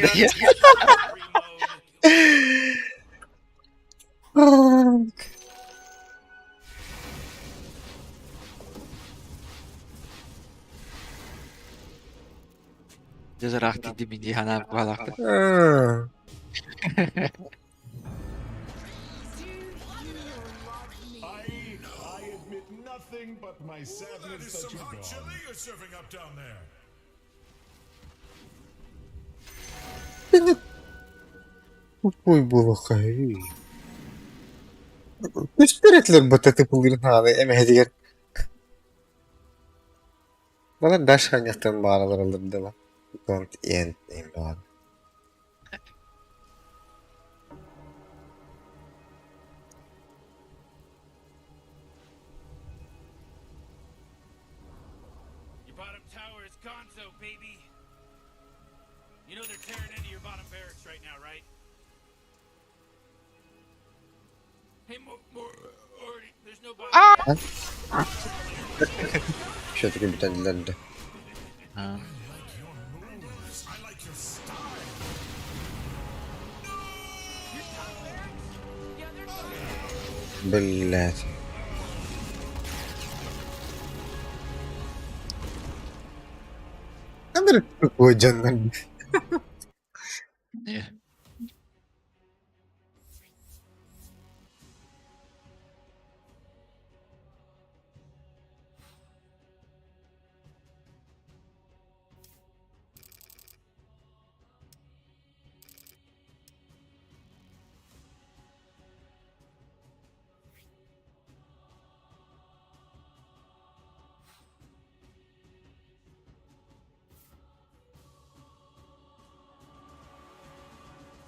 Jazaraqti dibidi hana balaqti. I admit nothing but my sadness that you're gone. Chili you're serving up down there. Ой, було хай. Hiç gerekli bu tete pulun hali emeğe diğer. Bana daş hanyaktan bağırılır alırdı lan. Don't end name bağır. Your bottom tower is gonzo, baby. You know they're tearing into your bottom barracks right now, right? Hey, more, there's no bottom. Все-таки битенлерді. Ha. I like your style. No! Блять. Надо какой джаннан. Не.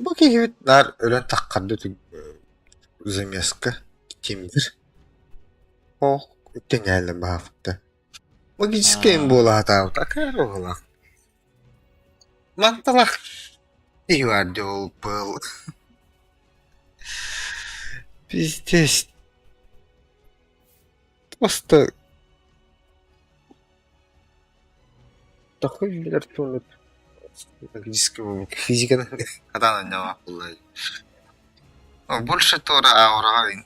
Bu kehibit nar ölen takkaddı zamеска kimdir? O tengelle bahafta. Магическая имбола хатау такая рогла. Манталах Ивардел был. Пиздец. Просто такой вертолет. Магического физика когда на была. Больше тора аура.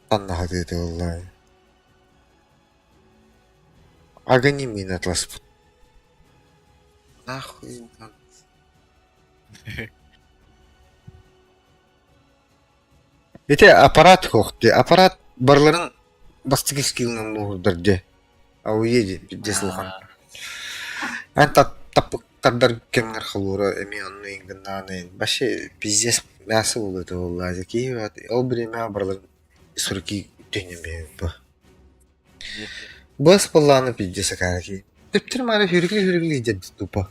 Анна хатыты والله. Аганимин атлас. Нахуй. Эти аппарат хохты. Аппарат барларын бастыгы скилынан муурдарде. А уеди деслухан. Анта таппыктардар кемгер халура эми онну ингеннанын. Башы пиздец мясы болду это والله. Ки ол время барларын сурки тенеме ба. Бас полланы пиздец акаки. Тептер мара хүргли жадды тупа.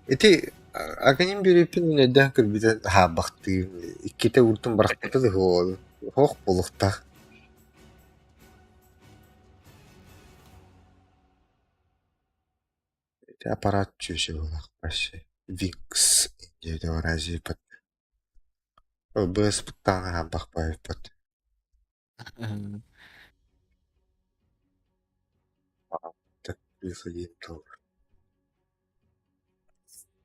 Эти Аганим бирипин нәдән кирбидә ха бакты. Иккете уртын баракта да хол. Хох булыкта. Эти аппарат чөшө булак башы. Викс дидеорази пат. Обс путана ха бакпай пат. Так, приходит то.